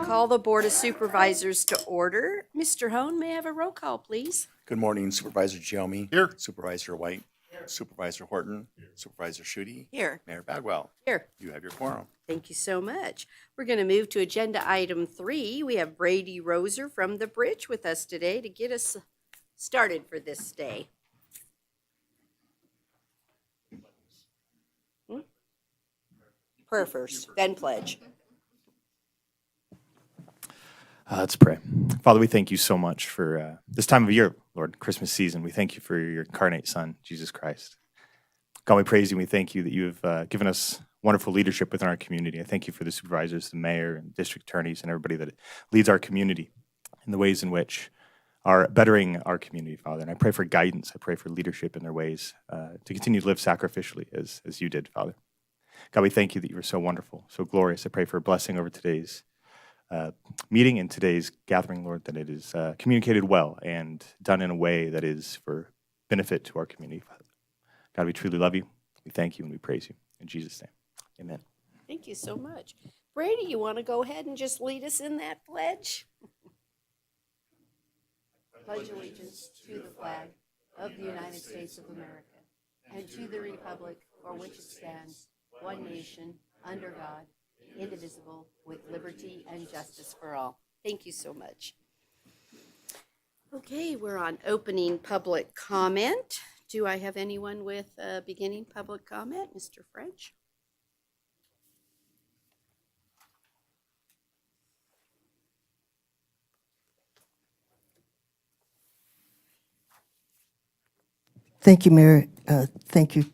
call the Board of Supervisors to order. Mr. Hone, may I have a roll call, please? Good morning, Supervisor Giomi. Here. Supervisor White. Supervisor Horton. Supervisor Schutte. Here. Mayor Bagwell. Here. You have your quorum. Thank you so much. We're going to move to agenda item 3. We have Brady Roser from the Bridge with us today to get us started for this day. Prayer first, then pledge. Let's pray. Father, we thank you so much for this time of year, Lord, Christmas season. We thank you for your incarnate Son, Jesus Christ. God, we praise you and we thank you that you have given us wonderful leadership within our community. I thank you for the supervisors, the mayor, and district attorneys, and everybody that leads our community in the ways in which are bettering our community, Father. And I pray for guidance. I pray for leadership in their ways to continue to live sacrificially as you did, Father. God, we thank you that you are so wonderful, so glorious. I pray for a blessing over today's meeting and today's gathering, Lord, that it is communicated well and done in a way that is for benefit to our community, Father. God, we truly love you. We thank you and we praise you. In Jesus' name, amen. Thank you so much. Brady, you want to go ahead and just lead us in that pledge? Pledge allegiance to the flag of the United States of America and to the republic for which it stands, one nation, under God, indivisible, with liberty and justice for all. Thank you so much. Okay, we're on opening public comment. Do I have anyone with beginning public comment? Mr. French? Thank you, Mayor. Thank you,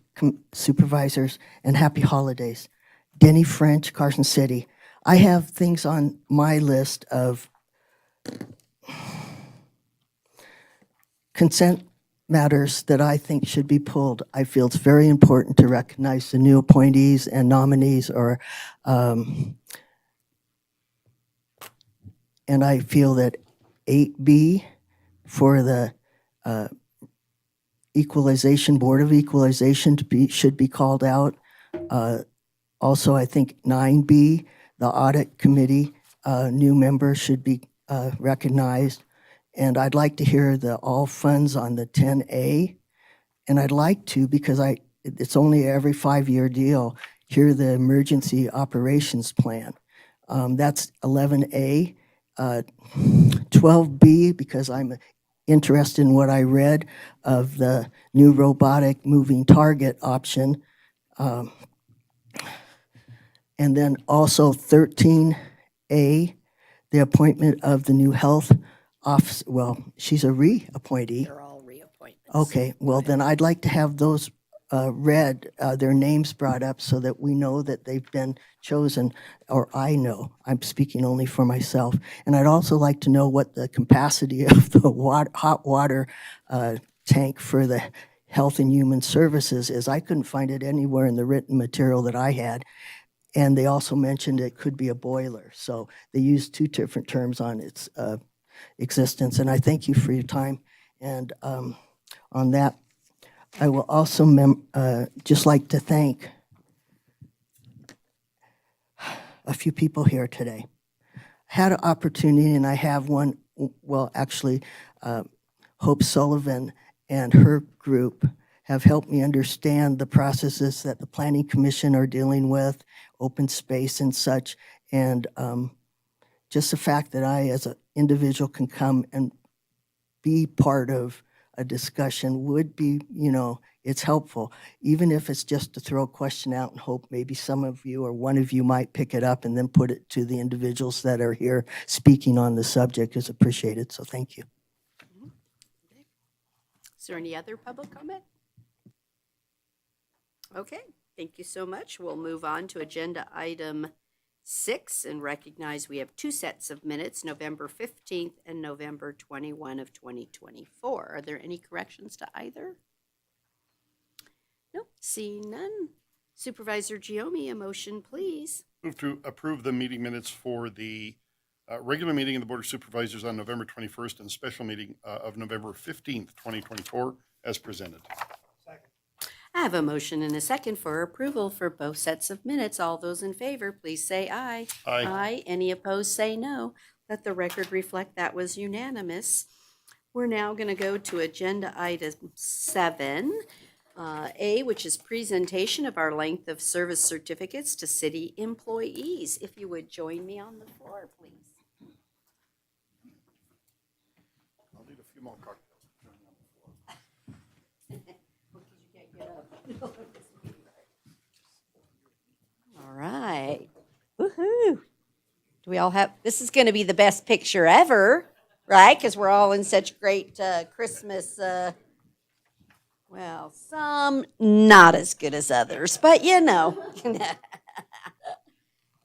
supervisors, and happy holidays. Denny French, Carson City. I have things on my list of consent matters that I think should be pulled. I feel it's very important to recognize the new appointees and nominees, and I feel that 8B for the Board of Equalization should be called out. Also, I think 9B, the Audit Committee, new members should be recognized. And I'd like to hear the all funds on the 10A. And I'd like to, because it's only every 5-year deal, hear the Emergency Operations Plan. That's 11A. 12B, because I'm interested in what I read of the new robotic moving target option. And then also 13A, the appointment of the new health officer. Well, she's a reappointee. They're all reappointments. Okay, well then I'd like to have those read, their names brought up so that we know that they've been chosen, or I know. I'm speaking only for myself. And I'd also like to know what the capacity of the hot water tank for the Health and Human Services is. I couldn't find it anywhere in the written material that I had. And they also mentioned it could be a boiler. So they used 2 different terms on its existence. And I thank you for your time. And on that, I will also just like to thank a few people here today. I had an opportunity, and I have one, well, actually, Hope Sullivan and her group have helped me understand the processes that the Planning Commission are dealing with, open space and such, and just the fact that I, as an individual, can come and be part of a discussion would be, it's helpful, even if it's just to throw a question out and hope maybe some of you or one of you might pick it up and then put it to the individuals that are here speaking on the subject is appreciated, so thank you. Is there any other public comment? Okay, thank you so much. We'll move on to agenda item 6 and recognize we have 2 sets of minutes, November 15th and November 21 of 2024. Are there any corrections to either? Nope, seeing none. Supervisor Giomi, a motion, please. Move to approve the meeting minutes for the regular meeting of the Board of Supervisors on November 21st and special meeting of November 15th, 2024, as presented. I have a motion and a second for approval for both sets of minutes. All those in favor, please say aye. Aye. Any opposed, say no. Let the record reflect that was unanimous. We're now going to go to agenda item 7. A, which is presentation of our length of service certificates to city employees. If you would join me on the floor, please. I'll need a few more cocktails. All right. Woohoo. Do we all have, this is going to be the best picture ever, right? Because we're all in such great Christmas, well, some not as good as others, but you know.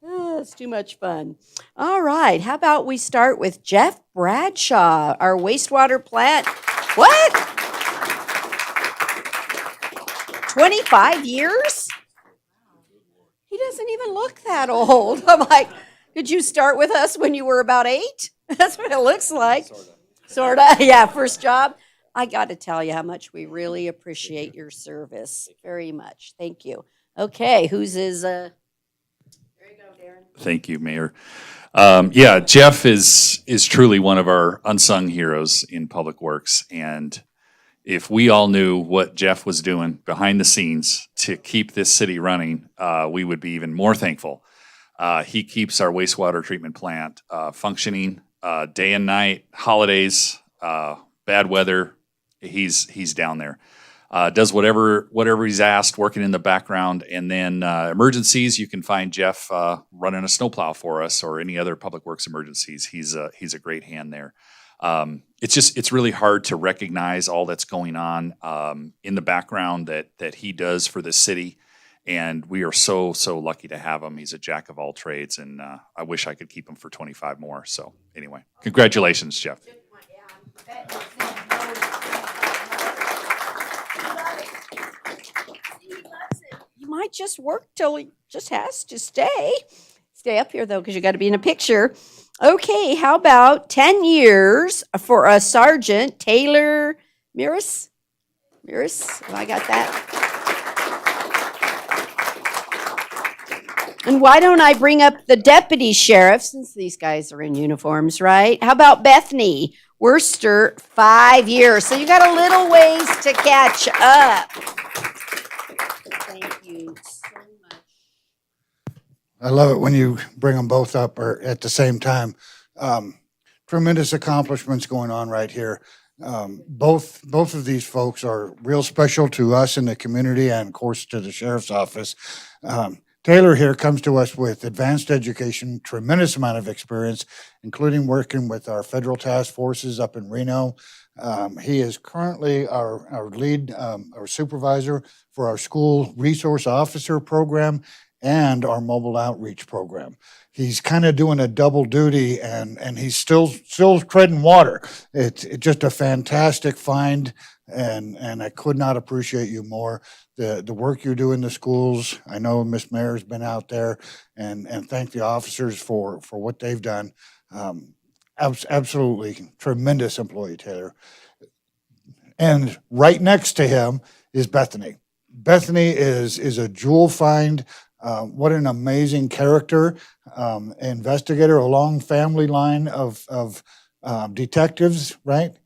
Oh, it's too much fun. All right. How about we start with Jeff Bradshaw, our wastewater plant. What? 25 years? He doesn't even look that old. I'm like, did you start with us when you were about 8? That's what it looks like. Sorta. Yeah, first job. I got to tell you how much we really appreciate your service. Very much. Thank you. Okay, whose is there you go, Darren. Thank you, Mayor. Yeah, Jeff is truly one of our unsung heroes in Public Works, and if we all knew what Jeff was doing behind the scenes to keep this city running, we would be even more thankful. He keeps our wastewater treatment plant functioning day and night, holidays, bad weather. He's down there. Does whatever he's asked, working in the background, and then emergencies. You can find Jeff running a snowplow for us, or any other public works emergencies. He's a great hand there. It's really hard to recognize all that's going on in the background that he does for the city, and we are so lucky to have him. He's a jack of all trades, and I wish I could keep him for 25 more. So anyway, congratulations, Jeff. You might just work till he just has to stay. Stay up here, though, because you got to be in a picture. Okay, how about 10 years for a Sergeant Taylor Miris? Have I got that? And why don't I bring up the deputy sheriff, since these guys are in uniforms, right? How about Bethany Worcester, 5 years. So you got a little ways to catch up. Thank you so much. I love it when you bring them both up or at the same time. Tremendous accomplishments going on right here. Both of these folks are real special to us in the community and, of course, to the sheriff's office. Taylor here comes to us with advanced education, tremendous amount of experience, including working with our federal task forces up in Reno. He is currently our lead, our supervisor for our school resource officer program and our mobile outreach program. He's kind of doing a double duty, and he's still treading water. It's just a fantastic find, and I could not appreciate you more. The work you do in the schools. I know Miss Mayor's been out there, and thank the officers for what they've done. Absolutely tremendous employee, Taylor. And right next to him is Bethany. Bethany is a jewel find. What an amazing character, investigator, a long family line of detectives, right?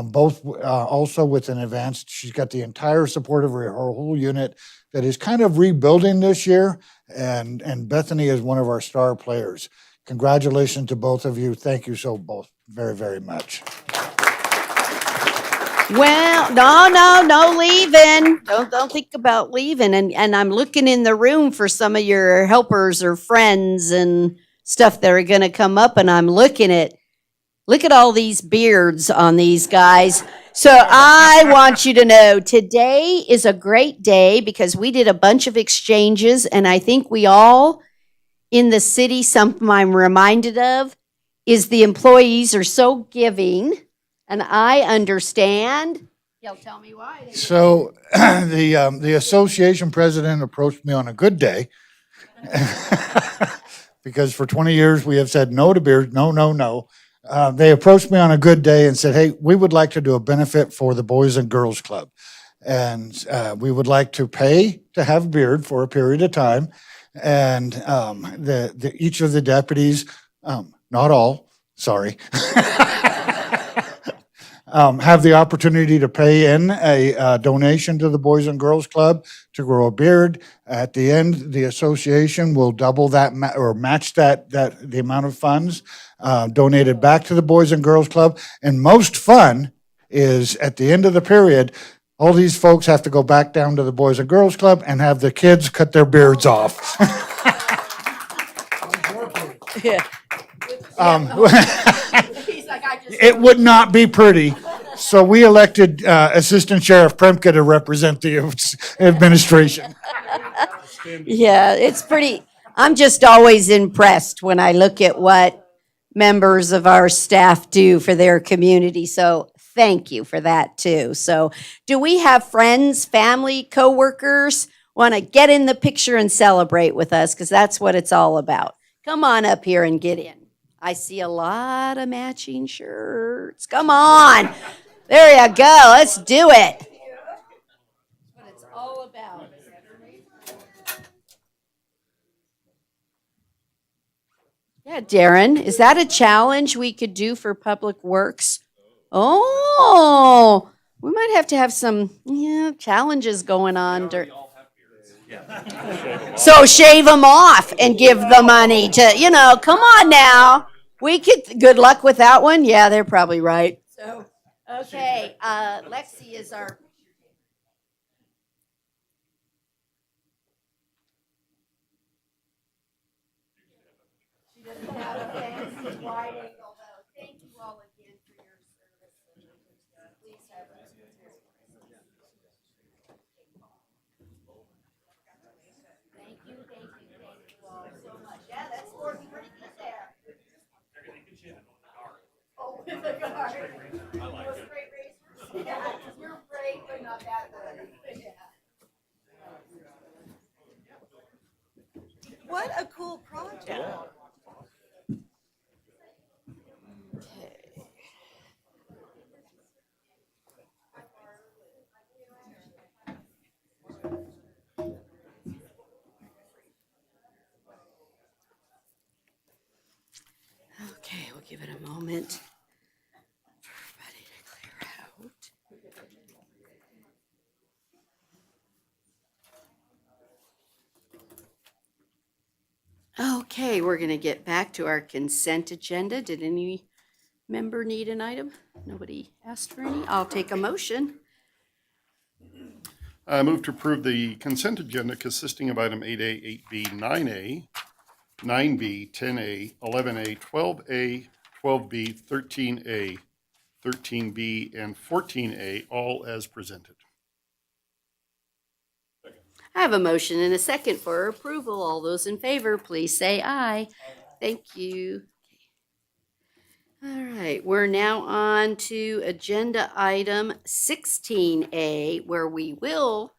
Both also with an advanced, she's got the entire support of her whole unit that is kind of rebuilding this year, and Bethany is one of our star players. Congratulations to both of you. Thank you so both very, very much. Well, no leaving. Don't think about leaving. And I'm looking in the room for some of your helpers or friends and stuff that are going to come up, and I'm look at all these beards on these guys. So I want you to know today is a great day because we did a bunch of exchanges, and I think we all in the city, something I'm reminded of is the employees are so giving. And I understand. You'll tell me why. So the association president approached me on a good day because for 20 years we have said no to beer. No. They approached me on a good day and said, hey, we would like to do a benefit for the Boys and Girls Club. And we would like to pay to have a beard for a period of time. And each of the deputies, not all, sorry, have the opportunity to pay in a donation to the Boys and Girls Club to grow a beard. At the end, the association will double that or match the amount of funds donated back to the Boys and Girls Club. And most fun is at the end of the period, all these folks have to go back down to the Boys and Girls Club and have the kids cut their beards off. It would not be pretty. So we elected Assistant Sheriff Premke to represent the administration. Yeah, it's pretty, I'm just always impressed when I look at what members of our staff do for their community. So thank you for that too. So do we have friends, family, coworkers want to get in the picture and celebrate with us? Because that's what it's all about. Come on up here and get in. I see a lot of matching shirts. Come on. There you go. Let's do it. That's what it's all about. Yeah, Darren, is that a challenge we could do for Public Works? Oh, we might have to have some challenges going on. So shave them off and give the money to, come on now. We could, good luck with that one. Yeah, they're probably right. So, okay, Lexi is our. She doesn't have a fancy wide angle though. Thank you all again for your service. Please have a. Thank you all so much. Yeah, that's working pretty good there. Oh, with the guard. Those great racers. Yeah, you're great, but not that good. Yeah. What a cool project. Okay, we'll give it a moment for everybody to clear out. Okay, we're going to get back to our consent agenda. Did any member need an item? Nobody asked for any? I'll take a motion. I move to approve the consent agenda consisting of item 8A, 8B, 9A, 9B, 10A, 11A, 12A, 12B, 13A, 13B, and 14A, all as presented. I have a motion and a second for approval. All those in favor, please say aye. Thank you. All right, we're now on to agenda item 16A, where we will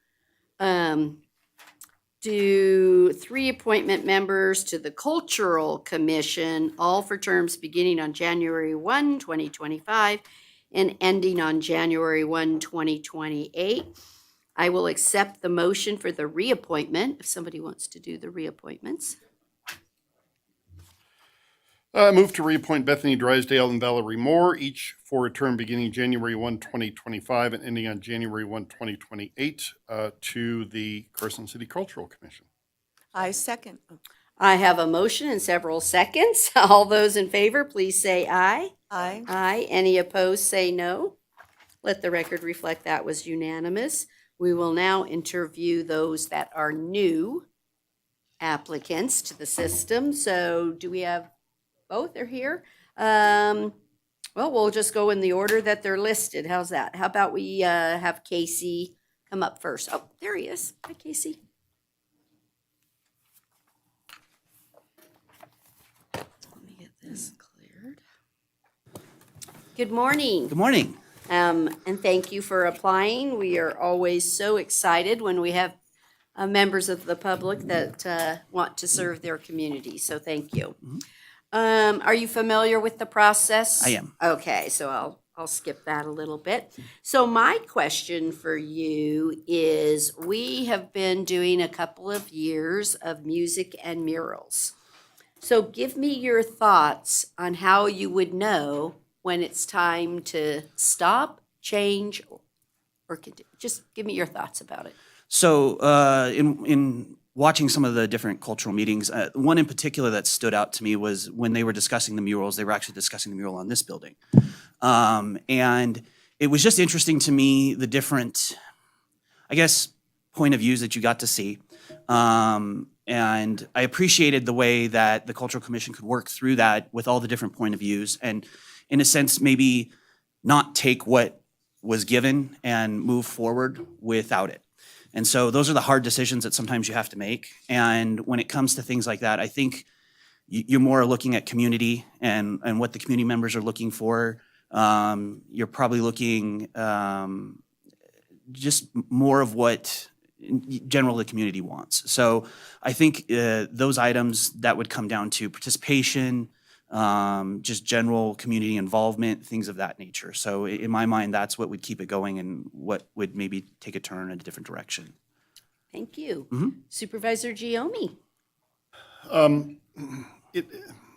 do 3 appointment members to the Cultural Commission, all for terms beginning on January 1, 2025, and ending on January 1, 2028. I will accept the motion for the reappointment, if somebody wants to do the reappointments. I move to reappoint Bethany Drysdale and Valerie Moore, each for a term beginning January 1, 2025 and ending on January 1, 2028, to the Carson City Cultural Commission. I second. I have a motion and several seconds. All those in favor, please say aye. Aye. Aye. Any opposed, say no. Let the record reflect that was unanimous. We will now interview those that are new applicants to the system. So do we have both are here? Well, we'll just go in the order that they're listed. How's that? How about we have Casey come up first? Oh, there he is. Hi, Casey. Let me get this cleared. Good morning. Good morning. And thank you for applying. We are always so excited when we have members of the public that want to serve their community. So thank you. Are you familiar with the process? I am. Okay, so I'll I'll skip that a little bit. So my question for you is, we have been doing a couple of years of music and murals. So give me your thoughts on how you would know when it's time to stop, change, or continue. Just give me your thoughts about it. So, in watching some of the different cultural meetings, one in particular that stood out to me was when they were discussing the murals. They were actually discussing the mural on this building, and it was just interesting to me the different, I guess, point of views that you got to see. And I appreciated the way that the Cultural Commission could work through that with all the different point of views, and in a sense, maybe not take what was given and move forward without it. And so those are the hard decisions that sometimes you have to make. And when it comes to things like that, I think you're more looking at community and what the community members are looking for. You're probably looking just more of what in general the community wants. So I think those items that would come down to participation, just general community involvement, things of that nature. So in my mind, that's what would keep it going and what would maybe take a turn in a different direction. Thank you. Mm-hmm. Supervisor Giomi.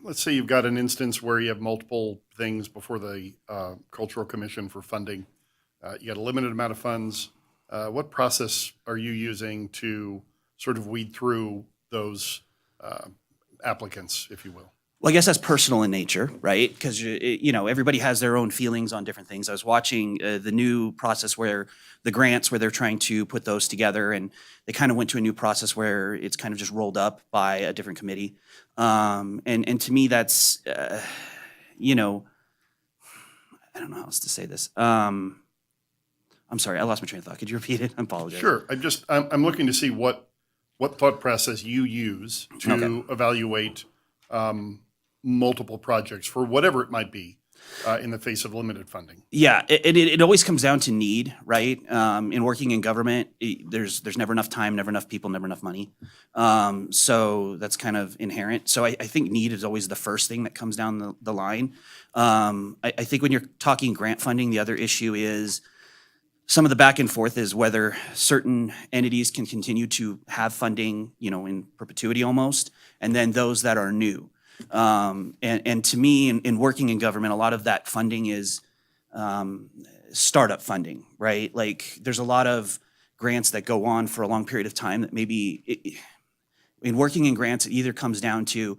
Let's say you've got an instance where you have multiple things before the Cultural Commission for funding. You got a limited amount of funds. What process are you using to sort of weed through those applicants, if you will? Well, I guess that's personal in nature, right? Because everybody has their own feelings on different things. I was watching the new process where the grants, where they're trying to put those together, and they kind of went to a new process where it's kind of just rolled up by a different committee. And to me, that's I don't know how else to say this. I'm sorry, I lost my train of thought. Could you repeat it? I apologize. Sure. I'm looking to see what thought process you use to evaluate multiple projects for whatever it might be in the face of limited funding. Yeah, it always comes down to need, right? In working in government, there's never enough time, never enough people, never enough money. So that's kind of inherent. So I think need is always the first thing that comes down the line. I think when you're talking grant funding, the other issue is some of the back and forth is whether certain entities can continue to have funding, in perpetuity almost, and then those that are new. And to me, in working in government, a lot of that funding is startup funding, right? Like there's a lot of grants that go on for a long period of time that maybe in working in grants, it either comes down to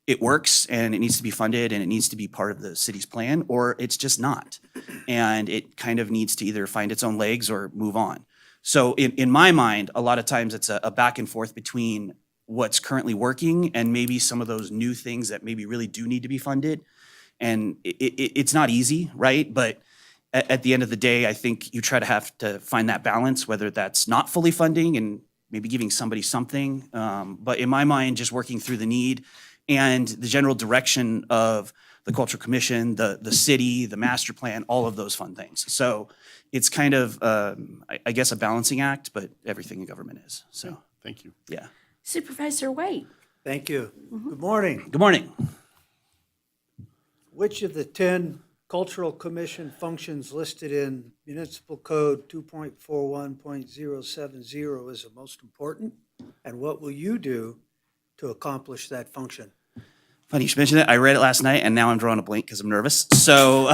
it works and it needs to be funded and it needs to be part of the city's plan, or it's just not. And it kind of needs to either find its own legs or move on. So in my mind, a lot of times it's a back and forth between what's currently working and maybe some of those new things that maybe really do need to be funded. And it's not easy, right? But at the end of the day, I think you try to have to find that balance, whether that's not fully funding and maybe giving somebody something. But in my mind, just working through the need and the general direction of the Cultural Commission, the city, the master plan, all of those fun things. So it's kind of, I guess, a balancing act, but everything in government is. So, Thank you. yeah. Supervisor White. Thank you. Good morning. Good morning. Which of the 10 Cultural Commission functions listed in Municipal Code 2.41.070 is the most important? And what will you do to accomplish that function? Funny you should mention that. I read it last night, and now I'm drawing a blank because I'm nervous. So,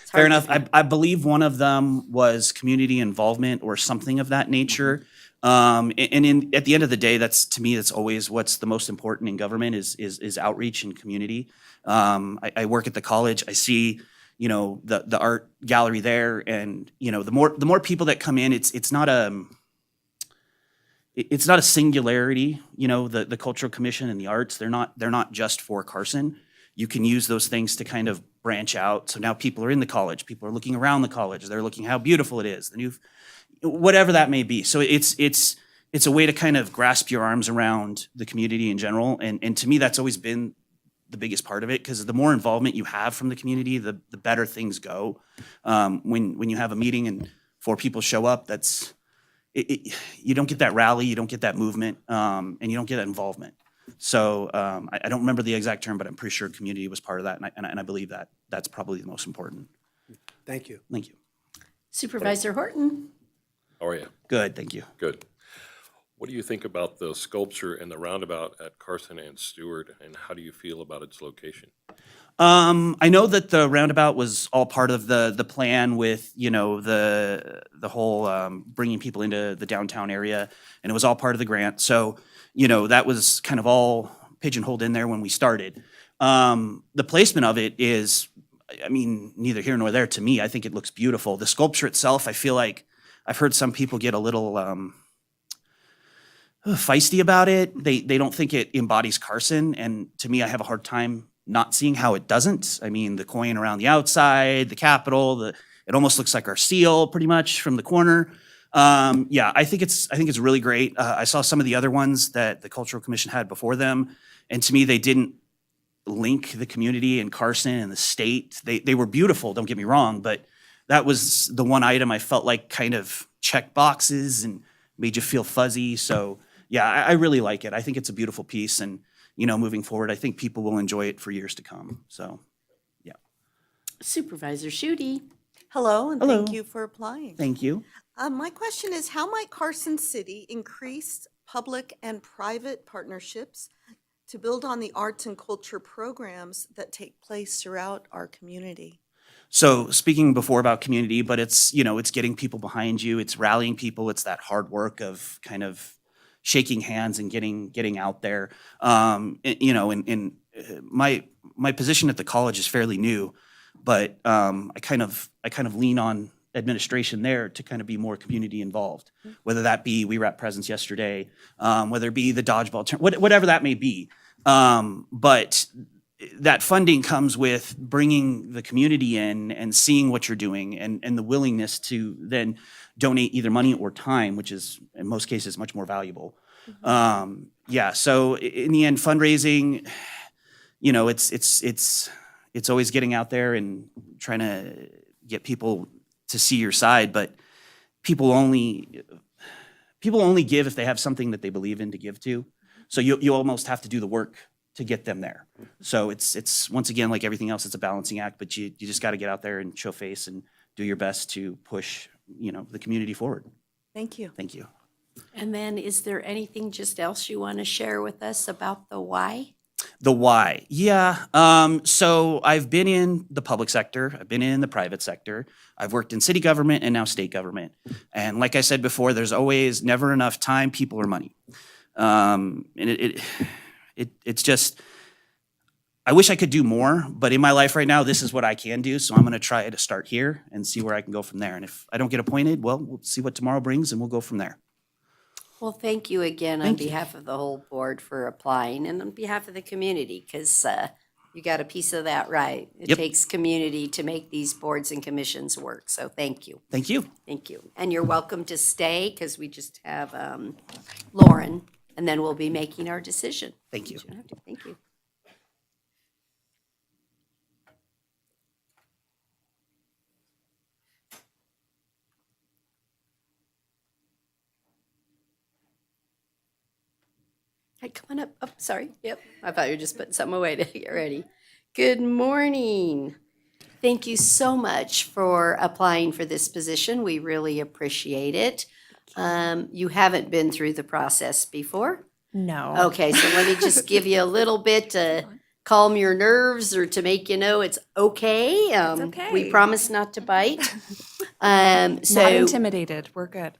fair enough. I believe one of them was community involvement or something of that nature. At the end of the day, to me, that's always what's the most important in government is outreach and community. I work at the college. I see, the art gallery there, and the more people that come in, it's not a singularity. The Cultural Commission and the arts, they're not just for Carson. You can use those things to kind of branch out. So now people are in the college. People are looking around the college. They're looking how beautiful it is. The new, whatever that may be. So it's a way to kind of grasp your arms around the community in general. And to me, that's always been the biggest part of it, because the more involvement you have from the community, the better things go. When you have a meeting and 4 people show up, you don't get that rally, you don't get that movement, and you don't get that involvement. So I don't remember the exact term, but I'm pretty sure community was part of that, and I believe that that's probably the most important. Thank you. Thank you. Supervisor Horton? How are you? Good, thank you. Good. What do you think about the sculpture and the roundabout at Carson and Stewart, and how do you feel about its location? I know that the roundabout was all part of the plan with, you know, the whole bringing people into the downtown area, and it was all part of the grant. So, you know, that was kind of all pigeonholed in there when we started. The placement of it is, I mean, neither here nor there to me. I think it looks beautiful. The sculpture itself, I feel like I've heard some people get a little feisty about it. They don't think it embodies Carson, and to me, I have a hard time not seeing how it doesn't. I mean, the coin around the outside, the Capitol, it almost looks like our seal pretty much from the corner. Yeah, I think it's really great. I saw some of the other ones that the Cultural Commission had before them, and to me, they didn't link the community and Carson and the state. They were beautiful, don't get me wrong, but that was the one item I felt like kind of checked boxes and made you feel fuzzy. So yeah, I really like it. I think it's a beautiful piece, and you know, moving forward, I think people will enjoy it for years to come. So, yeah. Supervisor Shooty? Hello, and Hello. thank you for applying. Thank you. My question is, how might Carson City increase public and private partnerships to build on the arts and culture programs that take place throughout our community? So speaking before about community, but it's, you know, it's getting people behind you. It's rallying people. It's that hard work of kind of shaking hands and getting out there. You know, and my position at the college is fairly new, but I kind of lean on administration there to kind of be more community involved, whether that be we were at Presence yesterday, whether it be the dodgeball whatever that may be. But that funding comes with bringing the community in and seeing what you're doing, and the willingness to then donate either money or time, which is in most cases much more valuable. Yeah, so in the end, fundraising, you know, it's always getting out there and trying to get people to see your side, but people only give if they have something that they believe in to give to. So you almost have to do the work to get them there. So it's once again, like everything else, it's a balancing act, but you just got to get out there and show face and do your best to push, you know, the community forward. Thank you. Thank you. And then is there anything just else you want to share with us about the why? The why. Yeah. So I've been in the public sector. I've been in the private sector. I've worked in city government and now state government. And like I said before, there's always never enough time, people, or money. And it's just, I wish I could do more, but in my life right now, this is what I can do. So I'm going to try to start here and see where I can go from there. And if I don't get appointed, well, we'll see what tomorrow brings and we'll go from there. Well, thank you again on Thank you. behalf of the whole board for applying and on behalf of the community, because you got a piece of that right. It Yep. takes community to make these boards and commissions work. So thank you. Thank you. Thank you. And you're welcome to stay because we just have Lauren, and then we'll be making our decision. Thank you. You don't have to. Thank you. Hey, come on up. Oh, sorry. Yep. I thought you were just putting something away to get ready. Good morning. Thank you so much for applying for this position. We really appreciate it. You haven't been through the process before? No. Okay, so let me just give you a little bit to calm your nerves or to make you know it's okay. It's okay. We promise not to bite. Not So, intimidated. We're good.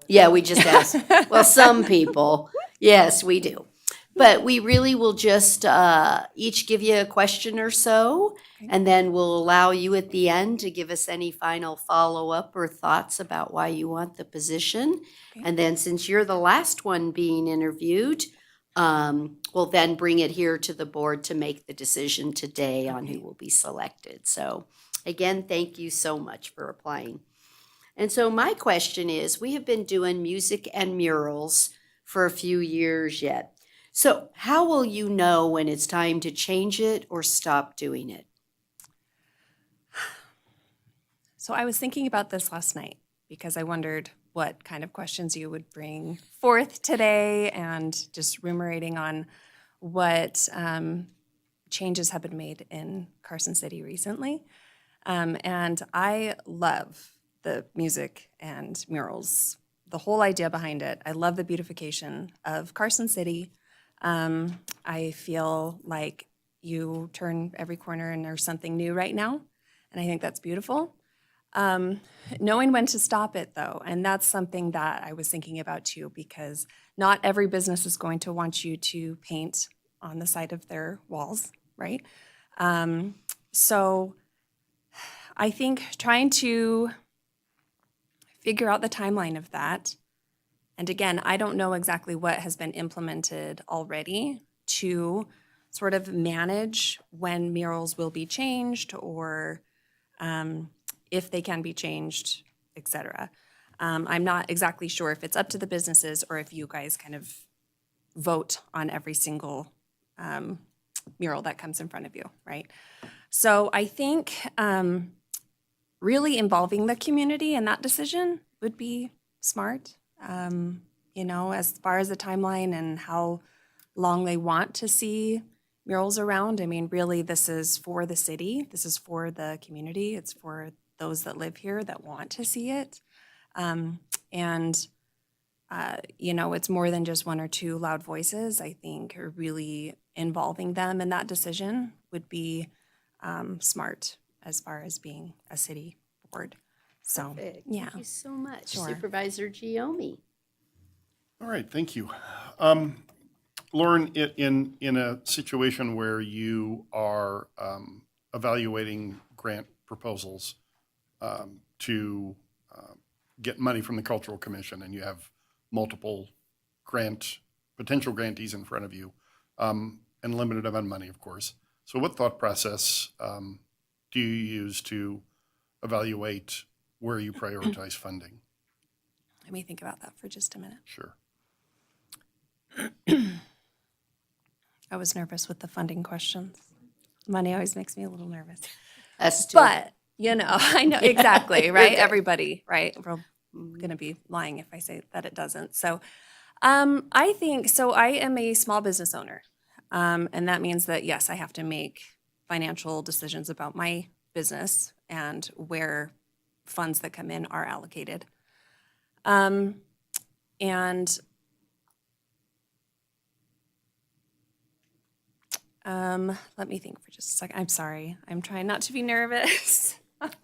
yeah, we just ask. Well, some people, yes, we do. But we really will just each give you a question or so, and then we'll allow you at the end to give us any final follow-up or thoughts about why you want the position. Okay. And then since you're the last one being interviewed, we'll then bring it here to the board to make the decision today on who will be selected. So again, thank you so much for applying. And so my question is, we have been doing music and murals for a few years yet. So how will you know when it's time to change it or stop doing it? So I was thinking about this last night because I wondered what kind of questions you would bring forth today and just ruminating on what changes have been made in Carson City recently. And I love the music and murals, the whole idea behind it. I love the beautification of Carson City. I feel like you turn every corner and there's something new right now. And I think that's beautiful. Knowing when to stop it, though, and that's something that I was thinking about too, because not every business is going to want you to paint on the side of their walls, right? So I think trying to figure out the timeline of that, and again, I don't know exactly what has been implemented already to sort of manage when murals will be changed or if they can be changed, et cetera. I'm not exactly sure if it's up to the businesses or if you guys kind of vote on every single mural that comes in front of you, right? So I think really involving the community in that decision would be smart. You know, as far as the timeline and how long they want to see murals around. I mean, really, this is for the city. This is for the community. It's for those that live here that want to see it. You know, it's more than just one or two loud voices. I think really involving them in that decision would be smart as far as being a city board. So, Perfect. yeah. Thank you so much. Sure. Supervisor Giomi. All right, thank you. Lauren, in a situation where you are evaluating grant proposals to get money from the Cultural Commission, and you have multiple potential grantees in front of you, and limited amount of money, of course. So what thought process do you use to evaluate where you prioritize funding? Let me think about that for just a minute. Sure. I was nervous with the funding questions. Money always makes me a little nervous. Us too. But, you know, I know exactly, You're right? good. Everybody, right? We're going to be lying if I say that it doesn't. So I think, so I am a small business owner. And that means that, yes, I have to make financial decisions about my business and where funds that come in are allocated. Let me think for just a second. I'm sorry. I'm trying not to be nervous.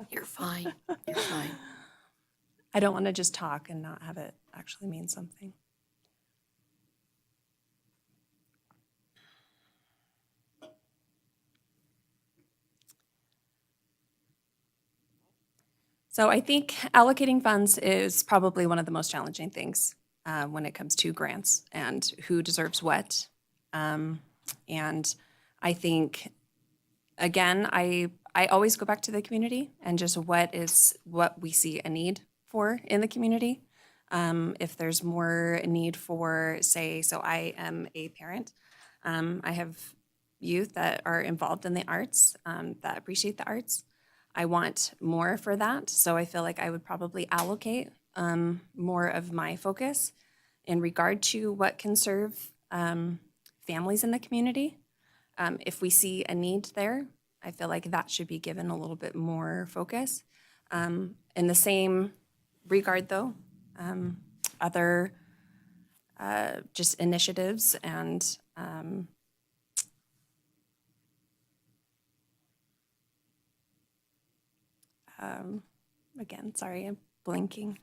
You're fine. You're fine. I don't want to just talk and not have it actually mean something. So I think allocating funds is probably one of the most challenging things when it comes to grants and who deserves what. And I think, again, I always go back to the community and just what we see a need for in the community. If there's more need for, say, so I am a parent. I have youth that are involved in the arts, that appreciate the arts. I want more for that. So I feel like I would probably allocate more of my focus in regard to what can serve families in the community. If we see a need there, I feel like that should be given a little bit more focus. In the same regard, though, other just initiatives and again, sorry, I'm blinking.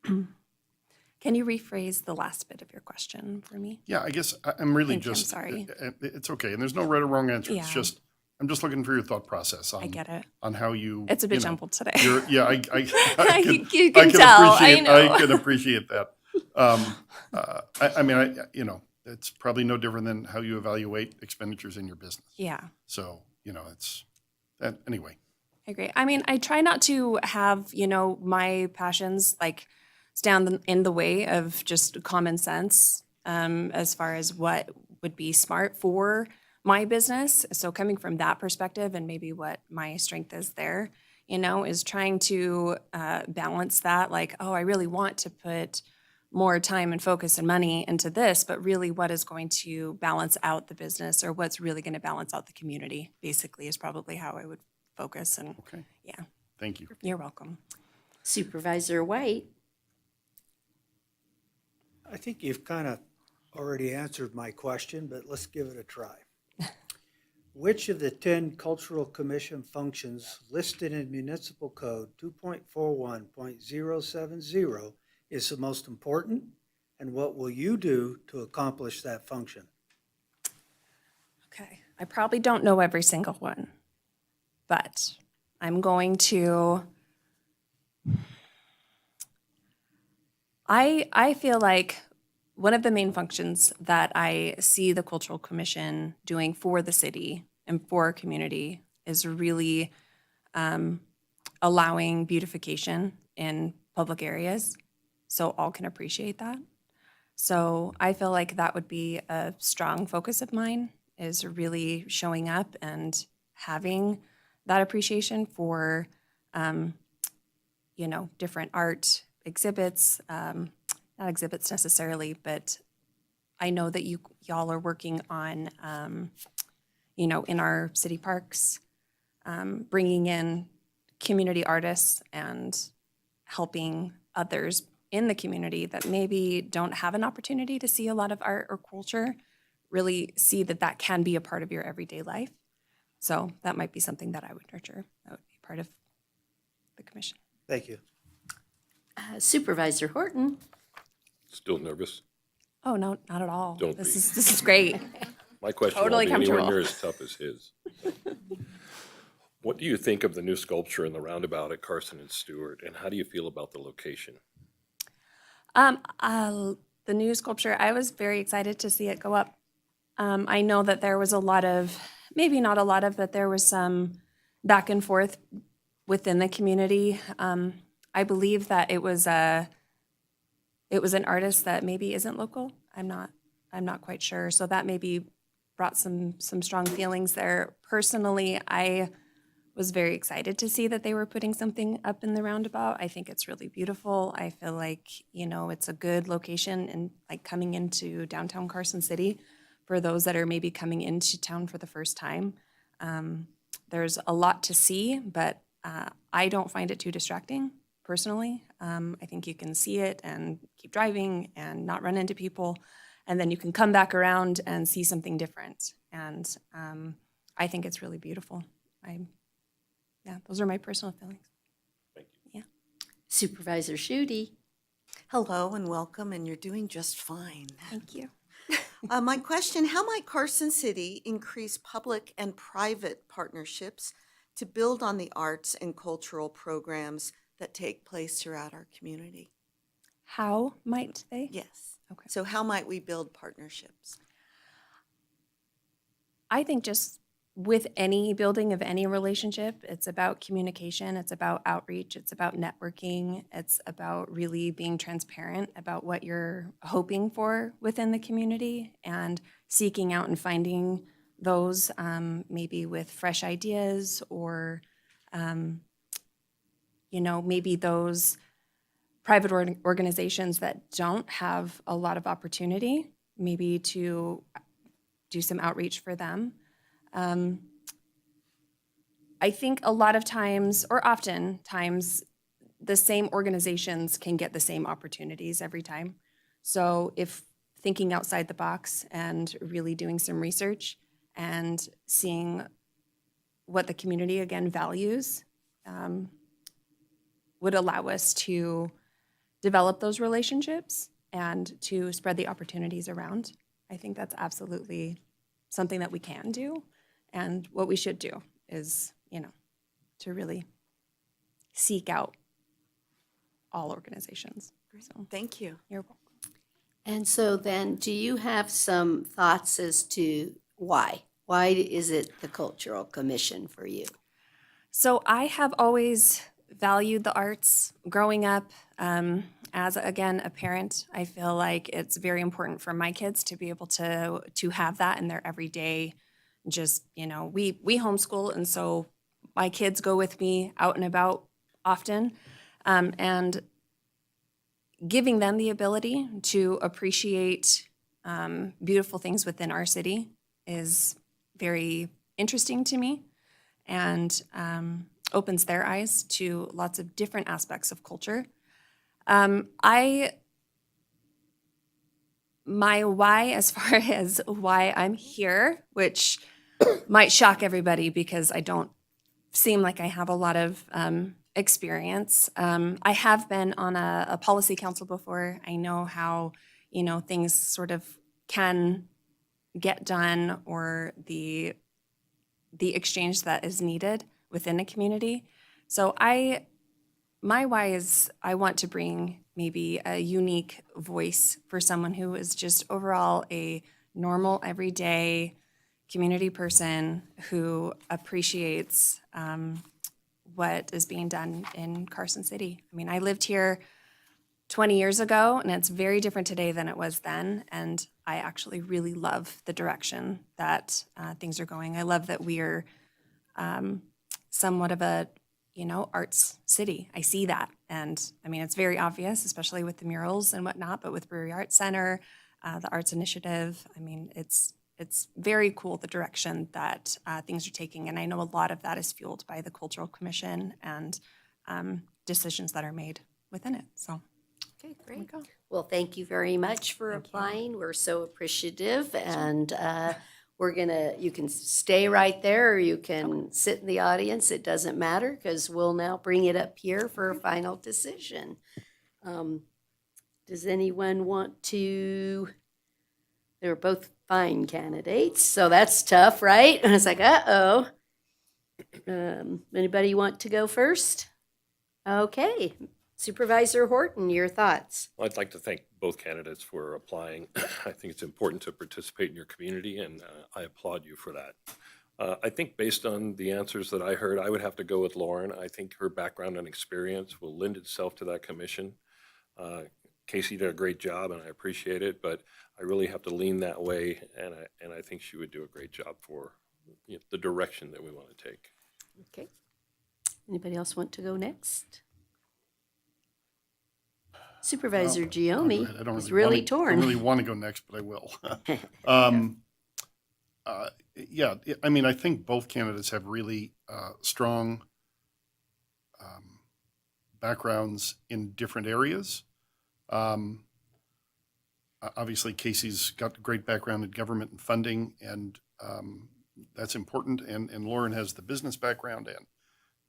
Can you rephrase the last bit of your question for me? Yeah, I guess I'm really Thank you, I'm just, sorry. It's okay. And there's no right or wrong answer. It's Yeah. just, I'm just looking for your thought process on, I get it. on how you. It's a bit you know, jumbled today. Yeah, I can, You can tell, I know. I can appreciate that. I mean, you know, it's probably no different than how you evaluate expenditures in your business. Yeah. So, you know, anyway. I agree. I mean, I try not to have, my passions like stand in the way of just common sense as far as what would be smart for my business. So coming from that perspective and maybe what my strength is there, is trying to balance that like, oh, I really want to put more time and focus and money into this, but really what is going to balance out the business or what's really going to balance out the community basically is probably how I would focus. And Okay, yeah, thank you. you're welcome. Supervisor White? I think you've kind of already answered my question, but let's give it a try. Which of the 10 Cultural Commission functions listed in Municipal Code 2.41.070 is the most important? And what will you do to accomplish that function? Okay. I probably don't know every single one, but I'm going to. I feel like one of the main functions that I see the Cultural Commission doing for the city and for our community is really allowing beautification in public areas so all can appreciate that. So I feel like that would be a strong focus of mine, is really showing up and having that appreciation for, different art exhibits, not exhibits necessarily, but I know that y'all are working on, in our city parks, bringing in community artists and helping others in the community that maybe don't have an opportunity to see a lot of art or culture, really see that that can be a part of your everyday life. So that might be something that I would nurture. That would be part of the commission. Thank you. Supervisor Horton? Still nervous? Oh, no, not at all. Don't This be. is great. My question Totally won't be anywhere comfortable. near as tough as his. What do you think of the new sculpture in the roundabout at Carson and Stewart, and how do you feel about the location? The new sculpture, I was very excited to see it go up. I know that there was a lot of, maybe not a lot of, but there was some back and forth within the community. I believe that it was an artist that maybe isn't local. I'm not quite sure. So that maybe brought some strong feelings there. Personally, I was very excited to see that they were putting something up in the roundabout. I think it's really beautiful. I feel like, it's a good location and like coming into downtown Carson City for those that are maybe coming into town for the first time. There's a lot to see, but I don't find it too distracting personally. I think you can see it and keep driving and not run into people. And then you can come back around and see something different. And I think it's really beautiful. Those are my personal feelings. Thank you. Yeah. Supervisor Schutte? Hello and welcome, and you're doing just fine. Thank you. My question, how might Carson City increase public and private partnerships to build on the arts and cultural programs that take place throughout our community? How might they? Yes. Okay. So how might we build partnerships? I think just with any building of any relationship, it's about communication, it's about outreach, it's about networking, it's about really being transparent about what you're hoping for within the community and seeking out and finding those maybe with fresh ideas or, maybe those private organizations that don't have a lot of opportunity, maybe to do some outreach for them. I think a lot of times, or oftentimes, the same organizations can get the same opportunities every time. So if thinking outside the box and really doing some research and seeing what the community, again, values, would allow us to develop those relationships and to spread the opportunities around. I think that's absolutely something that we can do. And what we should do is, to really seek out all organizations. So, Thank you. you're welcome. And so then, do you have some thoughts as to why? Why is it the Cultural Commission for you? So I have always valued the arts growing up. As, again, a parent, I feel like it's very important for my kids to be able to have that in their everyday. Just, we homeschool, and so my kids go with me out and about often, and giving them the ability to appreciate beautiful things within our city is very interesting to me. and opens their eyes to lots of different aspects of culture. My why, as far as why I'm here, which might shock everybody because I don't seem like I have a lot of experience. I have been on a policy council before. I know how, things sort of can get done, or the exchange that is needed within a community. So my why is I want to bring maybe a unique voice for someone who is just overall a normal, everyday community person who appreciates what is being done in Carson City. I mean, I lived here 20 years ago, and it's very different today than it was then. And I actually really love the direction that things are going. I love that we're somewhat of a, arts city. I see that. And I mean, it's very obvious, especially with the murals and whatnot, but with Brewery Arts Center, the Arts Initiative, I mean, it's very cool the direction that things are taking. And I know a lot of that is fueled by the Cultural Commission and decisions that are made within it. So. Okay, great. Well, thank you very much for applying. We're so appreciative, and you can stay right there, or you can sit in the audience. It doesn't matter, because we'll now bring it up here for a final decision. Does anyone want to? They were both fine candidates, so that's tough, right? And it's like, uh-oh. Anybody want to go first? Okay. Supervisor Horton, your thoughts? Well, I'd like to thank both candidates for applying. I think it's important to participate in your community, and I applaud you for that. I think based on the answers that I heard, I would have to go with Lauren. I think her background and experience will lend itself to that commission. Casey did a great job, and I appreciate it, but I really have to lean that way, and I think she would do a great job for the direction that we want to take. Okay. Anybody else want to go next? Supervisor Giomi is really torn. I don't really want to go next, but I will. Yeah, I mean, I think both candidates have really strong backgrounds in different areas. Obviously, Casey's got a great background in government and funding, and that's important. And Lauren has the business background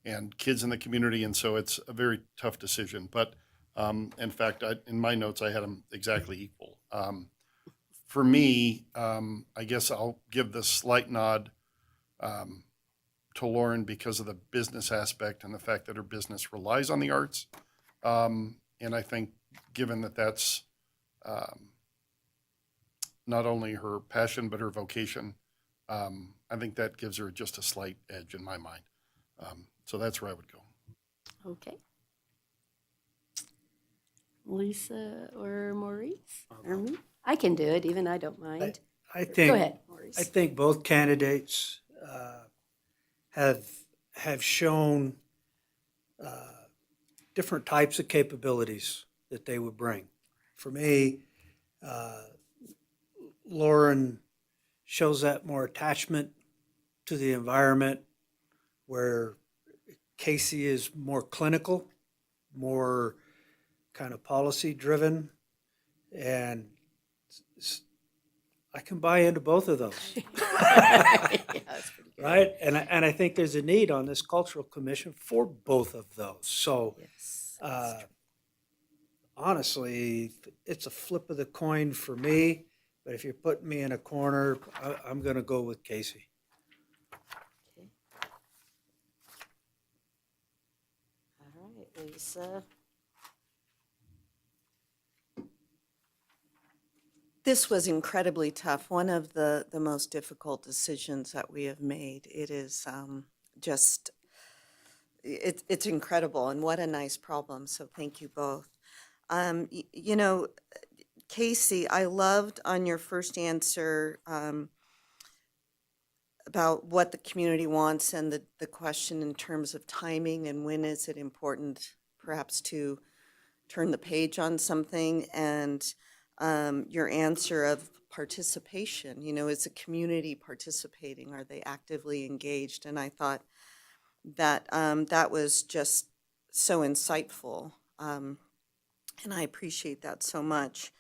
and kids in the community, and so it's a very tough decision. But in fact, in my notes, I had them exactly equal. For me, I guess I'll give the slight nod to Lauren because of the business aspect and the fact that her business relies on the arts. And I think given that that's not only her passion, but her vocation, I think that gives her just a slight edge in my mind. So that's where I would go. Okay. Lisa or Maurice? Or me? I can do it, even I don't mind. I think, Go ahead, Maurice. I think both candidates have shown different types of capabilities that they would bring. For me, Lauren shows that more attachment to the environment, where Casey is more clinical, more kind of policy driven, and I can buy into both of those. Right? And I think there's a need on this cultural commission for both of those. So Yes. honestly, it's a flip of the coin for me, but if you're putting me in a corner, I'm going to go with Casey. Okay. All right, Lisa. This was incredibly tough, one of the most difficult decisions that we have made. It is just, it's incredible, and what a nice problem, so thank you both. You know, Casey, I loved on your first answer about what the community wants and the question in terms of timing and when is it important perhaps to turn the page on something. And your answer of participation. You know, is the community participating? Are they actively engaged? And I thought that that was just so insightful, and I appreciate that so much.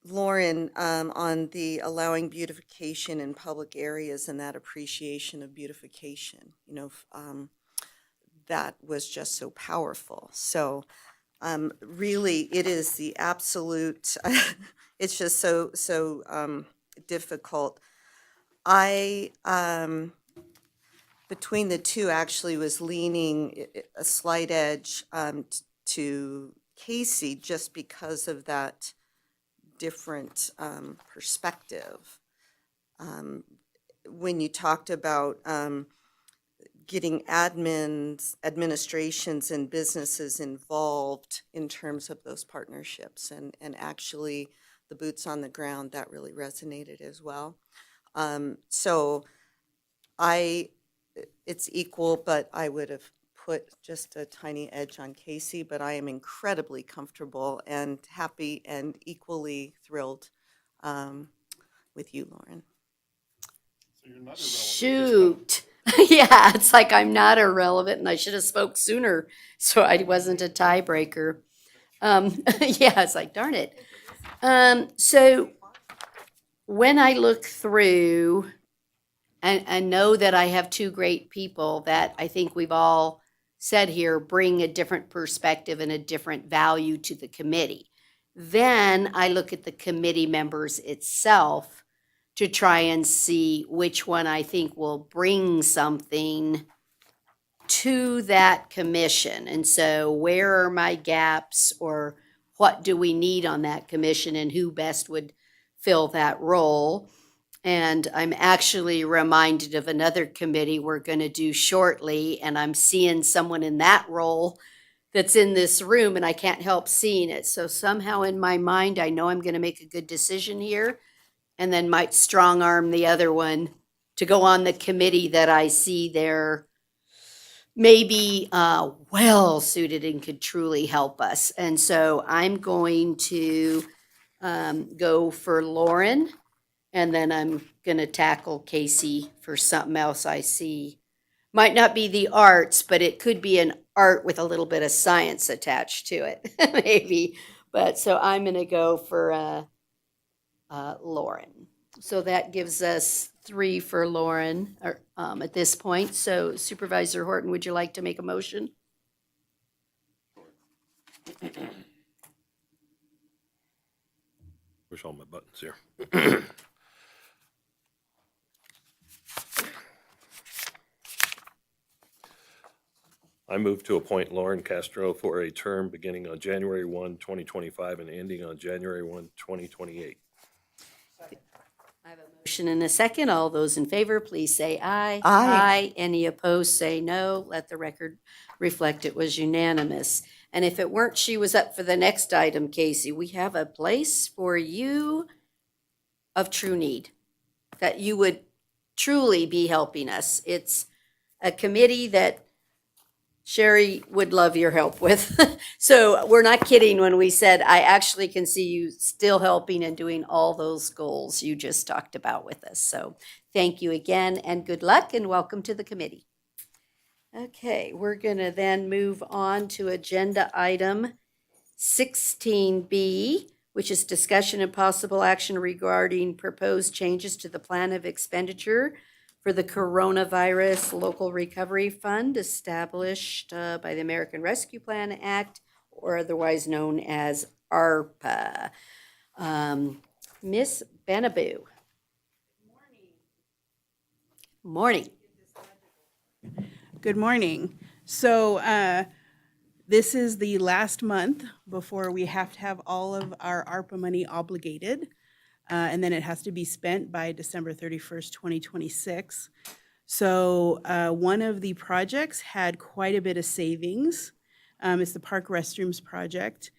Lauren, on the allowing beautification in public areas and that appreciation of beautification, you know, that was just so powerful. So really, it is the absolute, it's just so difficult. I, between the two, actually was leaning a slight edge to Casey just because of that different perspective. When you talked about getting administrations and businesses involved in terms of those partnerships and actually the boots on the ground, that really resonated as well. So it's equal, but I would have put just a tiny edge on Casey, but I am incredibly comfortable and happy and equally thrilled with you, Lauren. So you're not irrelevant. Shoot. Yeah, it's like I'm not irrelevant and I should have spoke sooner so I wasn't a tiebreaker. Yeah, it's like, darn it. So when I look through and know that I have two great people that I think we've all said here bring a different perspective and a different value to the committee, then I look at the committee members itself to try and see which one I think will bring something to that commission. And so where are my gaps, or what do we need on that commission, and who best would fill that role? And I'm actually reminded of another committee we're going to do shortly, and I'm seeing someone in that role that's in this room, and I can't help seeing it. So somehow in my mind, I know I'm going to make a good decision here, and then might strong arm the other one to go on the committee that I see there maybe well suited and could truly help us. And so I'm going to go for Lauren, and then I'm going to tackle Casey for something else I see. Might not be the arts, but it could be an art with a little bit of science attached to it, maybe. But so I'm going to go for Lauren. So that gives us 3 for Lauren at this point. So Supervisor Horton, would you like to make a motion? Push all my buttons here. I move to appoint Lauren Castro for a term beginning on January 1, 2025 and ending on January 1, 2028. I have a motion and a second. All those in favor, please say aye. Aye. Any opposed, say no. Let the record reflect it was unanimous. And if it weren't, she was up for the next item, Casey. We have a place for you of true need, that you would truly be helping us. It's a committee that Sherry would love your help with. So we're not kidding when we said, I actually can see you still helping and doing all those goals you just talked about with us. So thank you again, and good luck, and welcome to the committee. Okay, we're going to then move on to agenda item 16B, which is discussion and possible action regarding proposed changes to the plan of expenditure for the Coronavirus Local Recovery Fund established by the American Rescue Plan Act, or otherwise known as ARPA. Ms. Benaboo. Morning. Good morning. So this is the last month before we have to have all of our ARPA money obligated. And then it has to be spent by December 31st, 2026. So one of the projects had quite a bit of savings. It's the Park Restrooms project.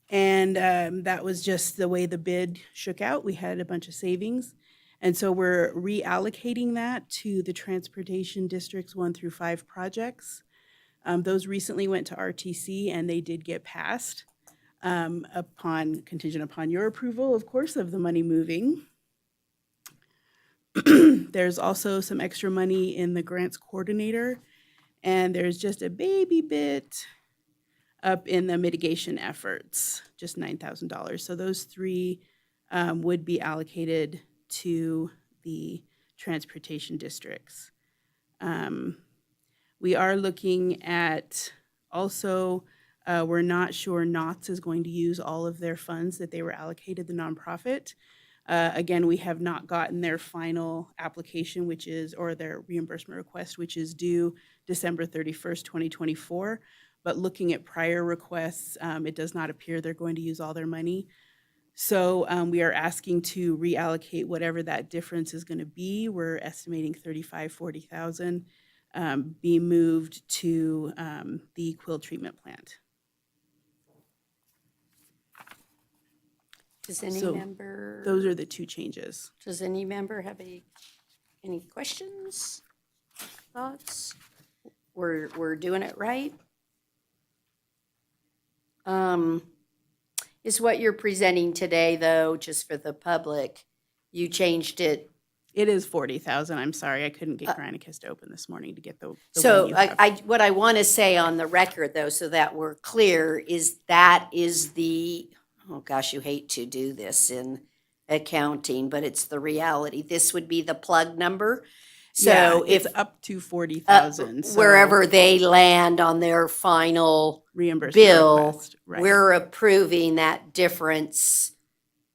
And that was just the way the bid shook out. We had a bunch of savings. And so we're reallocating that to the Transportation Districts 1 through 5 projects. Those recently went to RTC and they did get passed. contingent upon your approval, of course, of the money moving. There's also some extra money in the grants coordinator, and there's just a baby bit up in the mitigation efforts, just $9,000. So those three would be allocated to the transportation districts. We are looking at also, we're not sure Knott's is going to use all of their funds that they were allocated, the nonprofit. Again, we have not gotten their final application, or their reimbursement request, which is due December 31st, 2024. But looking at prior requests, it does not appear they're going to use all their money. So we are asking to reallocate whatever that difference is going to be. We're estimating $40,000 be moved to the quill treatment plant. Does any So member? Those are the two changes. Does any member have any questions, thoughts? We're doing it right? Is what you're presenting today, though, just for the public, you changed it? It is 40,000. I'm sorry, I couldn't get Granicus to open this morning to get the So one you have. what I want to say on the record, though, so that we're clear, is that is the, oh gosh, you hate to do this in accounting, but it's the reality. This would be the plug number. So Yeah, if it's up to 40,000. so wherever they land on their final reimbursement bill, request, right. we're approving that difference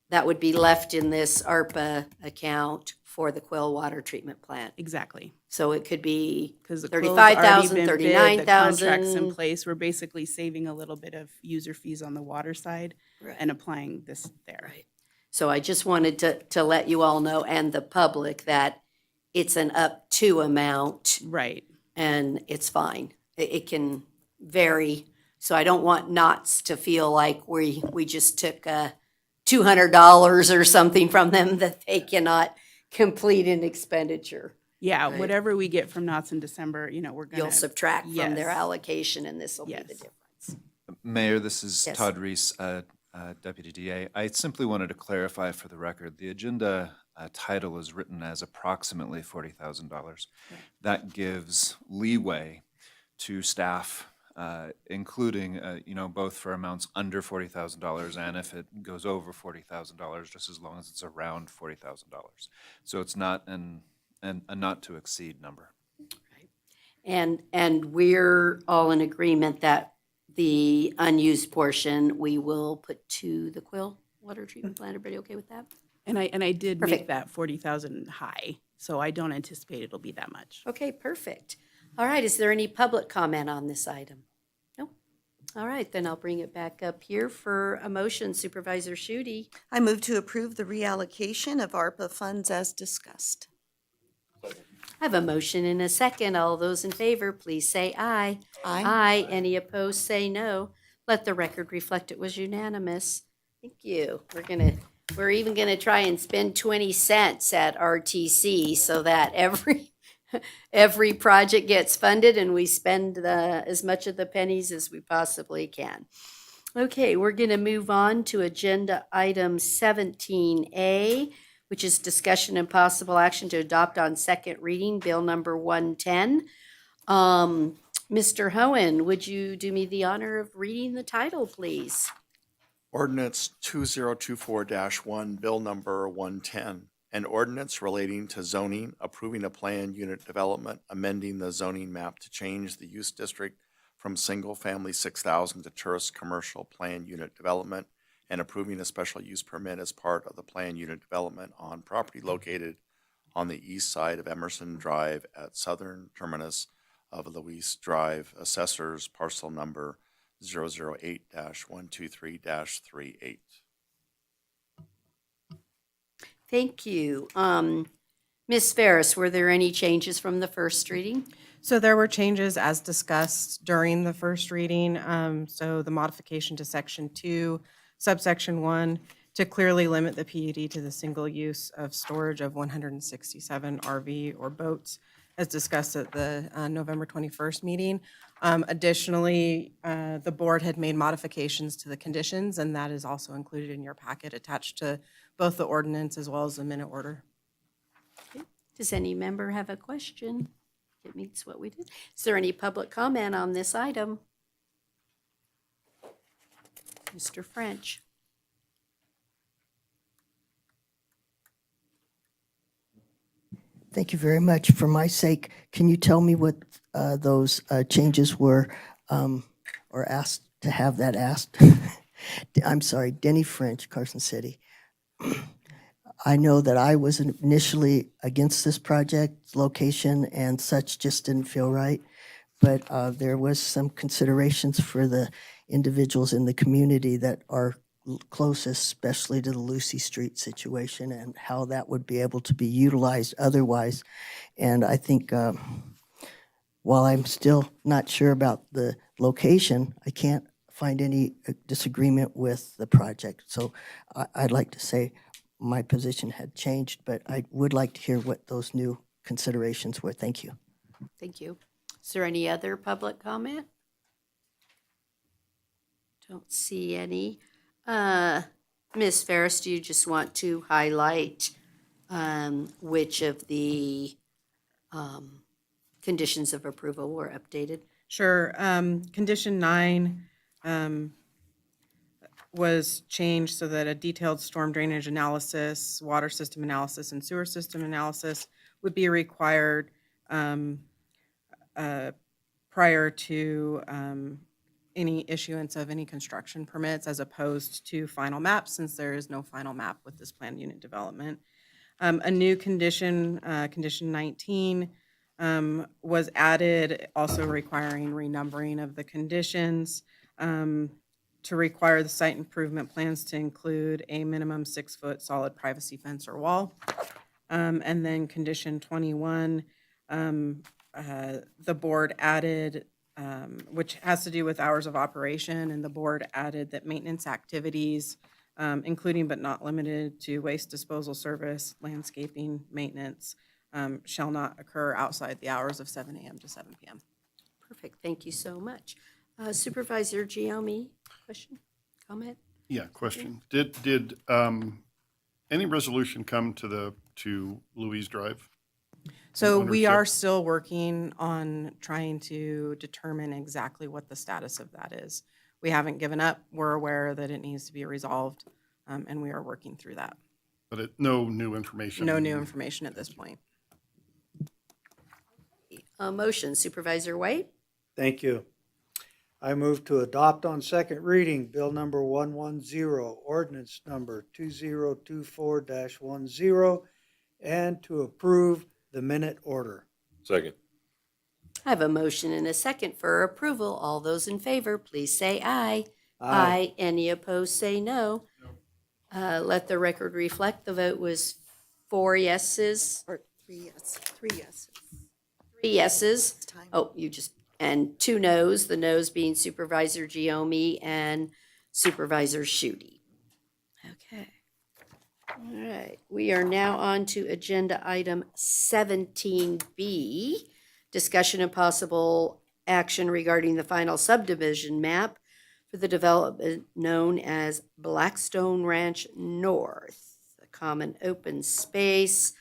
that would be left in this ARPA account for the Quill water treatment plant. Exactly. So it could be Because the quill's already 35,000, been bid, the contract's 39,000. in place. We're basically saving a little bit of user fees on the water side Right. and applying this there. Right. So I just wanted to let you all know, and the public, that it's an up to amount Right. and it's fine. It can vary. So I don't want Knott's to feel like we just took $200 or something from them that they cannot complete an expenditure. Yeah, Right. whatever we get from Knott's in December, we're gonna. You'll subtract from their Yes. allocation, and this will be the Yes. difference. Mayor, this is Yes. Todd Reese, Deputy DA. I simply wanted to clarify for the record, the agenda title is written as approximately $40,000. That gives leeway to staff, including, both for amounts under $40,000 and if it goes over $40,000, just as long as it's around $40,000. So it's not a not to exceed number. And we're all in agreement that the unused portion, we will put to the Quill water treatment plant. Everybody okay with that? And I did make Perfect. that 40,000 high, so I don't anticipate it'll be that much. Okay, perfect. All right, is there any public comment on this item? No? All right, then I'll bring it back up here for a motion. Supervisor Shooty. I move to approve the reallocation of ARPA funds as discussed. I have a motion and a second. All those in favor, please say aye. Aye. Aye. Any opposed, say no. Let the record reflect it was unanimous. Thank you. We're even gonna try and spend 20 cents at RTC so that every project gets funded and we spend as much of the pennies as we possibly can. Okay, we're gonna move on to agenda item 17A, which is discussion and possible action to adopt on second reading, bill number 110. Mr. Hohen, would you do me the honor of reading the title, please? Ordinance 2024-1, Bill Number 110, an ordinance relating to zoning, approving a planned unit development, amending the zoning map to change the use district from single-family 6,000 to tourist commercial planned unit development, and approving a special use permit as part of the planned unit development on property located on the east side of Emerson Drive at southern terminus of Luis Drive, assessors parcel number 008-123-38. Thank you. Ms. Ferris, were there any changes from the first reading? So there were changes as discussed during the first reading. So the modification to section 2, subsection 1, to clearly limit the PUD to the single use of storage of 167 RV or boats as discussed at the November 21st meeting. Additionally, the board had made modifications to the conditions, and that is also included in your packet attached to both the ordinance as well as the minute order. Does any member have a question? It meets what we did. Is there any public comment on this item? Mr. French. Thank you very much. For my sake, can you tell me what those changes were, or asked to have that asked? I'm sorry, Denny French, Carson City. I know that I was initially against this project, location and such just didn't feel right, but there was some considerations for the individuals in the community that are closest, especially to the Lucy Street situation and how that would be able to be utilized otherwise. And I think while I'm still not sure about the location, I can't find any disagreement with the project. So I'd like to say my position had changed, but I would like to hear what those new considerations were. Thank you. Thank you. Is there any other public comment? Don't see any. Ms. Ferris, do you just want to highlight which of the conditions of approval were updated? Sure. Condition 9 was changed so that a detailed storm drainage analysis, water system analysis, and sewer system analysis would be required prior to any issuance of any construction permits, as opposed to final map, since there is no final map with this planned unit development. A new condition, condition 19, was added, also requiring renumbering of the conditions, to require the site improvement plans to include a minimum 6-foot solid privacy fence or wall. And then condition 21, the board added, which has to do with hours of operation, and the board added that maintenance activities, including but not limited to waste disposal service, landscaping, maintenance, shall not occur outside the hours of 7 a.m. to 7 p.m. Perfect. Thank you so much. Supervisor Giomi, question, comment? Yeah, question. Did any resolution come to Louise Drive? So we Ownership? are still working on trying to determine exactly what the status of that is. We haven't given up. We're aware that it needs to be resolved, and we are working through that. But no new information? No new information at this point. Motion, Supervisor White? Thank you. I move to adopt on second reading Bill number 110, ordinance number 2024-10, and to approve the minute order. Second. I have a motion and a second for approval. All those in favor, please say aye. Aye. Any opposed, say no. Let the record reflect the vote was 4 yeses, Or 3 yes, 3 yeses. 3 yeses. It's time. Oh, and 2 noes, the noes being Supervisor Giomi and Supervisor Schutte. Okay. All right, we are now on to agenda item 17B, discussion and possible action regarding the final subdivision map for the development known as Blackstone Ranch North, a common open space,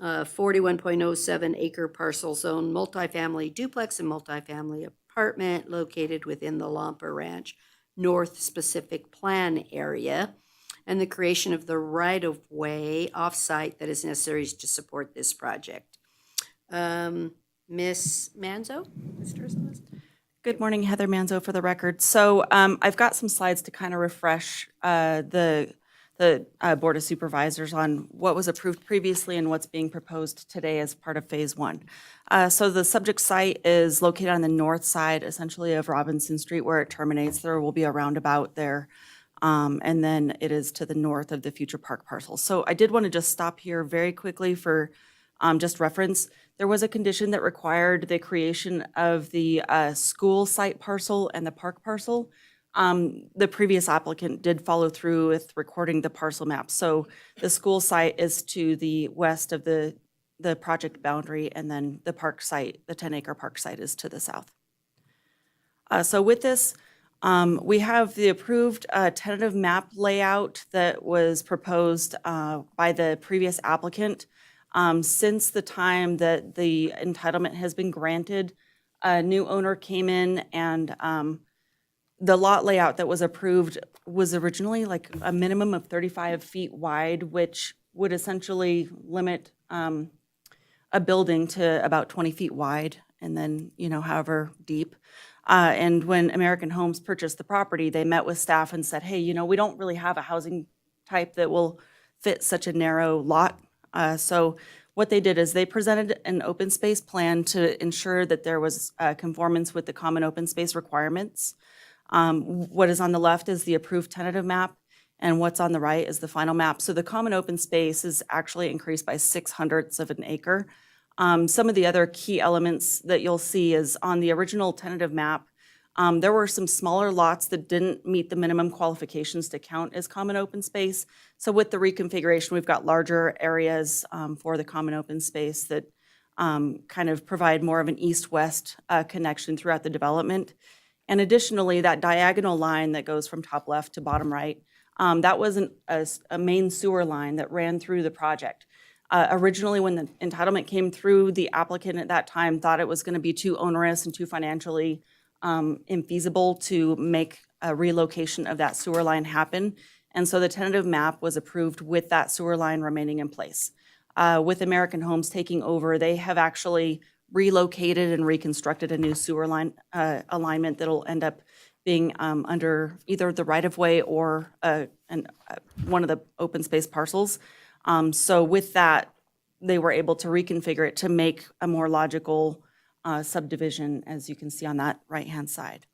41.07 acre parcel zone, multifamily duplex and multifamily apartment located within the Lampa Ranch North specific plan area, and the creation of the right-of-way off-site that is necessary to support this project. Ms. Manzo? Good morning, Heather Manzo for the record. So I've got some slides to kind of refresh the Board of Supervisors on what was approved previously and what's being proposed today as part of Phase 1. So the subject site is located on the north side, essentially, of Robinson Street where it terminates. There will be a roundabout there. And then it is to the north of the future park parcel. So I did want to just stop here very quickly for just reference. There was a condition that required the creation of the school site parcel and the park parcel. The previous applicant did follow through with recording the parcel map. So the school site is to the west of the the project boundary, and then the park site, the 10-acre park site is to the south. So with this, we have the approved tentative map layout that was proposed by the previous applicant. Since the time that the entitlement has been granted, a new owner came in, and the lot layout that was approved was originally like a minimum of 35 feet wide, which would essentially limit a building to about 20 feet wide, and then, however deep. And when American Homes purchased the property, they met with staff and said, hey, we don't really have a housing type that will fit such a narrow lot. So what they did is they presented an open space plan to ensure that there was conformance with the common open space requirements. What is on the left is the approved tentative map, and what's on the right is the final map. So the common open space is actually increased by 0.06 of an acre. Some of the other key elements that you'll see is on the original tentative map, there were some smaller lots that didn't meet the minimum qualifications to count as common open space. So with the reconfiguration, we've got larger areas for the common open space that kind of provide more of an east-west connection throughout the development. And additionally, that diagonal line that goes from top left to bottom right, that was a main sewer line that ran through the project. Originally, when the entitlement came through, the applicant at that time thought it was going to be too onerous and too financially infeasible to make a relocation of that sewer line happen. And so the tentative map was approved with that sewer line remaining in place. With American Homes taking over, they have actually relocated and reconstructed a new sewer line alignment that'll end up being under either the right-of-way or one of the open space parcels. So with that, they were able to reconfigure it to make a more logical subdivision, as you can see on that right-hand side.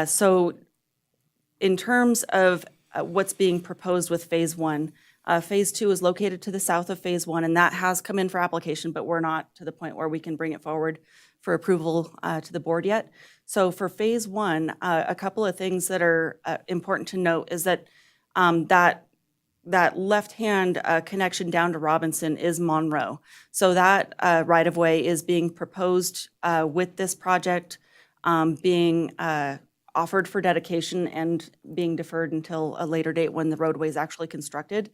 So in terms of what's being proposed with Phase 1, Phase 2 is located to the south of Phase 1, and that has come in for application, but we're not to the point where we can bring it forward for approval to the board yet. So for Phase 1, a couple of things that are important to note is that that left-hand connection down to Robinson is Monroe. So that right-of-way is being proposed with this project being offered for dedication and being deferred until a later date when the roadway is actually constructed.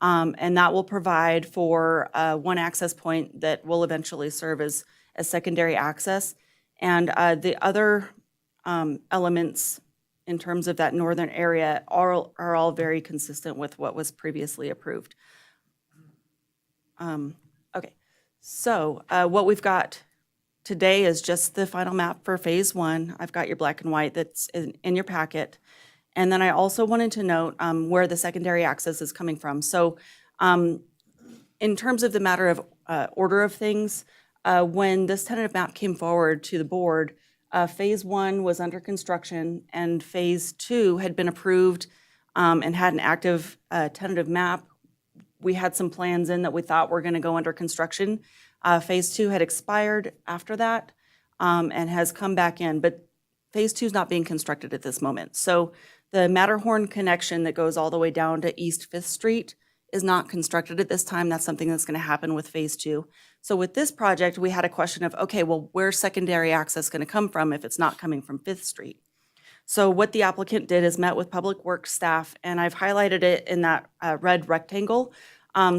And that will provide for one access point that will eventually serve as secondary access. And the other elements in terms of that northern area are all very consistent with what was previously approved. Okay, so what we've got today is just the final map for Phase 1. I've got your black and white that's in your packet. And then I also wanted to note where the secondary access is coming from. So in terms of the matter of order of things, when this tentative map came forward to the board, Phase 1 was under construction and Phase 2 had been approved and had an active tentative map. We had some plans in that we thought were going to go under construction. Phase 2 had expired after that and has come back in, but Phase 2 is not being constructed at this moment. So the Matterhorn connection that goes all the way down to East 5th Street is not constructed at this time. That's something that's going to happen with Phase 2. So with this project, we had a question of, okay, well, where's secondary access going to come from if it's not coming from 5th Street? So what the applicant did is met with Public Works staff, and I've highlighted it in that red rectangle.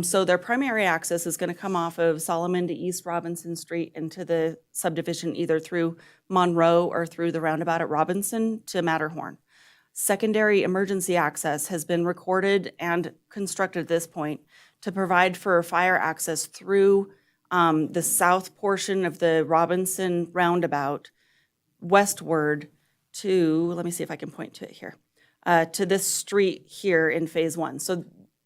So their primary access is going to come off of Solomon to East Robinson Street into the subdivision, either through Monroe or through the roundabout at Robinson to Matterhorn. Secondary emergency access has been recorded and constructed at this point to provide for fire access through the south portion of the Robinson roundabout westward to, let me see if I can point to it here, to this street here in Phase 1. So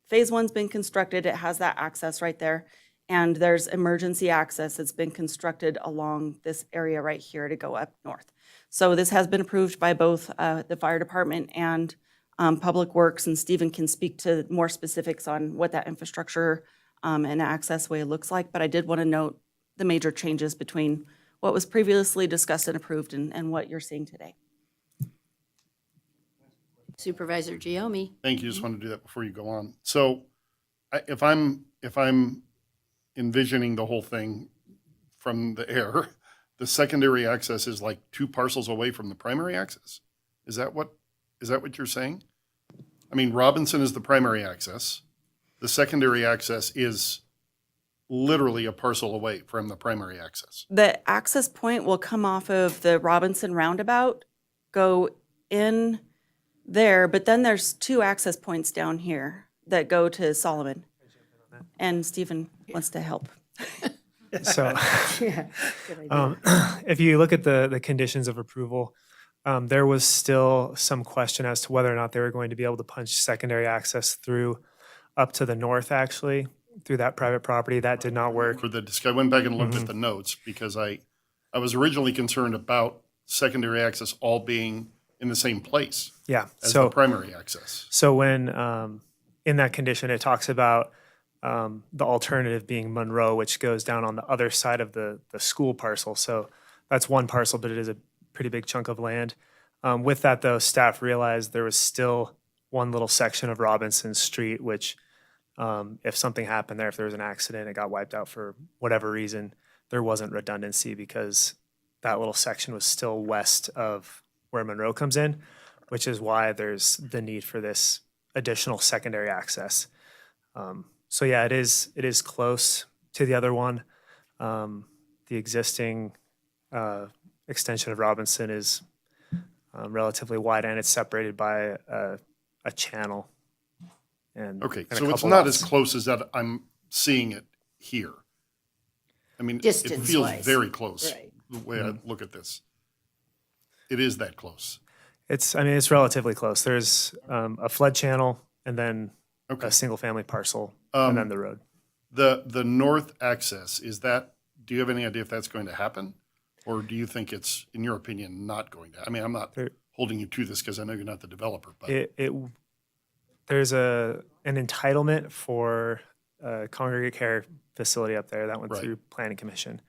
Phase 1's been constructed, it has that access right there, and there's emergency access that's been constructed along this area right here to go up north. So this has been approved by both the fire department and Public Works, and Stephen can speak to more specifics on what that infrastructure and access way looks like, but I did want to note the major changes between what was previously discussed and approved and what you're seeing today. Supervisor Giomi. Thank you. Just want to do that before you go on. So if I'm envisioning the whole thing from the air, the secondary access is like 2 parcels away from the primary access? Is that what you're saying? I mean, Robinson is the primary access. The secondary access is literally a parcel away from the primary access. The access point will come off of the Robinson roundabout, go in there, but then there's 2 access points down here that go to Solomon. And Stephen wants to help. So, if you look at the conditions of approval, there was still some question as to whether or not they were going to be able to punch secondary access through up to the north, actually, through that private property. That did not work. I went back and looked at the notes because I was originally concerned about secondary access all being in the same place Yeah. as So the primary access. So when in that condition, it talks about the alternative being Monroe, which goes down on the other side of the school parcel. So that's one parcel, but it is a pretty big chunk of land. With that, though, staff realized there was still one little section of Robinson Street, which if something happened there, if there was an accident, it got wiped out for whatever reason, there wasn't redundancy because that little section was still west of where Monroe comes in, which is why there's the need for this additional secondary access. So yeah, it is close to the other one. The existing extension of Robinson is relatively wide and it's separated by a channel. And Okay, and a so it's couple not lots. as close as that I'm seeing it here. I mean, it feels Distance-wise. very close, Right. the way I look at this. It is that close. It's relatively close. There's a flood channel and then Okay. a single family parcel and then the road. The north access, do you have any idea if that's going to happen? Or do you think it's, in your opinion, not going to? I mean, I'm not holding you to this because I know you're not the developer, but There's an entitlement for a congregate care facility up there that went Right. through Planning Commission.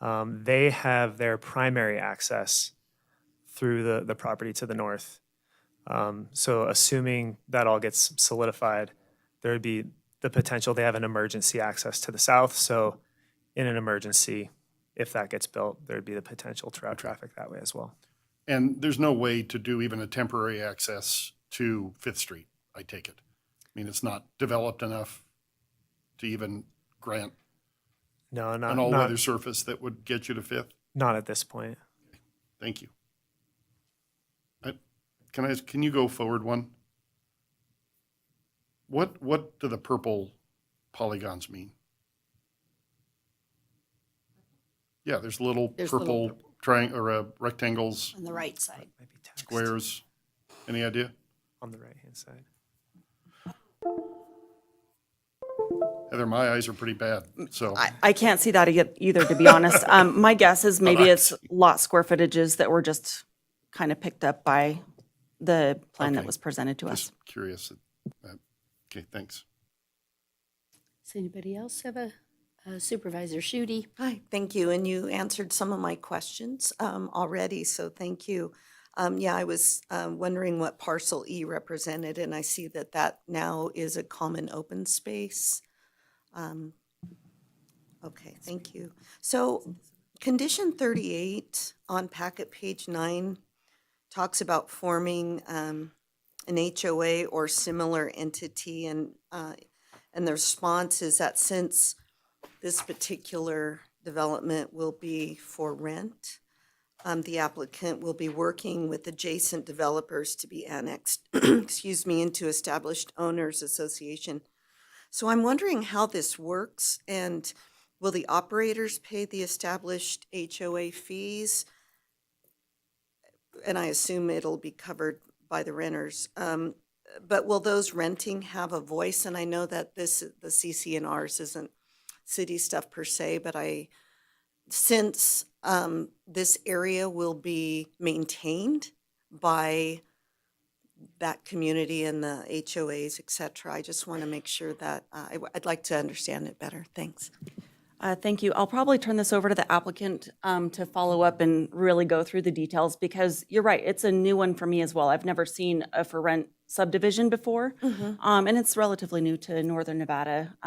They have their primary access through the property to the north. So assuming that all gets solidified, there would be the potential, they have an emergency access to the south. So in an emergency, if that gets built, there'd be the potential to route traffic that way as well. and there's no way to do even a temporary access to Fifth Street, I take it. I mean, it's not developed enough to even grant No, an not all-weather surface that would get you to Fifth? not at this point. Thank you. Can you go forward one? What do the purple polygons mean? Yeah, there's little There's purple little rectangles, On the right side. Maybe text squares. Any idea? on the right-hand side. Heather, my eyes are pretty bad, so. I can't see that either, to be honest. My guess is maybe it's lot square footages that were just kind of picked up by the plan that Okay. was presented to us. Just curious. Okay, thanks. Does anybody else have a Supervisor Shooty? Hi, thank you. And you answered some of my questions already, so thank you. Yeah, I was wondering what parcel E represented, and I see that that now is a common open space. Okay, thank you. So condition 38 on packet page 9 talks about forming an HOA or similar entity, and the response is that since this particular development will be for rent, the applicant will be working with adjacent developers to be annexed, excuse me, into established owners association. So I'm wondering how this works, and will the operators pay the established HOA fees? And I assume it'll be covered by the renters. But will those renting have a voice? And I know that the CC&Rs isn't city stuff per se, but since this area will be maintained by that community and the HOAs, et cetera, I just want to make sure that I'd like to understand it better. Thanks. Thank you. I'll probably turn this over to the applicant to follow up and really go through the details, because you're right, it's a new one for me as well. I've never seen a for rent subdivision before, and it's relatively new to Northern Nevada.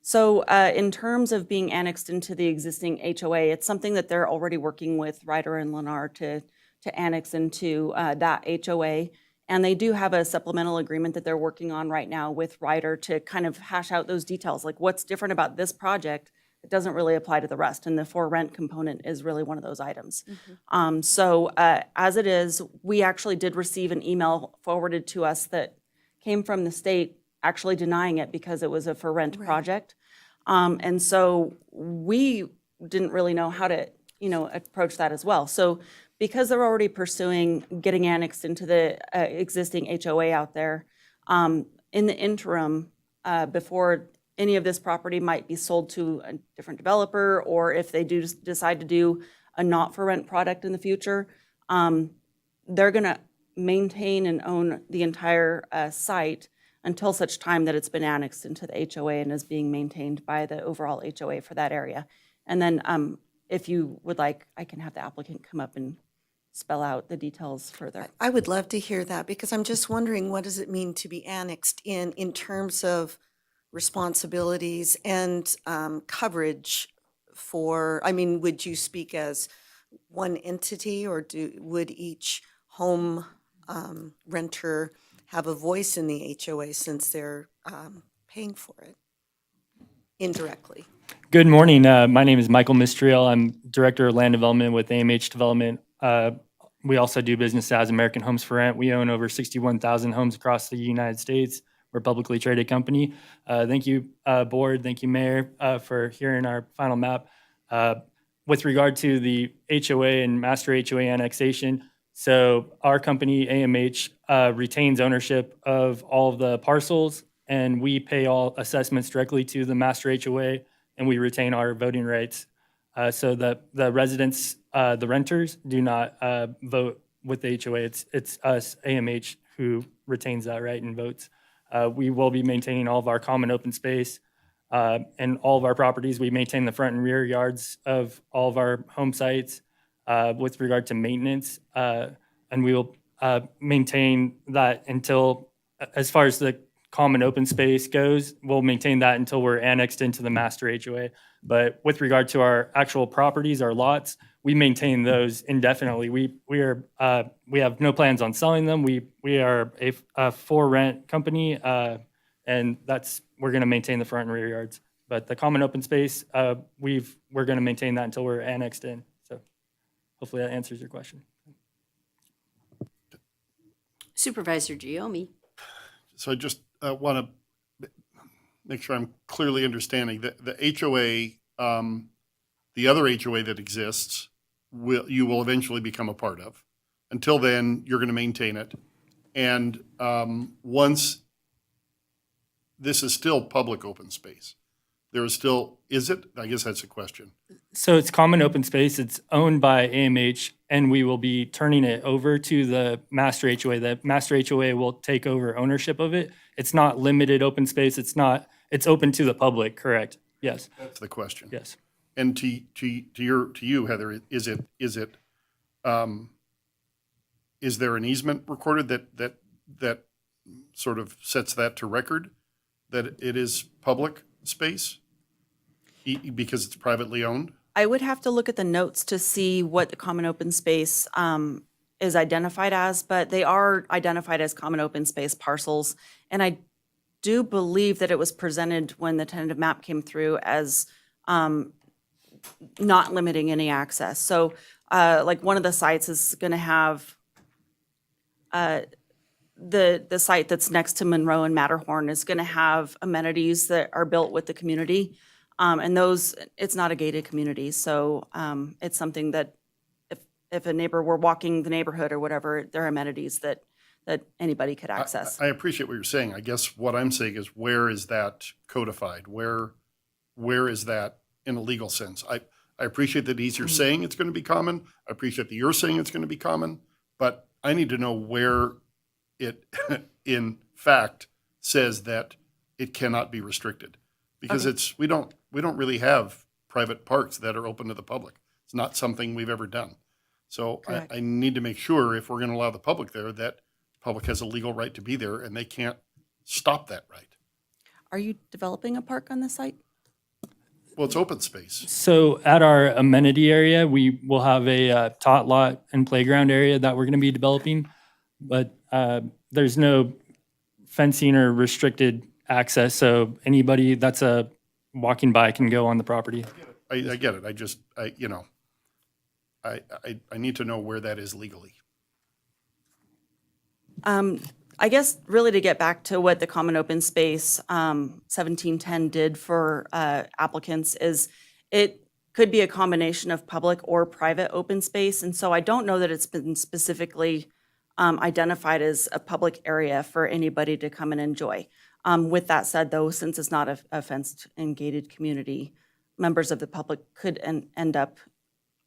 So in terms of being annexed into the existing HOA, it's something that they're already working with Ryder and Lennar to annex into that HOA. And they do have a supplemental agreement that they're working on right now with Ryder to kind of hash out those details, like what's different about this project that doesn't really apply to the rest. And the for rent component is really one of those items. So as it is, we actually did receive an email forwarded to us that came from the state actually denying it because it was a for rent project. And so we didn't really know how to, approach that as well. So because they're already pursuing getting annexed into the existing HOA out there, in the interim, before any of this property might be sold to a different developer, or if they do decide to do a not for rent product in the future, they're going to maintain and own the entire site until such time that it's been annexed into the HOA and is being maintained by the overall HOA for that area. And then if you would like, I can have the applicant come up and spell out the details further. I would love to hear that, because I'm just wondering, what does it mean to be annexed in terms of responsibilities and coverage for, would you speak as one entity, or would each home renter have a voice in the HOA since they're paying for it indirectly? Good morning. My name is Michael Mistriel. I'm Director of Land Development with AMH Development. We also do business as American Homes for Rent. We own over 61,000 homes across the United States. We're a publicly traded company. Thank you, Board. Thank you, Mayor, for hearing our final map. With regard to the HOA and master HOA annexation, so our company, AMH, retains ownership of all of the parcels, and we pay all assessments directly to the master HOA, and we retain our voting rights. So that the residents, the renters, do not vote with the HOA. It's us, AMH, who retains that right and votes. We will be maintaining all of our common open space and all of our properties. We maintain the front and rear yards of all of our home sites with regard to maintenance. And we will maintain that until, as far as the common open space goes, we'll maintain that until we're annexed into the master HOA. But with regard to our actual properties, our lots, we maintain those indefinitely. We have no plans on selling them. We are a for rent company, and we're going to maintain the front and rear yards. But the common open space, we're going to maintain that until we're annexed in. So hopefully that answers your question. Supervisor Giomi. So I just want to make sure I'm clearly understanding that the HOA, the other HOA that exists, you will eventually become a part of. Until then, you're going to maintain it. And once, this is still public open space. There is still, is it? I guess that's a question. So it's common open space. It's owned by AMH, and we will be turning it over to the master HOA. The master HOA will take over ownership of it. It's not limited open space. It's open to the public, correct? Yes. That's the question. Yes. And to you, Heather, is there an easement recorded that sort of sets that to record, that it is public space because it's privately owned? I would have to look at the notes to see what the common open space is identified as, but they are identified as common open space parcels. And I do believe that it was presented when the tentative map came through as not limiting any access. So like one of the sites is going to have the site that's next to Monroe and Matterhorn is going to have amenities that are built with the community. And those, it's not a gated community. So it's something that if a neighbor were walking the neighborhood or whatever, there are amenities that anybody could access. I appreciate what you're saying. I guess what I'm saying is, where is that codified? Where is that in a legal sense? I appreciate that you're saying it's going to be common. I appreciate that you're saying it's going to be common, but I need to know where it in fact says that it cannot be restricted, because we don't really have private parks that are open to the public. It's not something we've ever done. So I need to make sure, if we're going to allow the public there, that the public has a legal right to be there and they can't stop that right. Are you developing a park on this site? Well, it's open space. So at our amenity area, we will have a tot lot and playground area that we're going to be developing, but there's no fencing or restricted access, so anybody that's walking by can go on the property. I get it. I need to know where that is legally. I guess really to get back to what the Common Open Space 1710 did for applicants is it could be a combination of public or private open space. And so I don't know that it's been specifically identified as a public area for anybody to come and enjoy. With that said, though, since it's not a fenced and gated community, members of the public could end up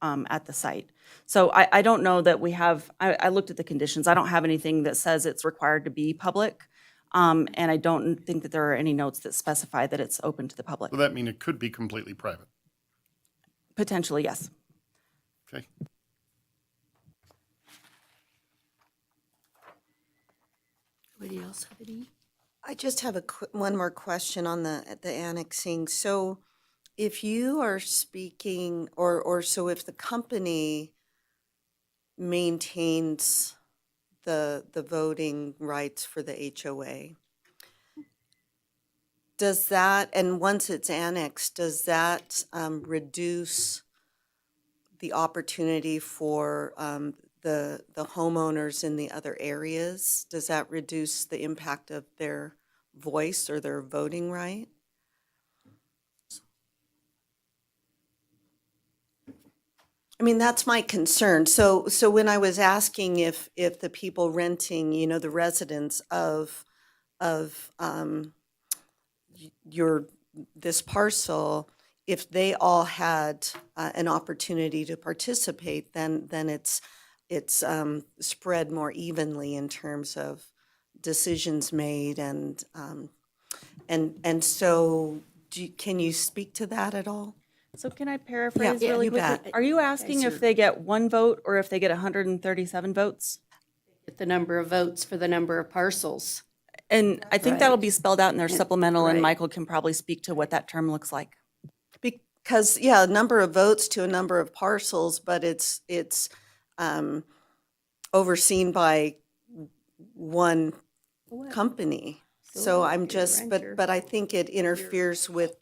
at the site. So I don't know that we have, I looked at the conditions. I don't have anything that says it's required to be public. And I don't think that there are any notes that specify that it's open to the public. Does that mean it could be completely private? Potentially, yes. Okay. Anybody else have any? I just have one more question on the annexing. So if you are speaking, or so if the company maintains the voting rights for the HOA, does that, and once it's annexed, does that reduce the opportunity for the homeowners in the other areas? Does that reduce the impact of their voice or their voting right? I mean, that's my concern. So when I was asking if the people renting, the residents of this parcel, if they all had an opportunity to participate, then it's spread more evenly in terms of decisions made, and so can you speak to that at all? So can I paraphrase Yeah, really you quickly? bet. Are you asking if they get one vote or if they get 137 votes? Get the number of votes for the number of parcels. And I think Right. that'll be spelled out in their And- supplemental, and right. Michael can probably speak to what that term looks like. Because, yeah, a number of votes to a number of parcels, but it's overseen by one company. So I'm just, but I think it interferes with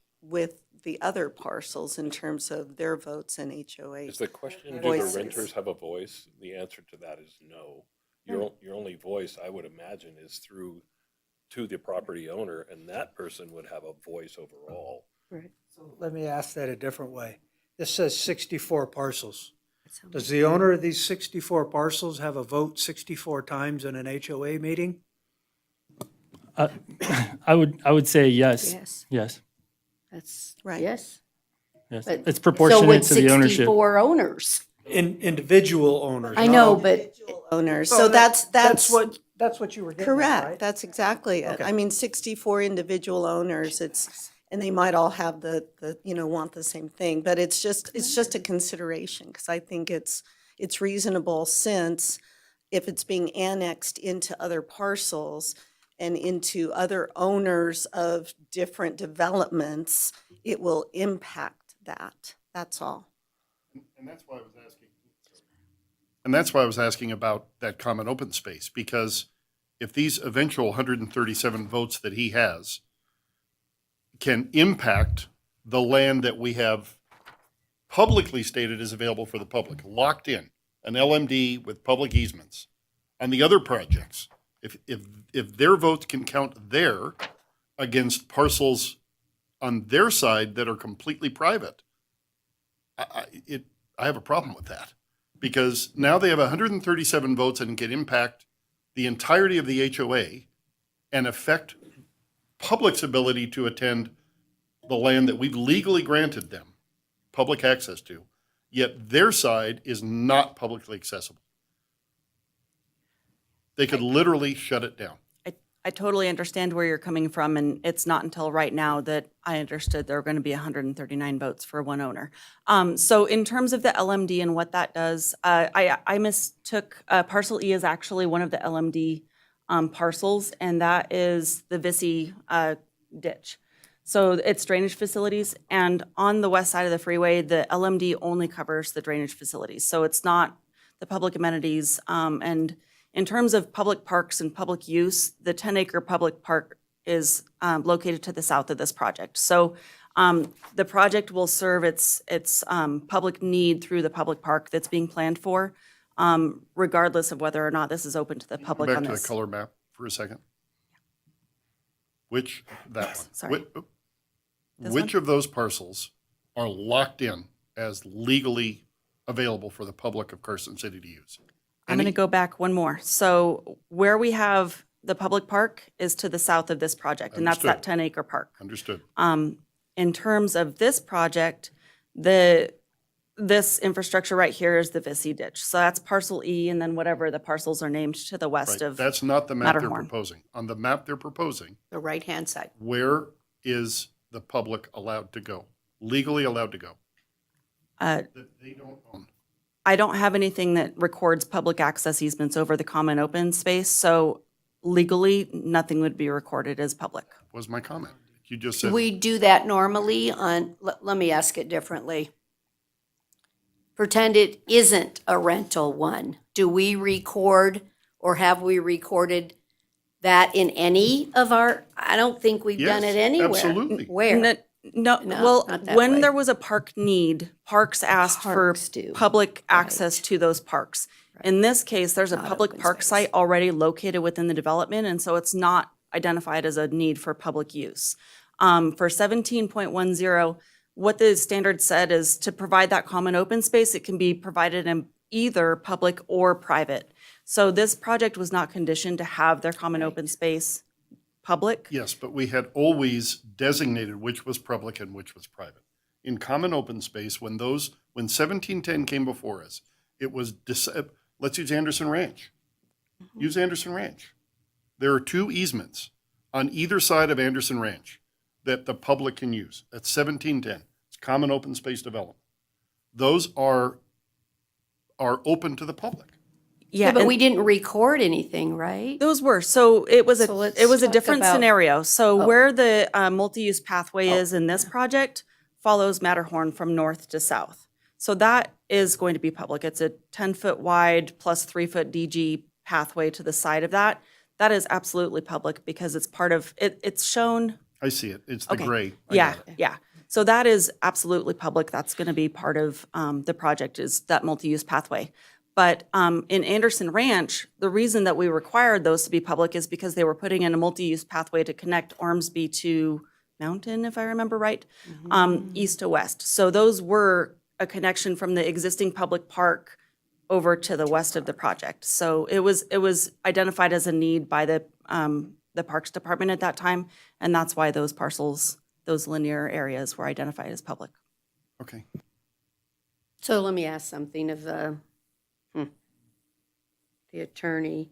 the other parcels in terms of their votes and HOA. Is the question, do voices. the renters have a voice? The answer to that is no. Your only voice, I would imagine, is through to the property owner, and that person would have a voice overall. Right. Let me ask that a different way. This says 64 parcels. Does the owner of these 64 parcels have a vote 64 times in an HOA meeting? I would say yes. Yes. Yes. That's Right. Yes. Yes. But- It's proportionate to the So would ownership. 64 owners. Individual owners. I not know, all- but Owners, Oh, so that's That's what you were getting at, correct. right? That's exactly it. Okay. I mean, 64 individual owners, and they might all have want the same thing, but it's just a consideration, because I think it's reasonable, since if it's being annexed into other parcels and into other owners of different developments, it will impact that. That's all. And that's why I was asking. And that's why I was asking about that common open space, because if these eventual 137 votes that he has can impact the land that we have publicly stated is available for the public, locked in, an LMD with public easements on the other projects, if their votes can count there against parcels on their side that are completely private, I have a problem with that, because now they have 137 votes and can impact the entirety of the HOA and affect public's ability to attend the land that we've legally granted them public access to, yet their side is not publicly accessible. They could literally shut it down. I totally understand where you're coming from, and it's not until right now that I understood there were going to be 139 votes for one owner. So in terms of the LMD and what that does, I mistook, parcel E is actually one of the LMD parcels, and that is the Vissy ditch. So it's drainage facilities, and on the west side of the freeway, the LMD only covers the drainage facilities. So it's not the public amenities. And in terms of public parks and public use, the 10-acre public park is located to the south of this project. So the project will serve its public need through the public park that's being planned for, regardless of whether or not this is open to the Go public back on to the this. color map for a second. That one. Sorry. This Which of those parcels are locked in as legally available for the public of Carson City to use? I'm going to go back one more. So where we have the public park is to the south of this project, and that's that Understood. 10-acre park. Understood. In terms of this project, this infrastructure right here is the Vissy ditch. So that's parcel E, and then whatever the parcels are named to the west Right. of That's not the map they're Matterhorn. proposing. On the map they're proposing, The right-hand side. where is the public allowed to go? Legally allowed to go? That they don't own. I don't have anything that records public access easements over the common open space, so legally, nothing would be recorded as public. Was my comment. You just Do said. we do that normally on, let me ask it differently. Pretend it isn't a rental one. Do we record or have we recorded that in any of our, I don't think we've done Yes, it anywhere. absolutely. Where? No, No, well, not that when way. there was a park need, parks asked Parks for do. public access to those parks. In this case, there's a Not public open park space. site already located within the development, and so it's not identified as a need for public use. For 17.10, what the standard said is to provide that common open space, it can be provided in either public or private. So this project was not conditioned to have their common open space public. Yes, but we had always designated which was public and which was private. In common open space, when 1710 came before us, it was, let's use Anderson Ranch. Use Anderson Ranch. There are 2 easements on either side of Anderson Ranch that the public can use. That's 1710. It's common open space development. Those are open to the public. Yeah, but and we didn't record anything, right? those were, so it was So let's it was a talk different about- scenario. So Oh. where the multi-use pathway is in this project follows Matterhorn from north to south. So that is going to be public. It's a 10-foot wide plus 3-foot DG pathway to the side of that. That is absolutely public because it's part of, it's shown. I see it. It's the Okay. gray. I Yeah, got it. yeah. So that is absolutely public. That's going to be part of the project is that multi-use pathway. But in Anderson Ranch, the reason that we required those to be public is because they were putting in a multi-use pathway to connect Ormsby to Mountain, if I remember right, east to west. So those were a connection from the existing public park over to the west of the project. So it was identified as a need by the Parks Department at that time, and that's why those parcels, those linear areas were identified as public. Okay. So let me ask something of the attorney.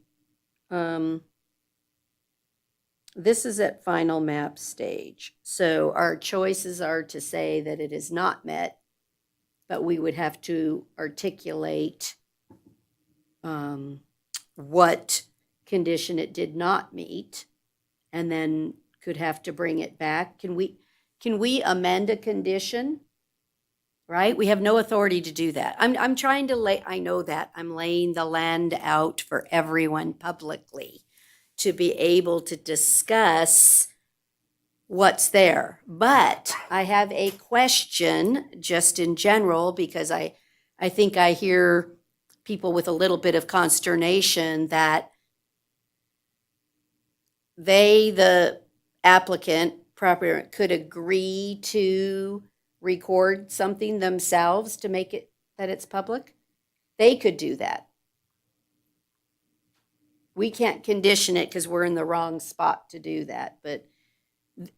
This is at final map stage. So our choices are to say that it is not met, but we would have to articulate what condition it did not meet, and then could have to bring it back. Can we amend a condition? Right? We have no authority to do that. I'm trying to I know that. I'm laying the land out for everyone publicly to be able to discuss what's there. But I have a question just in general, because I think I hear people with a little bit of consternation that the applicant, property could agree to record something themselves to make it that it's public. They could do that. We can't condition it because we're in the wrong spot to do that. But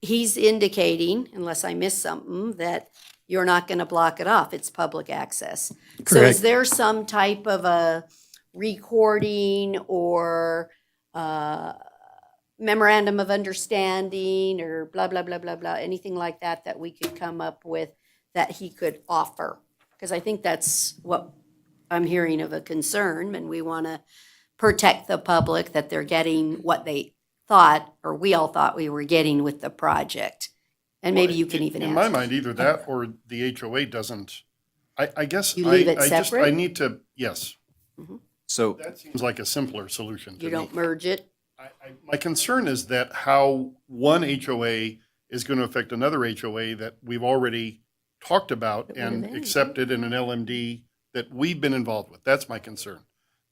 he's indicating, unless I missed something, that you're not going to block it off. It's public access. So is Correct. there some type of a recording or memorandum of understanding or blah, blah, blah, blah, blah, anything like that that we could come up with that he could offer? Because I think that's what I'm hearing of a concern, and we want to protect the public that they're getting what they thought, or we all thought we were getting with the project. And maybe you can even In answer. my mind, either that or the HOA doesn't, I guess. You leave it I separate? need to, yes. So That seems like a simpler solution to You me. don't merge it? My concern is that how one HOA is going to affect another HOA that we've already talked about and accepted in an LMD that we've been involved with. That's my concern.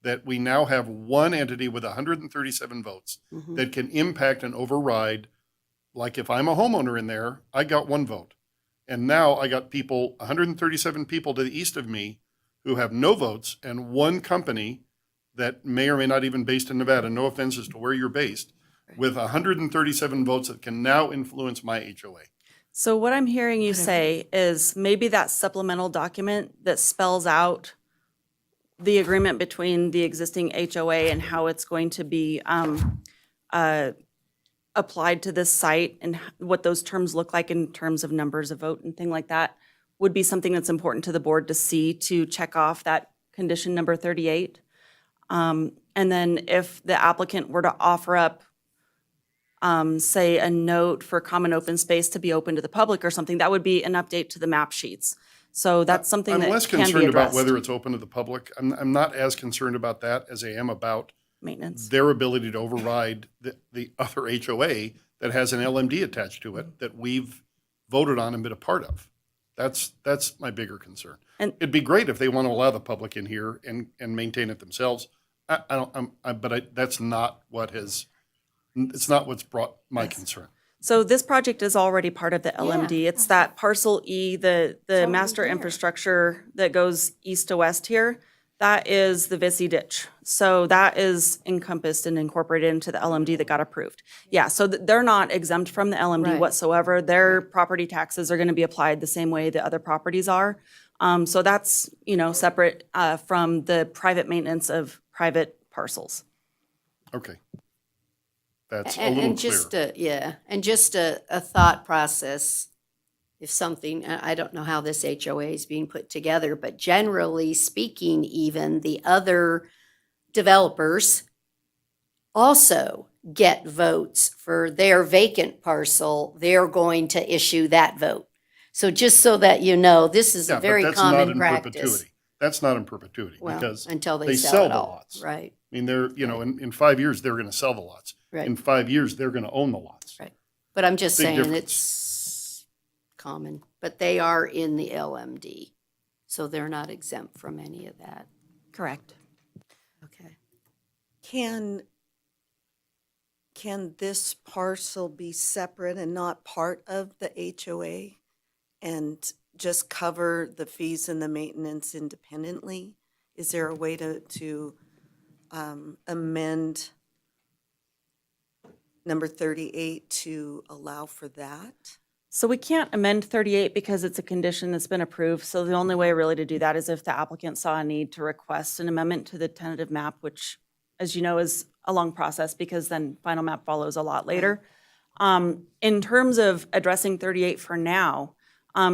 That we now have one entity with 137 votes that can impact and override. Like if I'm a homeowner in there, I got one vote. And now I got people, 137 people to the east of me who have no votes, and one company that may or may not even based in Nevada, no offense as to where you're based, with 137 votes that can now influence my HOA. So what I'm hearing you say is maybe that supplemental document that spells out the agreement between the existing HOA and how it's going to be applied to this site and what those terms look like in terms of numbers of vote and thing like that would be something that's important to the board to see, to check off that condition number 38. And then if the applicant were to offer up, say, a note for common open space to be open to the public or something, that would be an update to the map sheets. So that's something I'm that less can be concerned about addressed. whether it's open to the public. I'm not as concerned about that as I am about Maintenance. their ability to override the other HOA that has an LMD attached to it that we've voted on and been a part of. That's my bigger concern. And- it'd be great if they want to allow the public in here and maintain it themselves. That's not what it's not what's brought my concern. So this project is already part of the LMD. It's that parcel E, the master infrastructure that goes east to west here. That is the Vissy ditch. So that is encompassed and incorporated into the LMD that got approved. Yeah, so they're not exempt from the LMD Right. whatsoever. Their property taxes are going to be applied the same way the other properties are. So that's, separate from the private maintenance of private parcels. Okay. That's a And little just clearer. and just a thought process. If something, I don't know how this HOA is being put together, but generally speaking, even the other developers also get votes for their vacant parcel. They're going to issue that vote. So just so that you know, this is Yeah, a but very that's not common in practice. perpetuity. That's not in perpetuity Well, because until they they sell sell it the all, lots. right? I mean, they're, in 5 years, they're going to sell the lots. Right. In 5 years, they're going to own the lots. Right. But I'm just Big saying difference. it's common, but they are in the LMD, so they're not exempt from any of that. Correct. Okay. Can this parcel be separate and not part of the HOA and just cover the fees and the maintenance independently? Is there a way to amend number 38 to allow for that? So we can't amend 38 because it's a condition that's been approved. So the only way really to do that is if the applicant saw a need to request an amendment to the tentative map, which, as you know, is a long process because then final map follows a lot later. In terms of addressing 38 for now,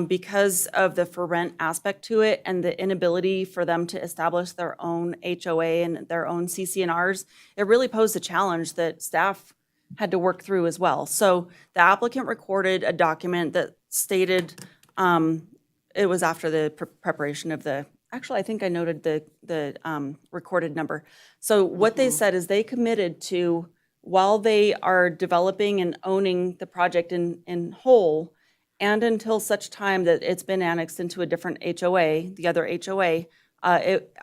because of the for rent aspect to it and the inability for them to establish their own HOA and their own CC&Rs, it really posed a challenge that staff had to work through as well. So the applicant recorded a document that stated, it was after the preparation of actually, I think I noted the recorded number. So what they said is they committed to, while they are developing and owning the project in whole, and until such time that it's been annexed into a different HOA, the other HOA,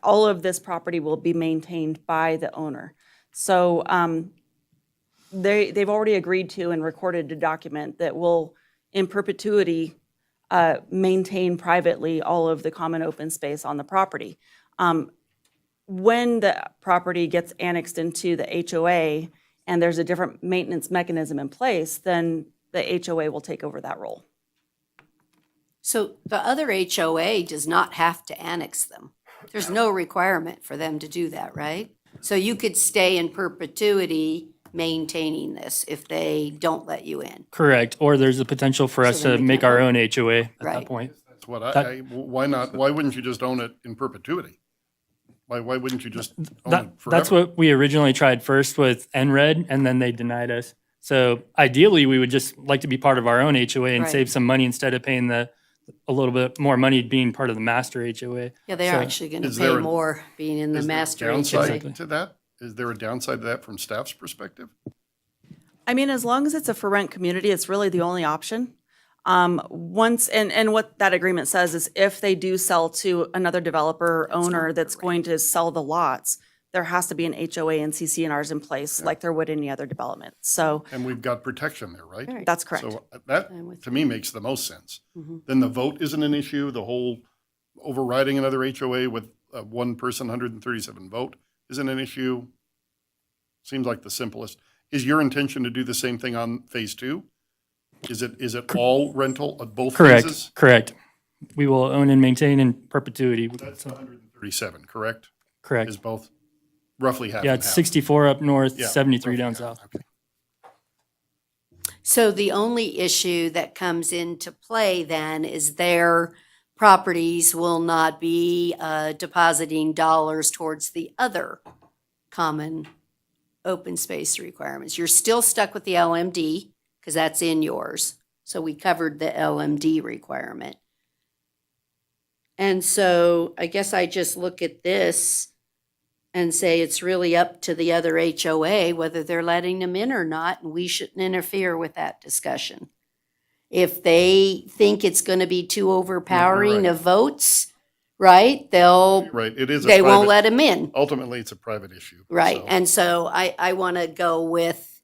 all of this property will be maintained by the owner. So they've already agreed to and recorded a document that will, in perpetuity, maintain privately all of the common open space on the property. When the property gets annexed into the HOA and there's a different maintenance mechanism in place, then the HOA will take over that role. So the other HOA does not have to annex them. There's no requirement for them to do that, right? So you could stay in perpetuity maintaining this if they don't let you in. Correct. Or there's a potential for us then to we make can't our vote. own HOA at Right. that point. That's what why not? Why wouldn't you just own it in perpetuity? Why wouldn't you just own it forever? That's what we originally tried first with NRED, and then they denied us. So ideally, we would just like to be part of our own HOA and Right. save some money instead of paying a little bit more money being part of the master HOA. Yeah, they are So- actually going to Is pay there a- more being in the Is there a master HOA. downside to that? Is there a downside to that from staff's perspective? I mean, as long as it's a for rent community, it's really the only option. Once, and what that agreement says is if they do sell to another developer or owner that's going to sell the lots, there has to be an HOA and CC&Rs in place like there would any other development. So And we've got protection there, right? Right. that's correct. So that, I'm with to me, makes the most sense. Mhm. Then the vote isn't an issue, the whole overriding another HOA with a one person, 137 vote isn't an issue. Seems like the simplest. Is your intention to do the same thing on phase two? Is it all rental at both Correct, phases? correct. We will own and maintain in perpetuity. That's 137, correct? Correct. Is both roughly half Yeah, and it's half. 64 up north, Yeah, 73 down roughly half, south. okay. So the only issue that comes into play then is their properties will not be depositing dollars towards the other common open space requirements. You're still stuck with the LMD because that's in yours. So we covered the LMD requirement. And so I guess I just look at this and say it's really up to the other HOA whether they're letting them in or not, and we shouldn't interfere with that discussion. If they think it's going to be too overpowering right. of votes, right, they'll, Right, it is a they won't private- let them in. Ultimately, it's a private issue. Right, so. and so I want to go with,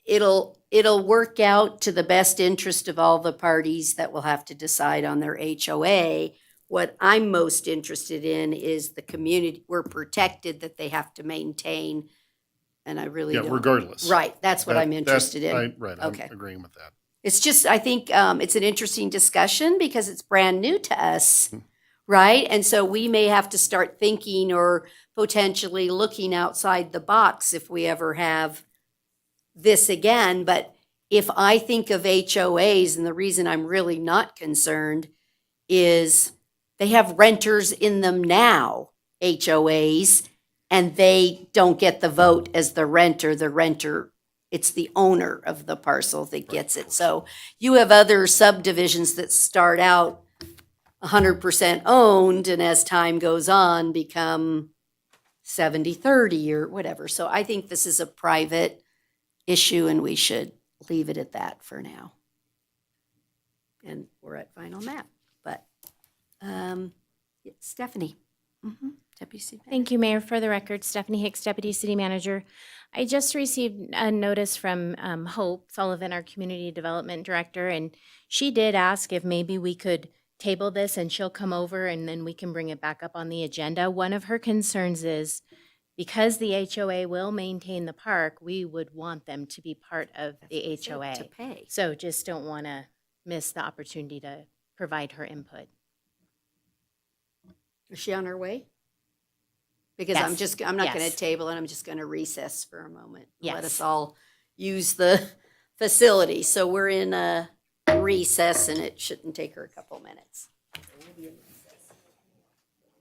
it'll work out to the best interest of all the parties that will have to decide on their HOA. What I'm most interested in is the community, we're protected that they have to maintain, and I really Yeah, don't. regardless. Right, that's what That- I'm interested in. Right, Okay. I'm agreeing with that. It's just, I think it's an interesting discussion because it's brand new to us, right? And so we may have to start thinking or potentially looking outside the box if we ever have this again. But if I think of HOAs, and the reason I'm really not concerned is they have renters in them now, HOAs, and they don't get the vote as the renter. The renter, it's the owner of the parcel that gets it. So you have other subdivisions that start out 100% owned and as time goes on become 70-30 or whatever. So I think this is a private issue and we should leave it at that for now. And we're at final map, but Stephanie. Deputy City Manager. Thank you, Mayor. For the record, Stephanie Hicks, Deputy City Manager. I just received a notice from Hope Sullivan, our Community Development Director, and she did ask if maybe we could table this and she'll come over and then we can bring it back up on the agenda. One of her concerns is because the HOA will maintain the park, we would want them to be part of the HOA. To pay. So just don't want to miss the opportunity to provide her input. Is she on her way? Because Yes. I'm not going Yes. to table it. I'm just going to recess for a moment. Let Yes. us all use the facility. So we're in a recess and it shouldn't take her a couple minutes. So we'll be in recess.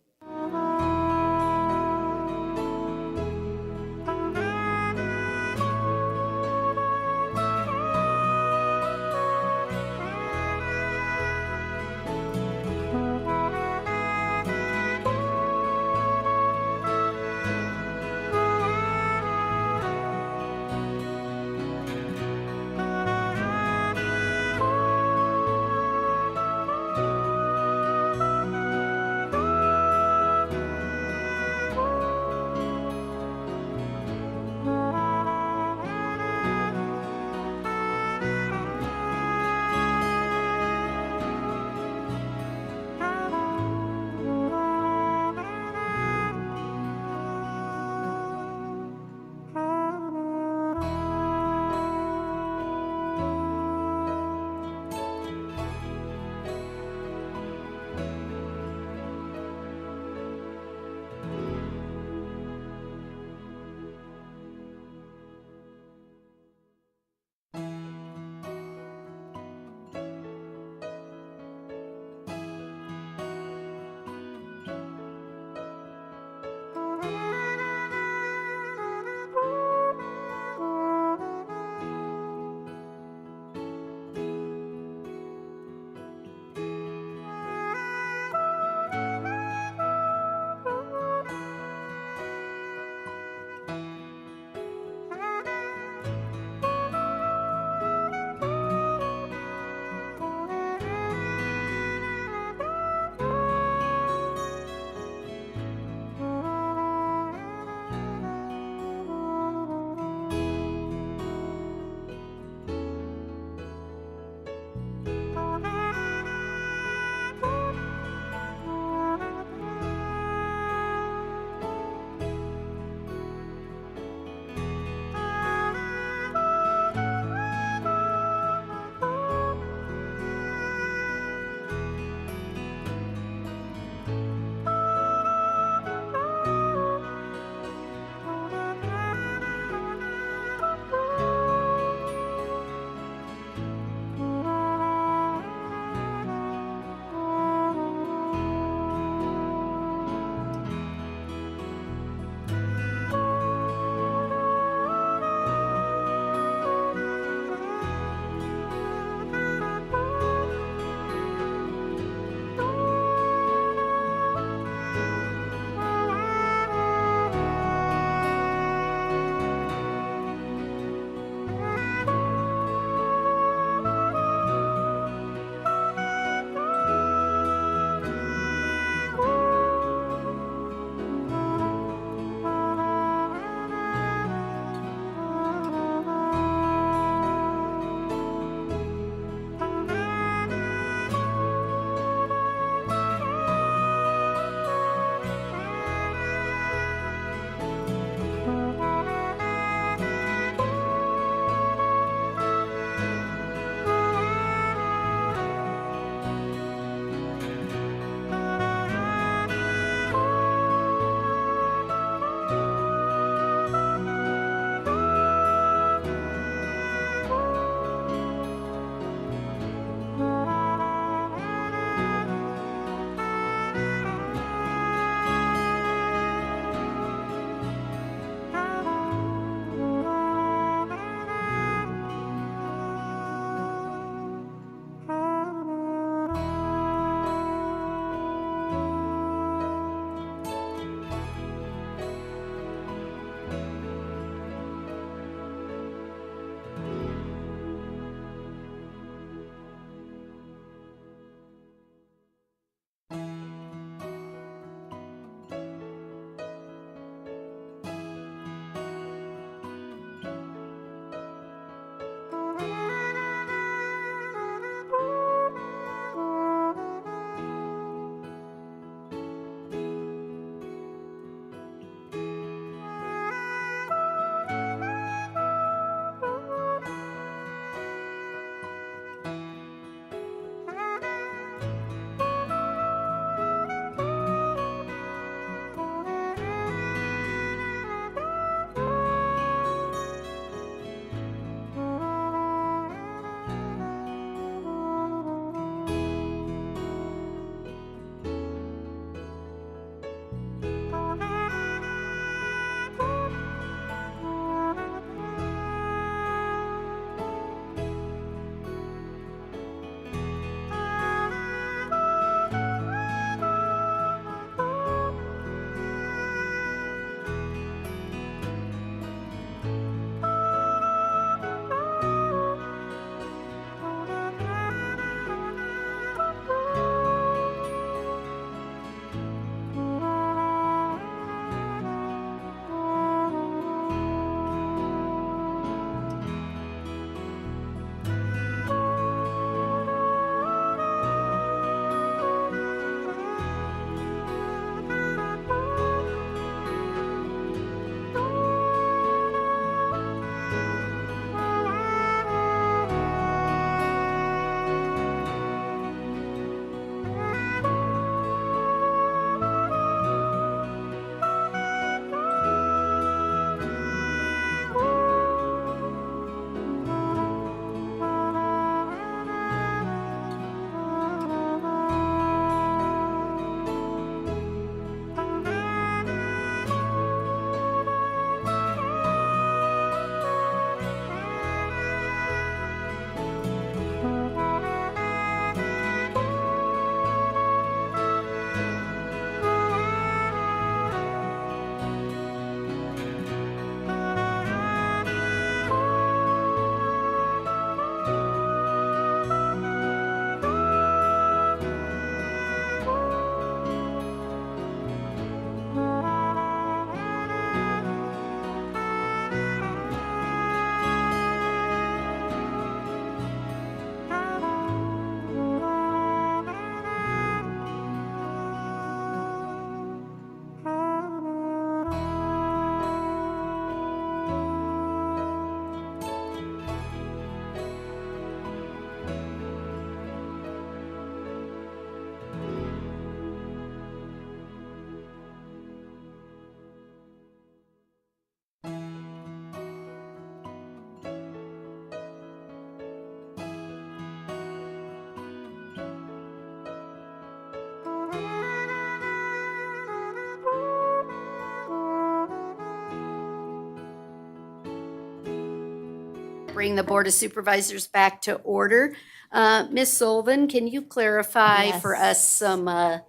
bring the Board of Supervisors back to order. Ms. Sullivan, can you clarify for Yes. us some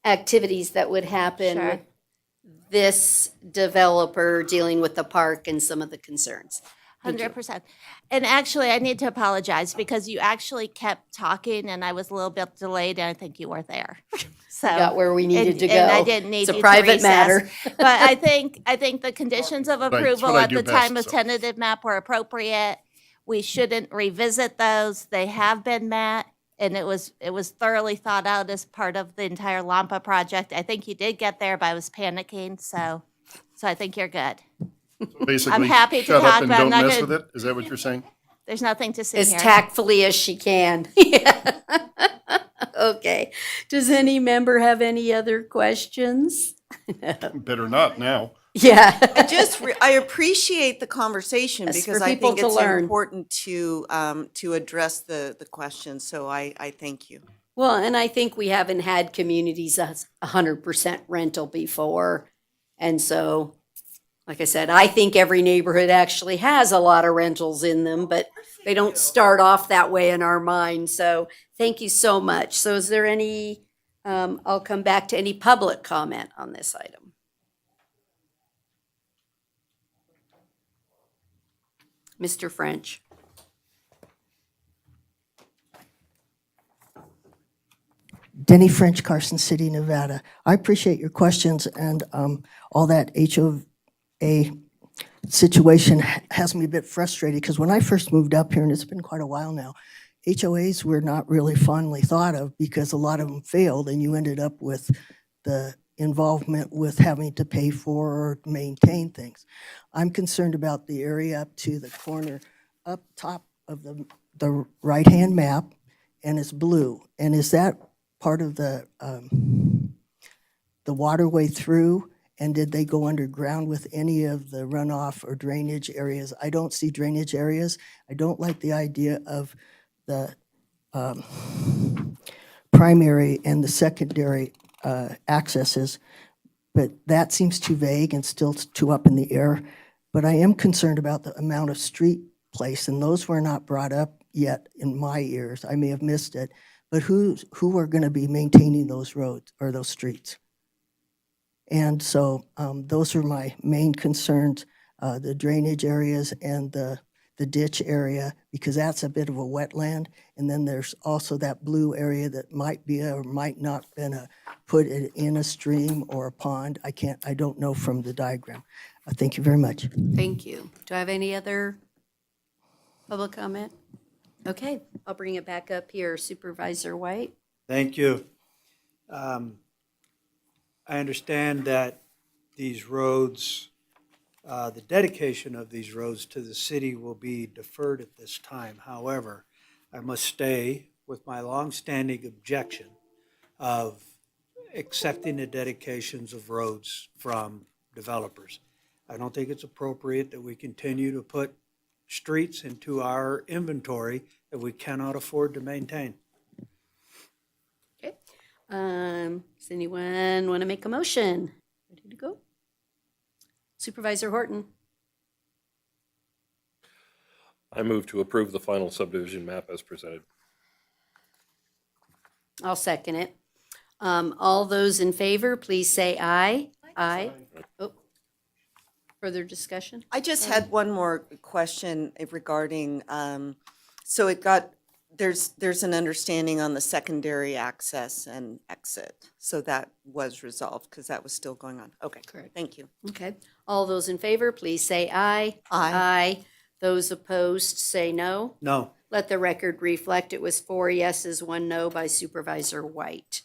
activities that would happen Sure. with this developer dealing with the park and some of the concerns? Thank you. 100%. And actually, I need to apologize because you actually kept talking and I was a little bit delayed and I think you were there. So Got where we needed to go. And I didn't need It's a you private to recess. matter. But I think the conditions of Right, it's approval what I at do the time best, of so. tentative map were appropriate. We shouldn't revisit those. They have been met. And it was thoroughly thought out as part of the entire Lampa project. I think you did get there, but I was panicking, so I think you're good. Basically, happy to shut talk, up and but I'm don't not mess gonna- with it? Is that what you're saying? There's nothing to see As here. tactfully as she can. Yeah. Okay. Does any member have any other questions? Better not now. Yeah. I appreciate the conversation Yes, because for I people think to it's learn. important to address the question. So I thank you. Well, and I think we haven't had communities that's 100% rental before. And so, like I said, I think every neighborhood actually has a lot of rentals in them, but they don't start off that way in our mind. So thank you so much. So is there any, I'll come back to any public comment on this item. Mr. French. Denny French, Carson City, Nevada. I appreciate your questions and all that HOA situation has me a bit frustrated because when I first moved up here, and it's been quite a while now, HOAs were not really fondly thought of because a lot of them failed and you ended up with the involvement with having to pay for or maintain things. I'm concerned about the area up to the corner up top of the right-hand map, and it's blue. And is that part of the waterway through? And did they go underground with any of the runoff or drainage areas? I don't see drainage areas. I don't like the idea of the primary and the secondary accesses, but that seems too vague and still too up in the air. But I am concerned about the amount of street place, and those were not brought up yet in my ears. I may have missed it, but who are going to be maintaining those roads or those streets? And so those are my main concerns, the drainage areas and the ditch area, because that's a bit of a wetland. And then there's also that blue area that might be or might not been put in a stream or a pond. I don't know from the diagram. Thank you very much. Thank you. Do I have any other public comment? Okay, I'll bring it back up here. Supervisor White? Thank you. I understand that these roads, the dedication of these roads to the city will be deferred at this time. However, I must stay with my longstanding objection of accepting the dedications of roads from developers. I don't think it's appropriate that we continue to put streets into our inventory that we cannot afford to maintain. Okay. Does anyone want to make a motion? Ready to go? Supervisor Horton? I move to approve the final subdivision map as presented. I'll second it. All those in favor, please say aye. Aye. Oh. Further discussion? I just had one more question regarding, so there's an understanding on the secondary access and exit. So that was resolved because that was still going on. Okay. Correct. Thank you. Okay. All those in favor, please say aye. Aye. Aye. Those opposed, say no. No. Let the record reflect it was 4 yeses, 1 no by Supervisor White.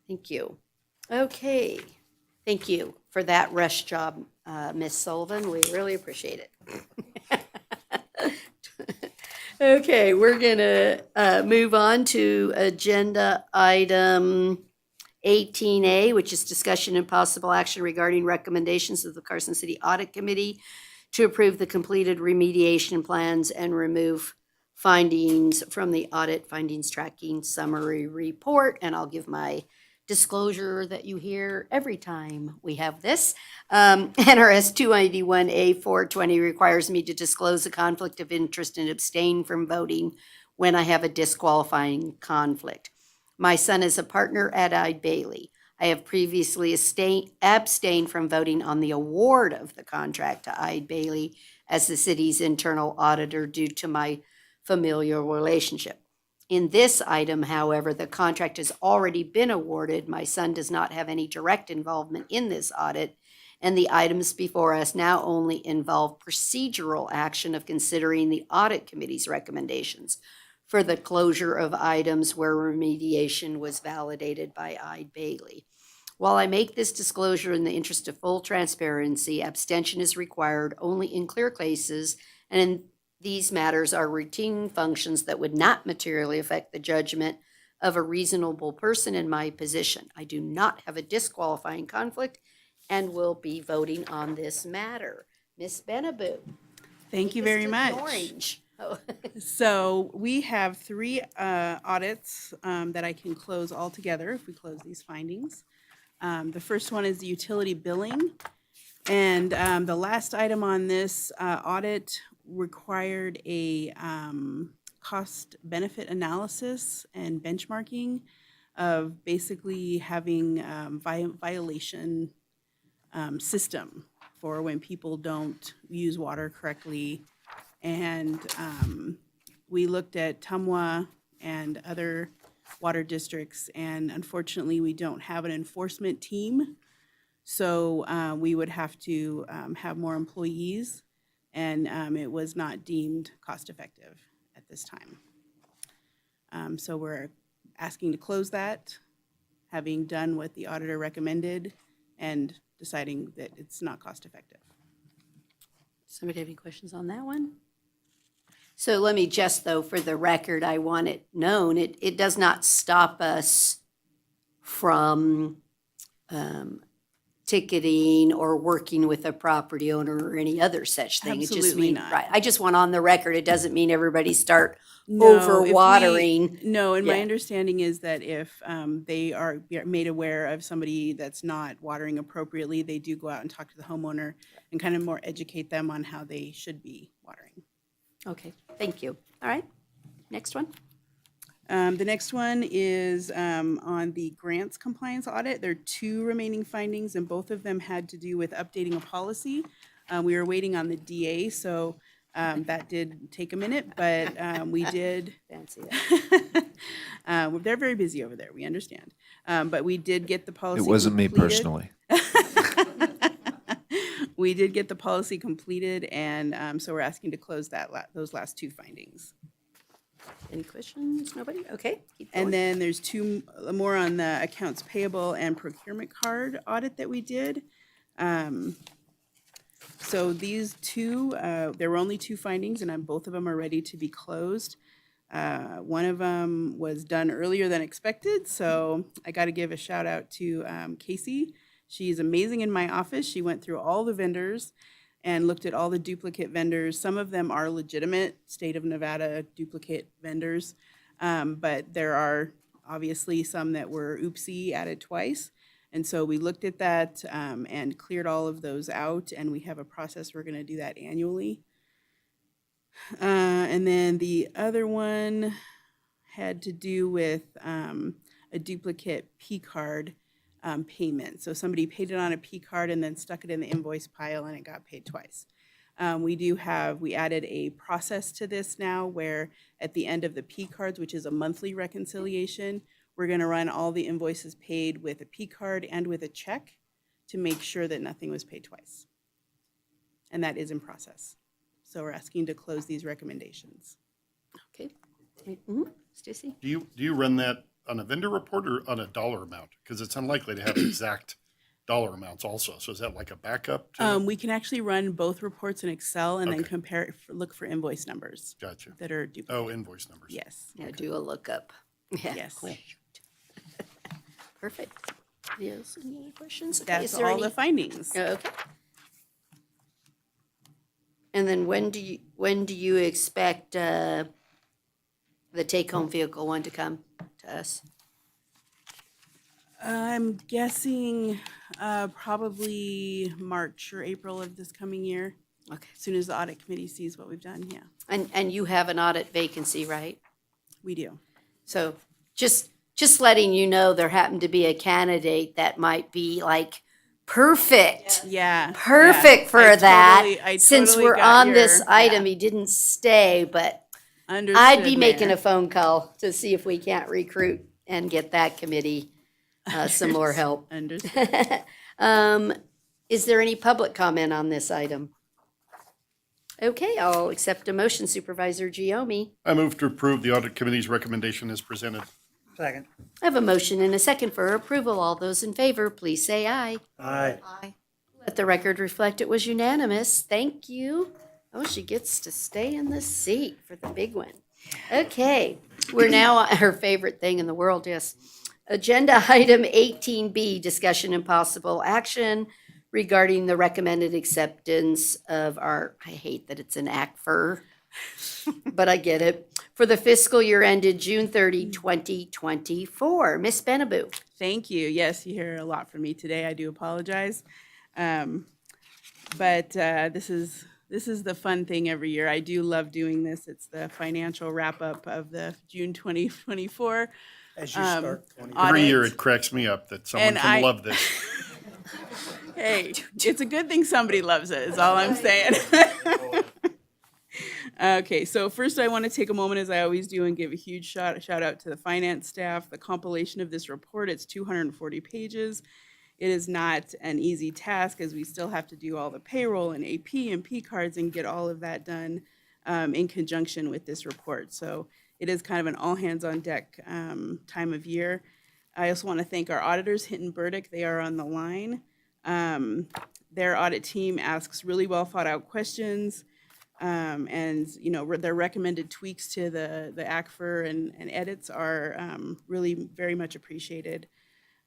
Thank you. Okay. Thank you for that rush job, Ms. Sullivan. We really appreciate it. Okay, we're going to move on to agenda item 18A, which is discussion and possible action regarding recommendations of the Carson City Audit Committee to approve the completed remediation plans and remove findings from the audit findings tracking summary report. And I'll give my disclosure that you hear every time we have this. NRS 291A 420 requires me to disclose a conflict of interest and abstain from voting when I have a disqualifying conflict. My son is a partner at Eide Bailey. I have previously abstained from voting on the award of the contract to Eide Bailey as the city's internal auditor due to my familial relationship. In this item, however, the contract has already been awarded. My son does not have any direct involvement in this audit, and the items before us now only involve procedural action of considering the audit committee's recommendations for the closure of items where remediation was validated by Eide Bailey. While I make this disclosure in the interest of full transparency, abstention is required only in clear cases, and in these matters are routine functions that would not materially affect the judgment of a reasonable person in my position. I do not have a disqualifying conflict and will be voting on this matter. Ms. Benaboo. Thank you take us very to the much. Orange. Oh. So we have three audits that I can close all together if we close these findings. The first one is the utility billing. And the last item on this audit required a cost benefit analysis and benchmarking of basically having violation system for when people don't use water correctly. And we looked at Tumwa and other water districts, and unfortunately we don't have an enforcement team. So we would have to have more employees, and it was not deemed cost effective at this time. So we're asking to close that, having done what the auditor recommended and deciding that it's not cost effective. Somebody have any questions on that one? So let me just, though, for the record, I want it known, it does not stop us from ticketing or working with a property owner or any other such thing. It just Absolutely means, not. right, I just want on the record, it doesn't mean everybody start No, if over-watering. No, and my Yeah. understanding is that if they are made aware of somebody that's not watering appropriately, they do go out and talk to the homeowner and kind of more educate them on how they should be watering. Okay, thank you. All right, next one. The next one is on the grants compliance audit. There are two remaining findings, and both of them had to do with updating a policy. We were waiting on the DA, so that did take a minute, but we did. Fancy that. They're very busy over there, we understand. But we did get the policy It wasn't me completed. personally. We did get the policy completed, and so we're asking to close those last two findings. Any questions? Nobody? Okay, keep going. And then there's two more on the accounts payable and procurement card audit that we did. So these two, there were only two findings, and both of them are ready to be closed. One of them was done earlier than expected, so I got to give a shout out to Casey. She's amazing in my office. She went through all the vendors and looked at all the duplicate vendors. Some of them are legitimate state of Nevada duplicate vendors, but there are obviously some that were oopsie added twice. And so we looked at that and cleared all of those out, and we have a process. We're going to do that annually. And then the other one had to do with a duplicate P card payment. So somebody paid it on a P card and then stuck it in the invoice pile, and it got paid twice. We added a process to this now where at the end of the P cards, which is a monthly reconciliation, we're going to run all the invoices paid with a P card and with a check to make sure that nothing was paid twice. And that is in process. So we're asking to close these recommendations. Okay. Mm-hmm. Stacy? Do you run that on a vendor report or on a dollar amount? Because it's unlikely to have exact dollar amounts also. So is that like a backup? We can actually run both reports in Excel and then Okay. compare it, look for invoice numbers. Gotcha. That are duplicate. Oh, invoice numbers. Yes. Yeah, do a lookup. Yeah. Yes. Cool. Perfect. Yes, any other questions? Okay, That's is there all any- the findings. Okay. And then when do you expect the take-home vehicle one to come to us? I'm guessing probably March or April of this coming year. Okay. As soon as the audit committee sees what we've done, yeah. And you have an audit vacancy, right? We do. So just letting you know, there happened to be a candidate that might be like perfect. Yeah. Perfect yeah. for I that. totally- I Since totally we're got on this your- item, yeah. he didn't stay, but Understood, I'd be making Mayor. a phone call to see if we can't recruit and get that committee some more help. Understood. Is there any public comment on this item? Okay, I'll accept a motion. Supervisor Giomi. I move to approve the audit committee's recommendation as presented. Second. I have a motion and a second for approval. All those in favor, please say aye. Aye. Aye. Let the record reflect it was unanimous. Thank you. Oh, she gets to stay in the seat for the big one. Okay, we're now on her favorite thing in the world, yes. Agenda item 18B, discussion and possible action regarding the recommended acceptance of our, I hate that it's an ACFR, but I get it, for the fiscal year ended June 30, 2024. Ms. Benaboo. Thank you. Yes, you hear a lot from me today. I do apologize. But this is the fun thing every year. I do love doing this. It's the financial wrap-up of the June 2024 As you start. Every year audit. it cracks me up that someone And can love this. Hey, it's a good thing somebody loves it, is all I'm saying. Okay, so first I want to take a moment, as I always do, and give a huge shout out to the finance staff. The compilation of this report, it's 240 pages. It is not an easy task, as we still have to do all the payroll and AP and P cards and get all of that done in conjunction with this report. So it is kind of an all hands on deck time of year. I also want to thank our auditors, Hinton Burdick. They are on the line. Their audit team asks really well thought out questions. And you know, their recommended tweaks to the ACFR and edits are really very much appreciated.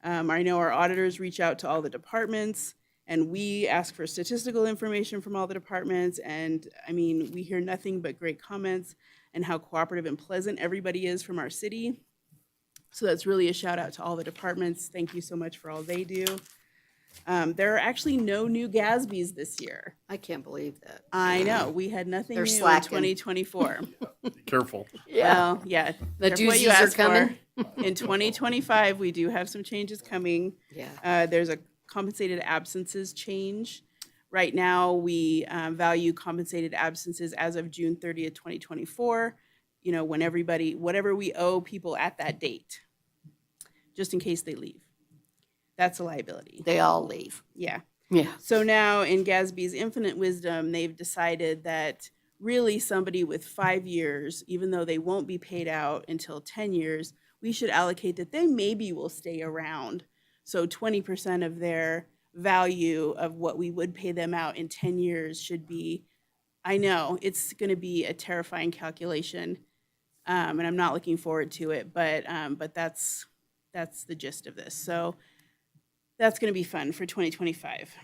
I know our auditors reach out to all the departments, and we ask for statistical information from all the departments. And I mean, we hear nothing but great comments and how cooperative and pleasant everybody is from our city. So that's really a shout out to all the departments. Thank you so much for all they do. There are actually no new GASBs this year. I can't believe that. I know, we had nothing They're new slacking. in 2024. Be careful. Well, yeah. The careful what you doozies are ask for. coming. In 2025, we do have some changes coming. Yeah. There's a compensated absences change. Right now, we value compensated absences as of June 30th, 2024. You know, when whatever we owe people at that date, just in case they leave. That's a liability. They all leave. Yeah. Yeah. So now in GASB's infinite wisdom, they've decided that really somebody with 5 years, even though they won't be paid out until 10 years, we should allocate that they maybe will stay around. So 20% of their value of what we would pay them out in 10 years should be, I know it's going to be a terrifying calculation, and I'm not looking forward to it, but that's the gist of this. So that's going to be fun for 2025.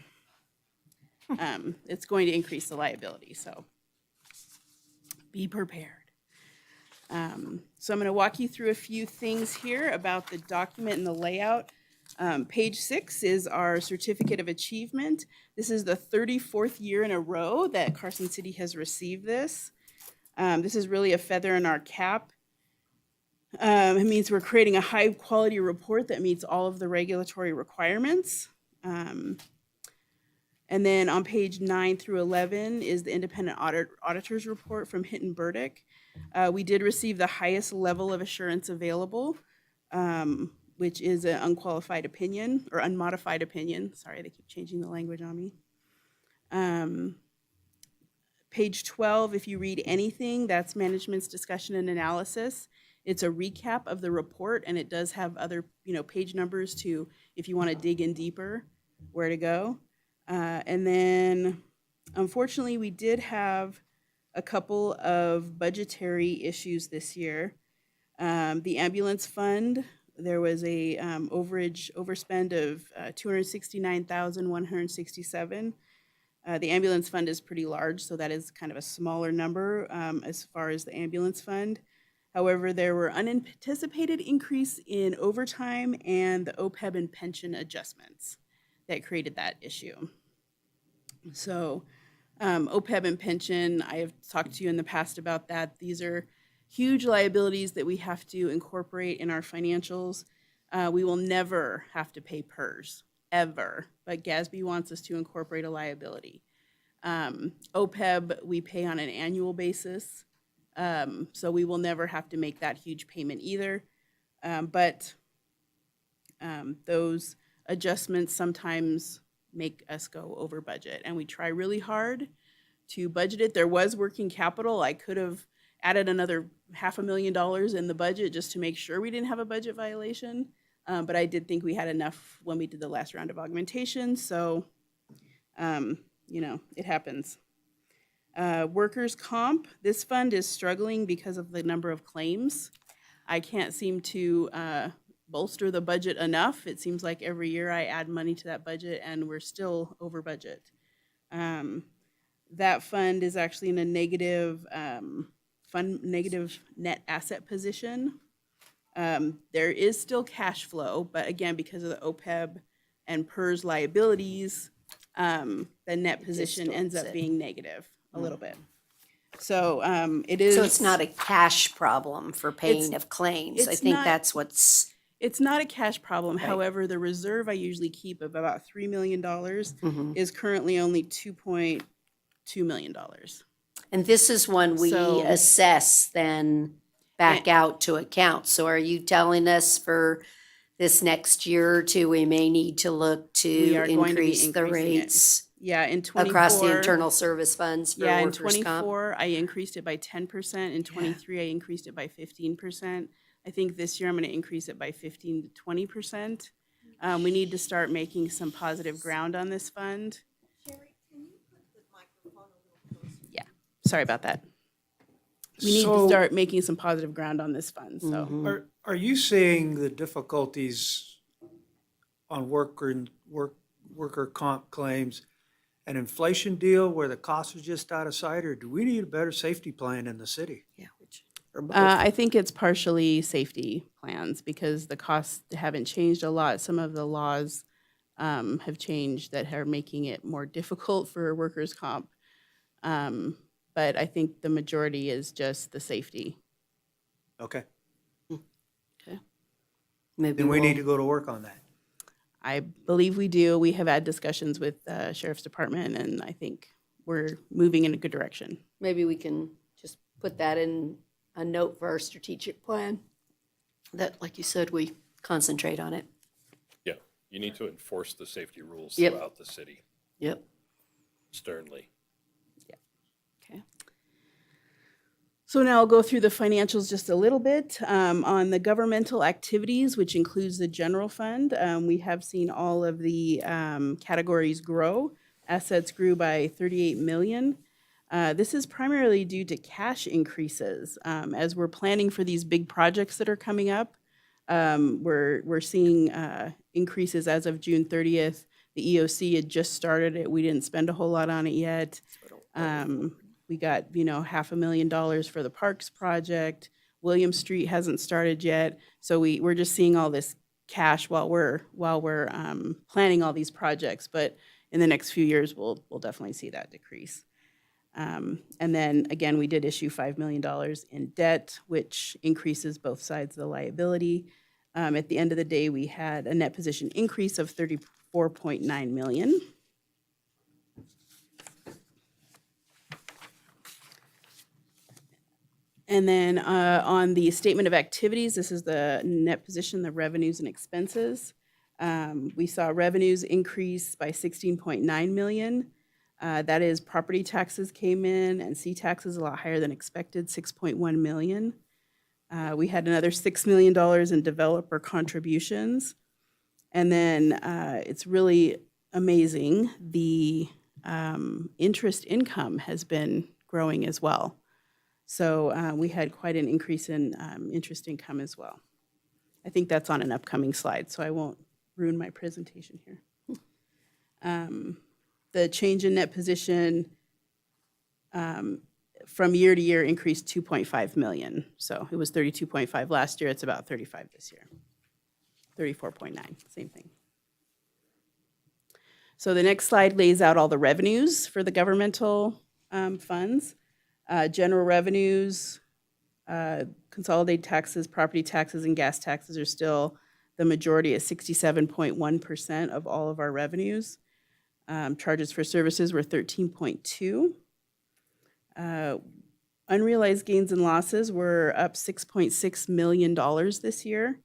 It's going to increase the liability, so be prepared. So I'm going to walk you through a few things here about the document and the layout. Page 6 is our Certificate of Achievement. This is the 34th year in a row that Carson City has received this. This is really a feather in our cap. It means we're creating a high-quality report that meets all of the regulatory requirements. And then on page 9 through 11 is the independent auditor's report from Hinton Burdick. We did receive the highest level of assurance available, which is an unqualified opinion or unmodified opinion. Sorry, they keep changing the language on me. Page 12, if you read anything, that's management's discussion and analysis. It's a recap of the report, and it does have other, page numbers to, if you want to dig in deeper, where to go. And then, unfortunately, we did have a couple of budgetary issues this year. The ambulance fund, there was a overspend of $269,167. The ambulance fund is pretty large, so that is kind of a smaller number as far as the ambulance fund. However, there were unanticipated increase in overtime and the OPEB and pension adjustments that created that issue. So OPEB and pension, I have talked to you in the past about that. These are huge liabilities that we have to incorporate in our financials. We will never have to pay PERS, ever, but GASB wants us to incorporate a liability. OPEB, we pay on an annual basis, so we will never have to make that huge payment either. But those adjustments sometimes make us go over budget, and we try really hard to budget it. There was working capital. I could have added another $500,000 in the budget just to make sure we didn't have a budget violation. But I did think we had enough when we did the last round of augmentation. So, you know, it happens. Workers' comp, this fund is struggling because of the number of claims. I can't seem to bolster the budget enough. It seems like every year I add money to that budget and we're still over budget. That fund is actually in a negative net asset position. There is still cash flow, but again, because of the OPEB and PERS liabilities, the net position ends up being negative a little bit. So it is. So it's not a cash problem for paying of claims. I think that's what's. It's not a cash problem. Right. However, the reserve I usually keep of about $3 million is currently only $2.2 million. And this is one we So- assess then back out to account. So are you telling us for this next year or two, we may need to look We to are going to be increase the increasing it. rates Yeah, in 24. across the internal service funds for Yeah, in workers' comp? 24, I increased it by 10%. In 23, I increased it by 15%. I think this year I'm going to increase it by 15 to 20%. We need to start making some positive ground on this fund. Yeah, sorry about that. We need to So- start making some positive ground on this fund, so. Are you seeing the difficulties on worker comp claims an inflation deal where the cost is just out of sight, or do we need a better safety plan in the city? Yeah. I think it's partially safety plans because the costs haven't changed a lot. Some of the laws have changed that are making it more difficult for workers' comp. But I think the majority is just the safety. Okay. Maybe Then we we'll- need to go to work on that. I believe we do. We have had discussions with the Sheriff's Department, and I think we're moving in a good direction. Maybe we can just put that in a note for our strategic plan, that, like you said, we concentrate on it. Yeah, you need to enforce the safety rules Yep. throughout the city Yep. sternly. Okay. So now I'll go through the financials just a little bit. On the governmental activities, which includes the general fund, we have seen all of the categories grow. Assets grew by 38 million. This is primarily due to cash increases. As we're planning for these big projects that are coming up, we're seeing increases as of June 30th. The EOC had just started it. We didn't spend a whole lot on it yet. We got, $500,000 for the Parks project. William Street hasn't started yet. So we're just seeing all this cash while we're planning all these projects. But in the next few years, we'll definitely see that decrease. And then again, we did issue $5 million in debt, which increases both sides of the liability. At the end of the day, we had a net position increase of $34.9 million. And then on the statement of activities, this is the net position, the revenues and expenses. We saw revenues increase by 16.9 million. That is property taxes came in and C-taxes a lot higher than expected, 6.1 million. We had another $6 million in developer contributions. And then it's really amazing, the interest income has been growing as well. So we had quite an increase in interest income as well. I think that's on an upcoming slide, so I won't ruin my presentation here. The change in net position from year to year increased 2.5 million. So it was 32.5 last year. It's about 35 this year. 34.9, same thing. So the next slide lays out all the revenues for the governmental funds. General revenues, consolidated taxes, property taxes, and gas taxes are still the majority at 67.1% of all of our revenues. Charges for services were 13.2. Unrealized gains and losses were up $6.6 million this year.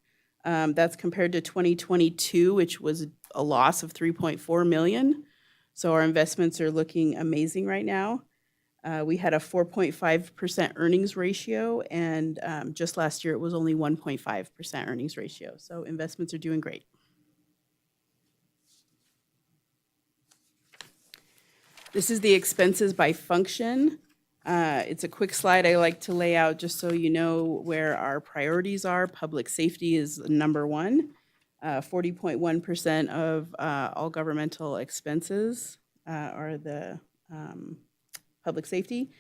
That's compared to 2022, which was a loss of 3.4 million. So our investments are looking amazing right now. We had a 4.5% earnings ratio, and just last year it was only 1.5% earnings ratio. So investments are doing great. This is the expenses by function. It's a quick slide I like to lay out just so you know where our priorities are. Public safety is number one. 40.1% of all governmental expenses are the public safety.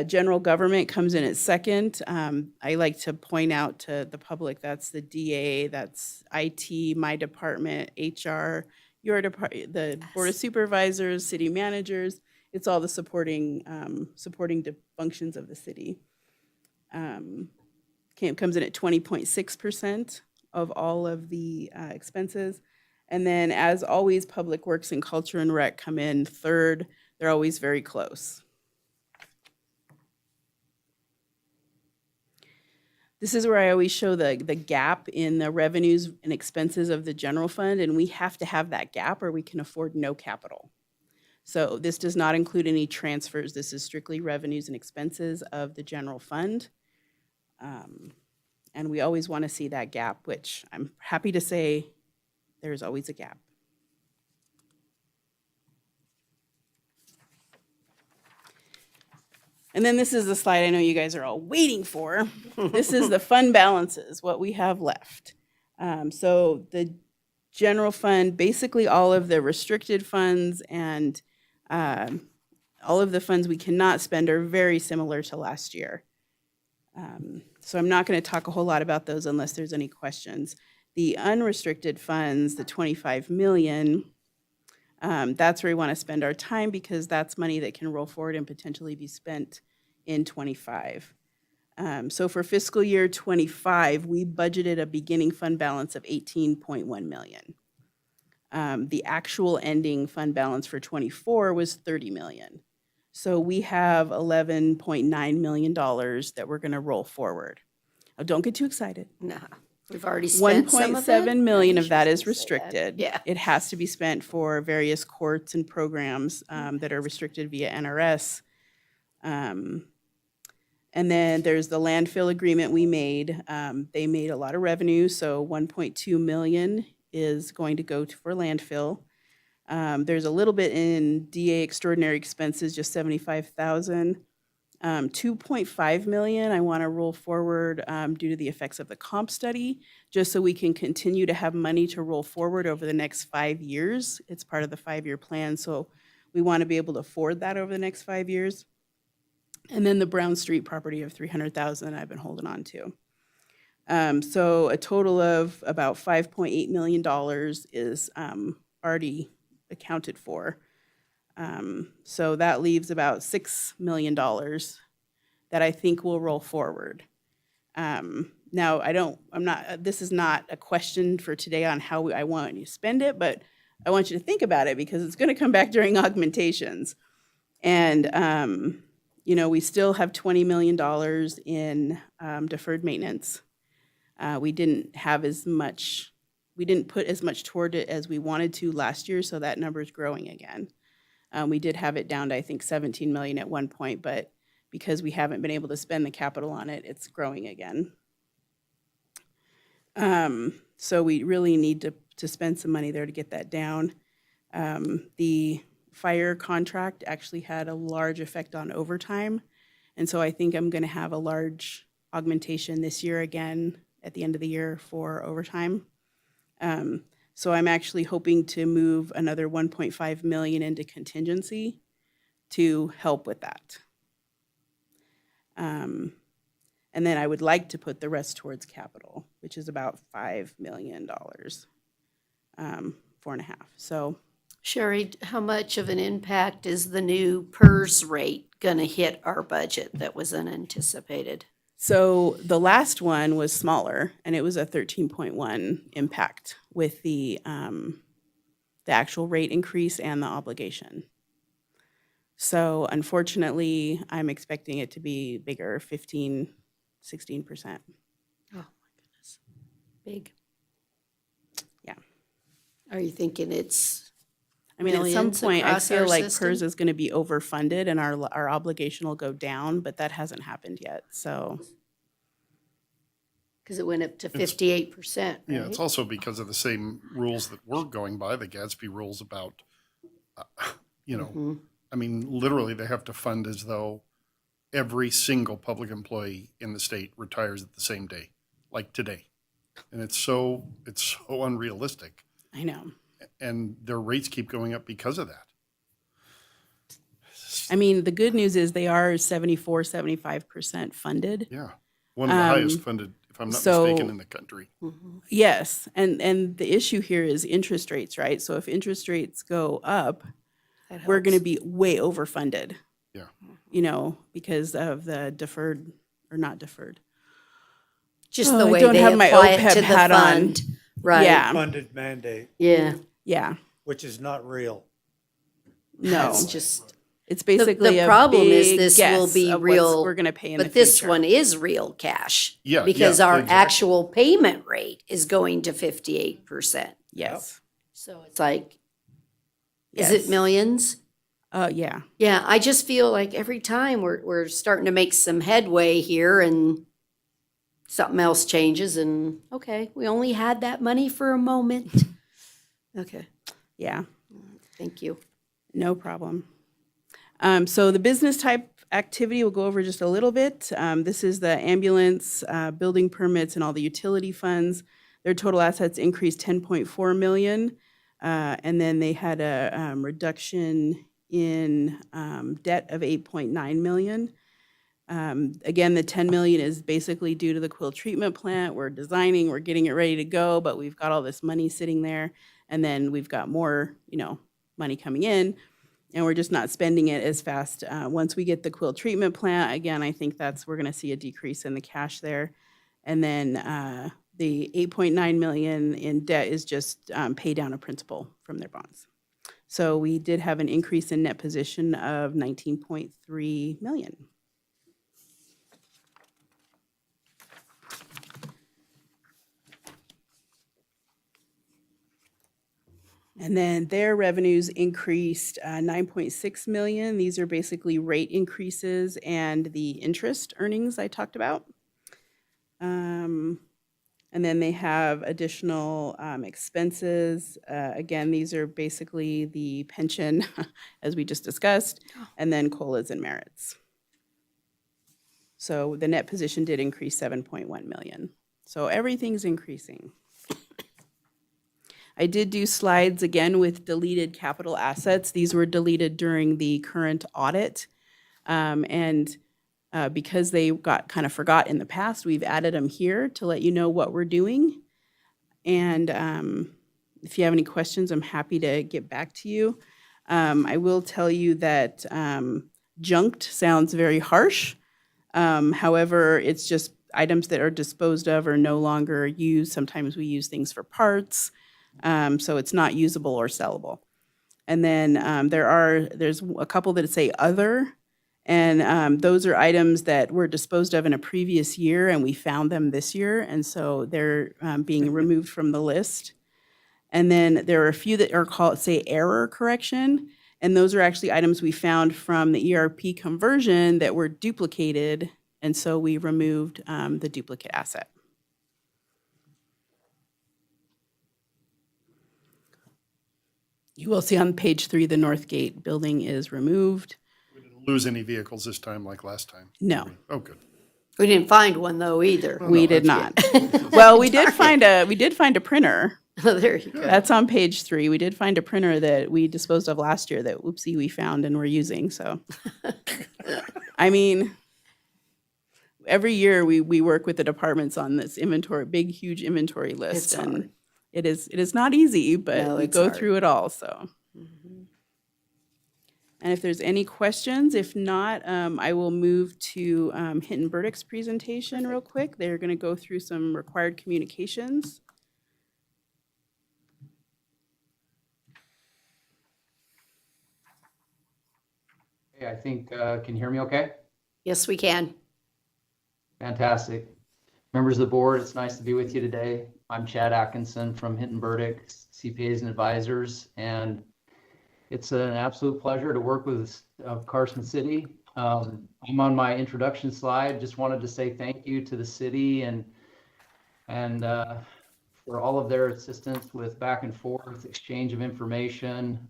General government comes in at second. I like to point out to the public that's the DA, that's IT, my department, HR, your department, the Board of Supervisors, city managers. It's all the supporting functions of the city. Comes in at 20.6% of all of the expenses. And then, as always, Public Works and Culture and Rec come in third. They're always very close. This is where I always show the gap in the revenues and expenses of the general fund, and we have to have that gap or we can afford no capital. So this does not include any transfers. This is strictly revenues and expenses of the general fund. And we always want to see that gap, which I'm happy to say there's always a gap. And then this is the slide I know you guys are all waiting for. This is the fund balances, what we have left. So the general fund, basically all of the restricted funds and all of the funds we cannot spend are very similar to last year. So I'm not going to talk a whole lot about those unless there's any questions. The unrestricted funds, the 25 million, that's where we want to spend our time because that's money that can roll forward and potentially be spent in 25. So for fiscal year 25, we budgeted a beginning fund balance of 18.1 million. The actual ending fund balance for 24 was 30 million. So we have $11.9 million that we're going to roll forward. Now, don't get too excited. Nah, we've already spent some of it. 1.7 million I of that was is gonna say that. restricted. Yeah. It has to be spent for various courts and programs that are restricted via NRS. And then there's the landfill agreement we made. They made a lot of revenue, so 1.2 million is going to go for landfill. There's a little bit in DA extraordinary expenses, just 75,000. 2.5 million I want to roll forward due to the effects of the comp study, just so we can continue to have money to roll forward over the next 5 years. It's part of the 5-year plan, so we want to be able to afford that over the next 5 years. And then the Brown Street property of 300,000 I've been holding on to. So a total of about $5.8 million is already accounted for. So that leaves about $6 million that I think will roll forward. Now, this is not a question for today on how I want you to spend it, but I want you to think about it because it's going to come back during augmentations. And, we still have $20 million in deferred maintenance. We didn't put as much toward it as we wanted to last year, so that number is growing again. We did have it down to, I think, 17 million at one point, but because we haven't been able to spend the capital on it, it's growing again. So we really need to spend some money there to get that down. The fire contract actually had a large effect on overtime, and so I think I'm going to have a large augmentation this year again at the end of the year for overtime. So I'm actually hoping to move another 1.5 million into contingency to help with that. And then I would like to put the rest towards capital, which is about $5 million, 4.5. So Sherry, how much of an impact is the new PERS rate going to hit our budget that was unanticipated? So the last one was smaller, and it was a 13.1 impact with the actual rate increase and the obligation. So unfortunately, I'm expecting it to be bigger, 15, 16%. Oh my goodness. Big. Yeah. Are you thinking it's I mean, at some millions point, I across our feel like system? PERS is going to be overfunded and our obligation will go down, but that hasn't happened yet. So Because it went up to 58%, right? Yeah, it's also because of the same rules that we're going by, the Gatsby rules about, I mean, literally they have to fund as though every single public employee in the state retires at the same day, like today. And it's so unrealistic. I know. And their rates keep going up because of that. I mean, the good news is they are 74, 75% funded. Yeah. One of the highest funded, if I'm not mistaken, in the country. Yes. And the issue here is interest rates, right? So if interest rates go up, we're going to be way overfunded. Yeah. You know, because of the deferred or not deferred. Just Oh, the I way don't they have my apply it OPEB to the hat on. fund. Right. Yeah. Funded mandate, Yeah. Yeah. which is not real. No. It's just, It's basically the a problem is big this will guess be of what real. we're going to pay in the But this future. one is real cash. Yeah, Because yeah, our exactly. actual payment rate is going to 58%. Yes. So it's like, is Yes. it millions? Yeah. Yeah, I just feel like every time we're starting to make some headway here and something else changes and, okay, we only had that money for a moment. Okay, Yeah. thank you. No problem. So the business type activity, we'll go over just a little bit. This is the ambulance, building permits, and all the utility funds. Their total assets increased 10.4 million. And then they had a reduction in debt of 8.9 million. Again, the 10 million is basically due to the quill treatment plant. We're designing, we're getting it ready to go, but we've got all this money sitting there. And then we've got more, money coming in, and we're just not spending it as fast. Once we get the quill treatment plant, again, I think we're going to see a decrease in the cash there. And then the 8.9 million in debt is just pay down of principal from their bonds. So we did have an increase in net position of 19.3 million. And then their revenues increased 9.6 million. These are basically rate increases and the interest earnings I talked about. And then they have additional expenses. Again, these are basically the pension, as we just discussed, and then COLAs and merits. So the net position did increase 7.1 million. So everything's increasing. I did do slides again with deleted capital assets. These were deleted during the current audit. Because they got kind of forgot in the past, we've added them here to let you know what we're doing. And if you have any questions, I'm happy to get back to you. I will tell you that junked sounds very harsh. However, it's just items that are disposed of or no longer used. Sometimes we use things for parts. So it's not usable or sellable. And then there's a couple that say other, and those are items that were disposed of in a previous year and we found them this year, and so they're being removed from the list. And then there are a few that are called, say, error correction, and those are actually items we found from the ERP conversion that were duplicated, and so we removed the duplicate asset. You will see on page 3, the Northgate building is removed. Lose any vehicles this time like last time? No. Oh, good. We didn't find one though either. We did not. Well, we did find a printer. Oh, there you go. That's on page 3. We did find a printer that we disposed of last year that, whoopsie, we found and we're using, so. I mean, every year we work with the departments on this inventory, big, huge inventory list. It's and hard. it is not easy, but No, we it's go hard. through it all, so. Mhm. And if there's any questions, if not, I will move to Hinton Burdick's presentation real quick. They're going to go through some required communications. Hey, I think, can you hear me okay? Yes, we can. Fantastic. Members of the board, it's nice to be with you today. I'm Chad Atkinson from Hinton Burdick CPAs and Advisors, and it's an absolute pleasure to work with Carson City. I'm on my introduction slide. Just wanted to say thank you to the city and for all of their assistance with back and forth exchange of information.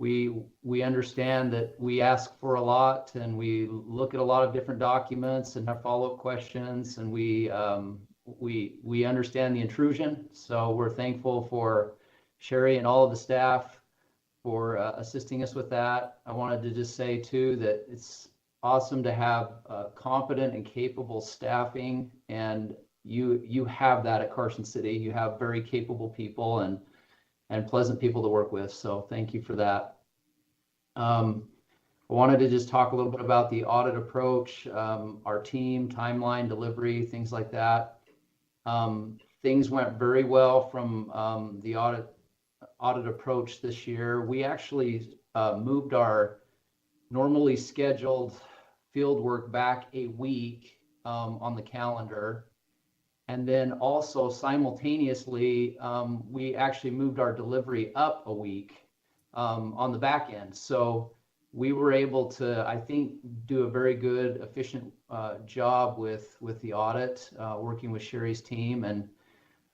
We understand that we ask for a lot, and we look at a lot of different documents and have follow-up questions, and we understand the intrusion. So we're thankful for Sherry and all of the staff for assisting us with that. I wanted to just say too that it's awesome to have competent and capable staffing, and you have that at Carson City. You have very capable people and pleasant people to work with. So thank you for that. I wanted to just talk a little bit about the audit approach, our team, timeline, delivery, things like that. Things went very well from the audit approach this year. We actually moved our normally scheduled field work back a week on the calendar. And then also simultaneously, we actually moved our delivery up a week on the back end. So we were able to, I think, do a very good, efficient job with the audit, working with Sherry's team. And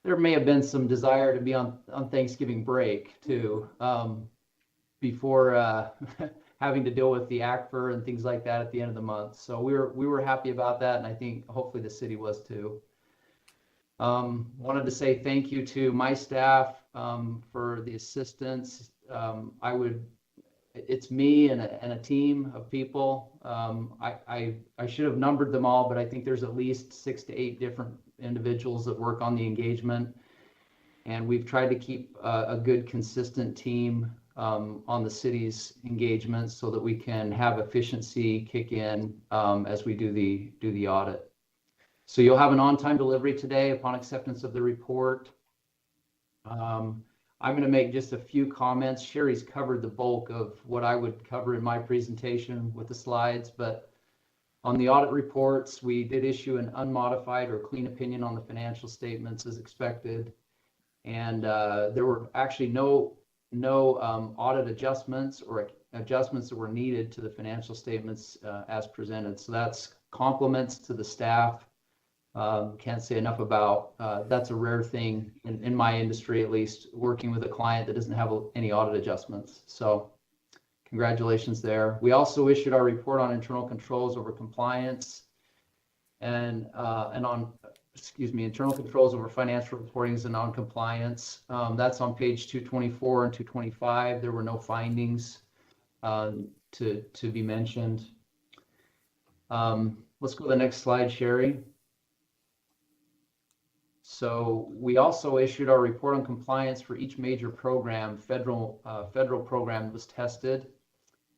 there may have been some desire to be on Thanksgiving break too, before having to deal with the ACFR and things like that at the end of the month. So we were happy about that, and I think hopefully the city was too. Wanted to say thank you to my staff for the assistance. It's me and a team of people. I should have numbered them all, but I think there's at least 6 to 8 different individuals that work on the engagement. And we've tried to keep a good, consistent team on the city's engagements so that we can have efficiency kick in as we do the audit. So you'll have an on-time delivery today upon acceptance of the report. I'm going to make just a few comments. Sherry's covered the bulk of what I would cover in my presentation with the slides, but on the audit reports, we did issue an unmodified or clean opinion on the financial statements as expected. And there were actually no audit adjustments or adjustments that were needed to the financial statements as presented. So that's compliments to the staff. Can't say enough about that's a rare thing in my industry, at least, working with a client that doesn't have any audit adjustments. So congratulations there. We also issued our report on internal controls over compliance and on, internal controls over financial reportings and non-compliance. That's on page 224 and 225. There were no findings to be mentioned. Let's go to the next slide, Sherry. So we also issued our report on compliance for each major program, federal program that was tested.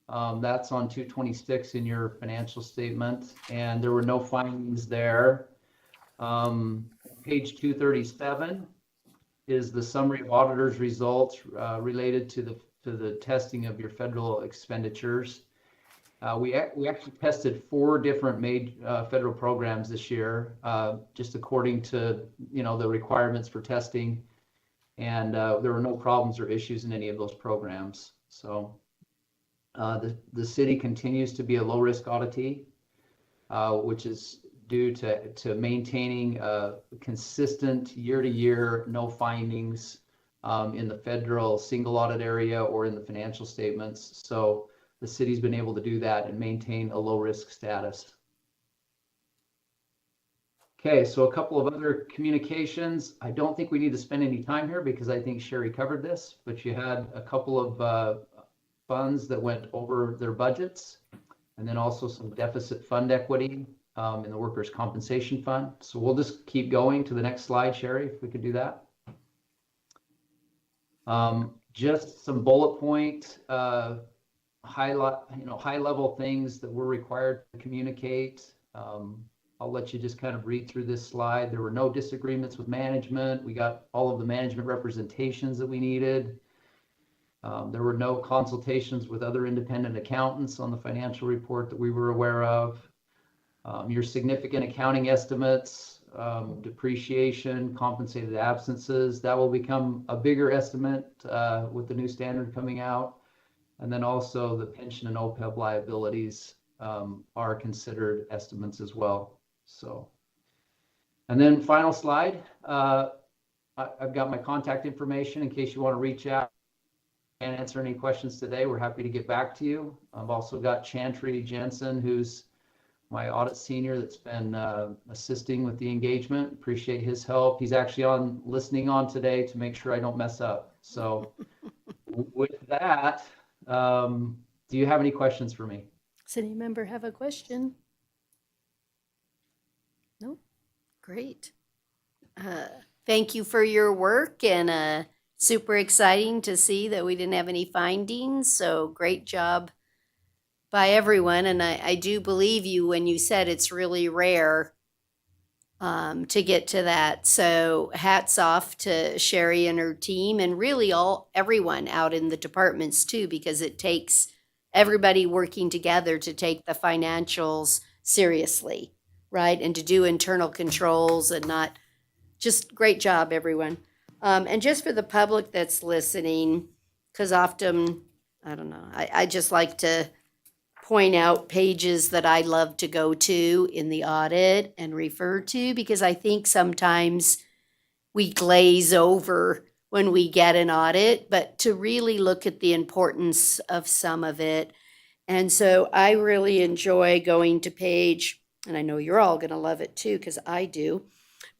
That's on 226 in your financial statement, and there were no findings there. Page 237 is the summary of auditors' results related to the testing of your federal expenditures. We actually tested 4 different federal programs this year, just according to the requirements for testing, and there were no problems or issues in any of those programs. So the city continues to be a low-risk auditee, which is due to maintaining consistent year-to-year, no findings in the federal single audit area or in the financial statements. So the city's been able to do that and maintain a low-risk status. Okay, so a couple of other communications. I don't think we need to spend any time here because I think Sherry covered this, but you had a couple of funds that went over their budgets, and then also some deficit fund equity. in the workers' compensation fund. So we'll just keep going to the next slide, Sherry, if we could do that. Just some bullet point, high level things that we're required to communicate. I'll let you just kind of read through this slide. There were no disagreements with management. We got all of the management representations that we needed. There were no consultations with other independent accountants on the financial report that we were aware of. Your significant accounting estimates, depreciation, compensated absences, that will become a bigger estimate with the new standard coming out. And then also the pension and OPEB liabilities are considered estimates as well. So, and then final slide, I've got my contact information in case you want to reach out and answer any questions today. We're happy to get back to you. I've also got Chantry Jensen, who's my audit senior that's been assisting with the engagement. Appreciate his help. He's actually listening on today to make sure I don't mess up. So with that, do you have any questions for me? Does any member have a question? No? Great. Thank you for your work, and super exciting to see that we didn't have any findings. So great job by everyone. And I do believe you when you said it's really rare to get to that. So hats off to Sherry and her team, and really everyone out in the departments too, because it takes everybody working together to take the financials seriously, right? And to do internal controls and not, just great job, everyone. And just for the public that's listening, because often, I don't know, I just like to point out pages that I love to go to in the audit and refer to, because I think sometimes we glaze over when we get an audit, but to really look at the importance of some of it. And so I really enjoy going to page, and I know you're all going to love it too, because I do.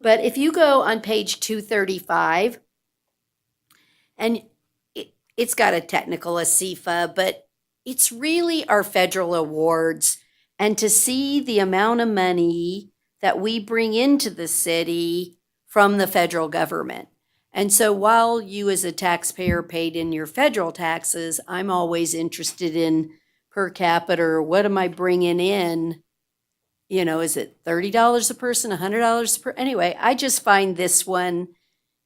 But if you go on page 235, and it's got a technical ASIFA, but it's really our federal awards, and to see the amount of money that we bring into the city from the federal government. And so while you as a taxpayer paid in your federal taxes, I'm always interested in per capita, or what am I bringing in? You know, is it $30 a person, $100 per? Anyway, I just find this one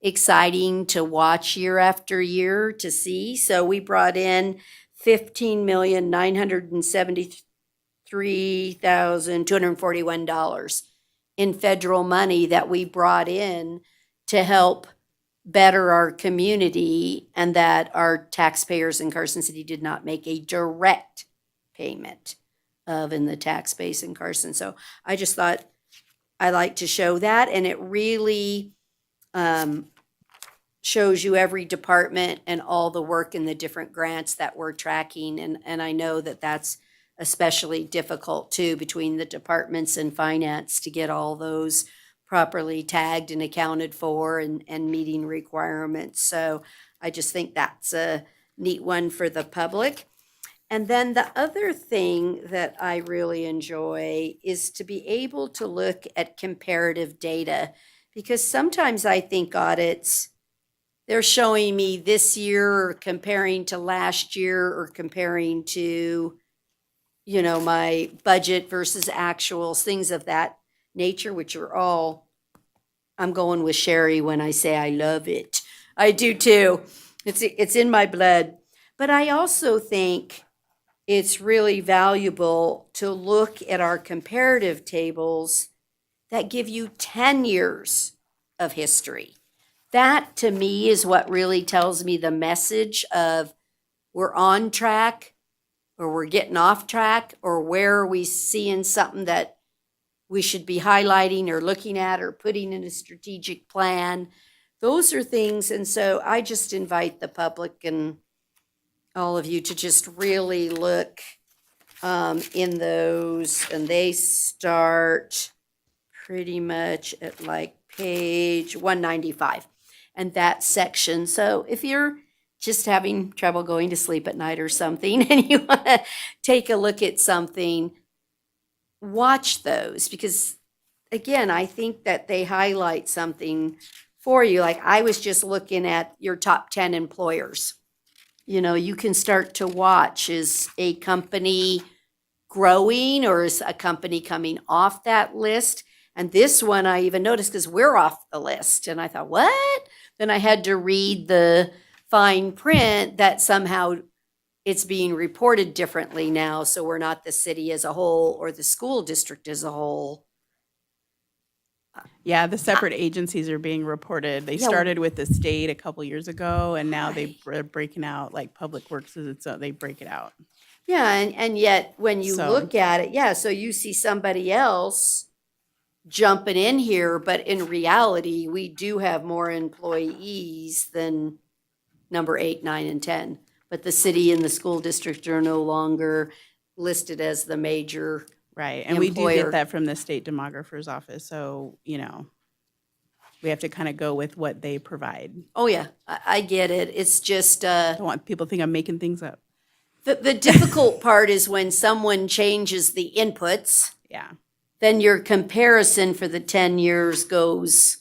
exciting to watch year after year to see. So we brought in $15,973,241 in federal money that we brought in to help better our community, and that our taxpayers in Carson City did not make a direct payment of in the tax base in Carson. So I just thought I like to show that, and it really shows you every department and all the work and the different grants that we're tracking. And I know that that's especially difficult too, between the departments and finance, to get all those properly tagged and accounted for and meeting requirements. So I just think that's a neat one for the public. And then the other thing that I really enjoy is to be able to look at comparative data, because sometimes I think audits, they're showing me this year or comparing to last year or comparing to, you know, my budget versus actuals, things of that nature, which are all, I'm going with Sherry when I say I love it. I do too. It's in my blood. But I also think it's really valuable to look at our comparative tables that give you 10 years of history. That to me is what really tells me the message of we're on track or we're getting off track, or where are we seeing something that we should be highlighting or looking at or putting in a strategic plan. Those are things. And so I just invite the public and all of you to just really look in those, and they start pretty much at like page 195 and that section. So if you're just having trouble going to sleep at night or something and you want to take a look at something, watch those because, again, I think that they highlight something for you. Like I was just looking at your top 10 employers. You know, you can start to watch, is a company growing or is a company coming off that list? And this one I even noticed because we're off the list. And I thought, what? Then I had to read the fine print that somehow it's being reported differently now. So we're not the city as a whole or the school district as a whole. Yeah, the separate agencies are being reported. They Yeah. started with the state a couple years ago, and now they're breaking out, like Public Works is its own, they break it out. Yeah, and yet when you So- look at it, yeah, so you see somebody else jumping in here, but in reality, we do have more employees than number 8, 9, and 10. But the city and the school district are no longer listed as the major. Right, and we do employer. get that from the state demographer's office, so, you know, we have to kind of go with what they provide. Oh, yeah, I get it. It's just, I don't want people to think I'm making things up. the difficult part is when someone changes the inputs, Yeah. then your comparison for the 10 years goes,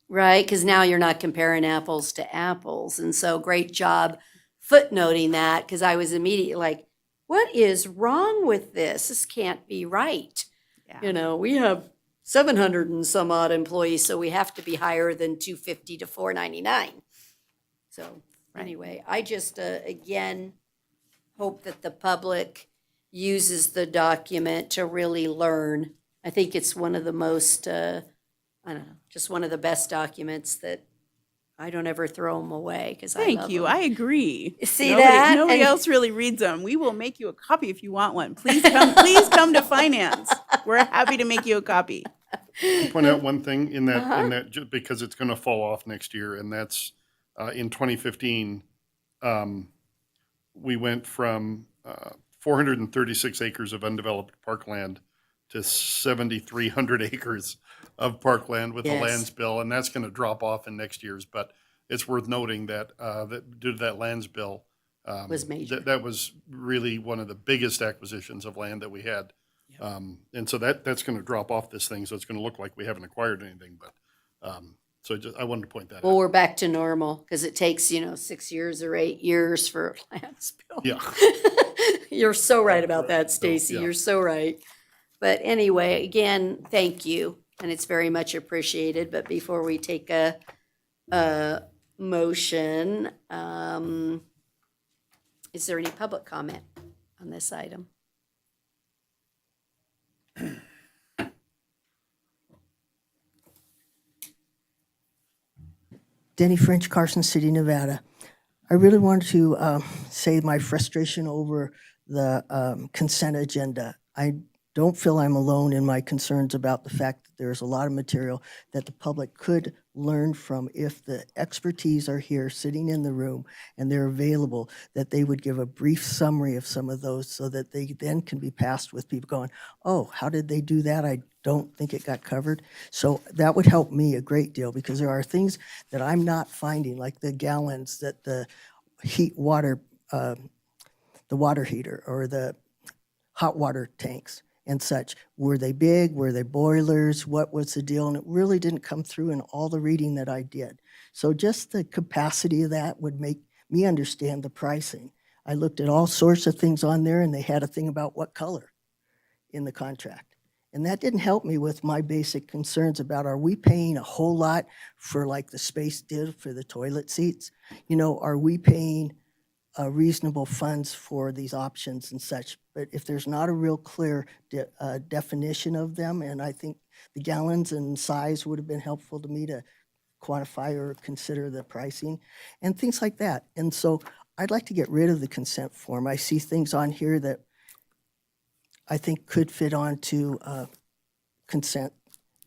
right? Because now you're not comparing apples to apples. And so great job footnoting that because I was immediately like, what is wrong with this? This can't be right. Yeah. You know, we have 700 and some odd employees, so we have to be higher than 250 to 499. So anyway, I just, again, hope that the public uses the document to really learn. I think it's one of the most, I don't know, just one of the best documents that I don't ever throw them away because I love Thank you, them. I agree. See Nobody- that? Nobody And- else really reads them. We will make you a copy if you want one. Please come to finance. We're happy to make you a copy. Point out one thing in that, Uh-huh. just because it's going to fall off next year, and that's in 2015, we went from 436 acres of undeveloped parkland to 7,300 acres of parkland with the Yes. lands bill, and that's going to drop off in next year's. But it's worth noting that that due to that lands bill Was major. That was really one of the biggest acquisitions of land that we had. And so that's going to drop off this thing, so it's going to look like we haven't acquired anything. But I wanted to point that Well, out. we're back to normal because it takes, 6 years or 8 years for land spill. Yeah. You're so right about that, Stacy. Yeah. You're so right. But anyway, again, thank you, and it's very much appreciated. But before we take a motion, is there any public comment on this item? Denny French, Carson City, Nevada. I really wanted to say my frustration over the consent agenda. I don't feel I'm alone in my concerns about the fact that there's a lot of material that the public could learn from if the expertise are here sitting in the room and they're available, that they would give a brief summary of some of those so that they then can be passed with people going, oh, how did they do that? I don't think it got covered. So that would help me a great deal because there are things that I'm not finding, like the gallons that the water heater or the hot water tanks and such. Were they big? Were they boilers? What was the deal? And it really didn't come through in all the reading that I did. So just the capacity of that would make me understand the pricing. I looked at all sorts of things on there and they had a thing about what color in the contract. And that didn't help me with my basic concerns about, are we paying a whole lot for like the space did for the toilet seats? Are we paying reasonable funds for these options and such? But if there's not a real clear definition of them, and I think the gallons and size would have been helpful to me to quantify or consider the pricing and things like that. And so I'd like to get rid of the consent form. I see things on here that I think could fit onto consent,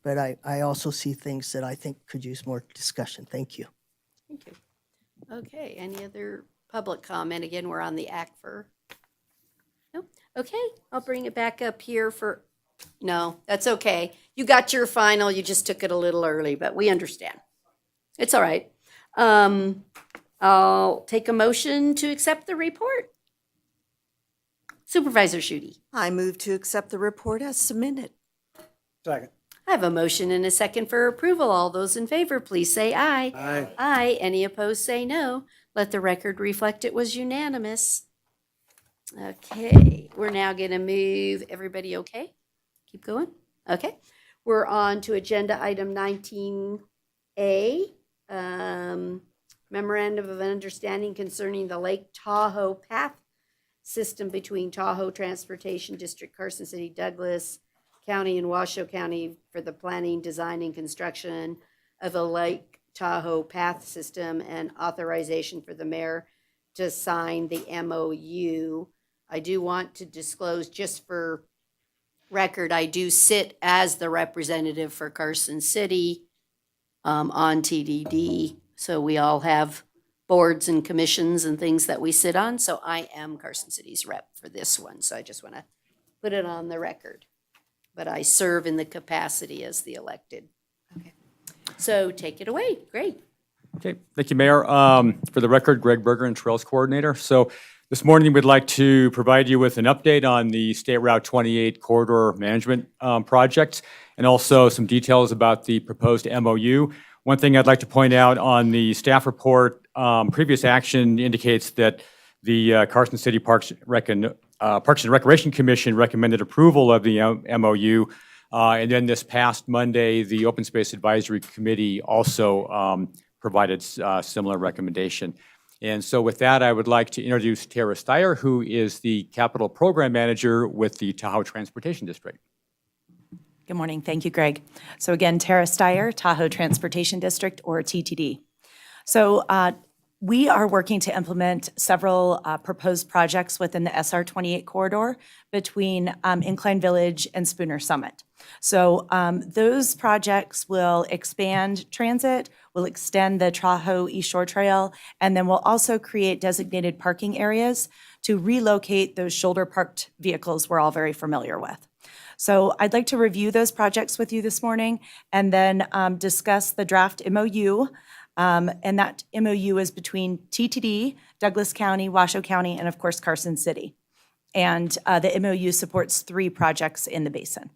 but I also see things that I think could use more discussion. Thank you. Thank you. Okay, any other public comment? Again, we're on the ACFR. No? Okay, I'll bring it back up here for, no, that's okay. You got your final, you just took it a little early, but we understand. It's all right. I'll take a motion to accept the report. Supervisor Shudi. I move to accept the report as submitted. Second. I have a motion and a second for approval. All those in favor, please say aye. Aye. Aye. Any opposed, say no. Let the record reflect it was unanimous. Okay, we're now going to move. Everybody okay? Keep going? Okay. We're on to agenda item 19A, memorandum of understanding concerning the Lake Tahoe path system between Tahoe Transportation District, Carson City, Douglas County, and Washoe County for the planning, design, and construction of a Lake Tahoe path system and authorization for the mayor to sign the MOU. I do want to disclose, just for record, I do sit as the representative for Carson City on TDD. So we all have boards and commissions and things that we sit on. So I am Carson City's rep for this one. So I just want to put it on the record. But I serve in the capacity as the elected. Okay. So take it away. Great. Okay, thank you, Mayor. For the record, Greg Berger, and Trails Coordinator. So this morning, we'd like to provide you with an update on the State Route 28 Corridor Management Project, and also some details about the proposed MOU. One thing I'd like to point out on the staff report, previous action indicates that the Carson City Parks and Recreation Commission recommended approval of the MOU. And then this past Monday, the Open Space Advisory Committee also provided similar recommendation. And so with that, I would like to introduce Tara Steyer, who is the Capital Program Manager with the Tahoe Transportation District. Good morning. Thank you, Greg. So again, Tara Steyer, Tahoe Transportation District, or TTD. So we are working to implement several proposed projects within the SR 28 corridor between Incline Village and Spooner Summit. So those projects will expand transit, will extend the Tahoe East Shore Trail, and then we'll also create designated parking areas to relocate those shoulder parked vehicles we're all very familiar with. So I'd like to review those projects with you this morning and then discuss the draft MOU. And that MOU is between TTD, Douglas County, Washoe County, and of course Carson City. And the MOU supports 3 projects in the basin.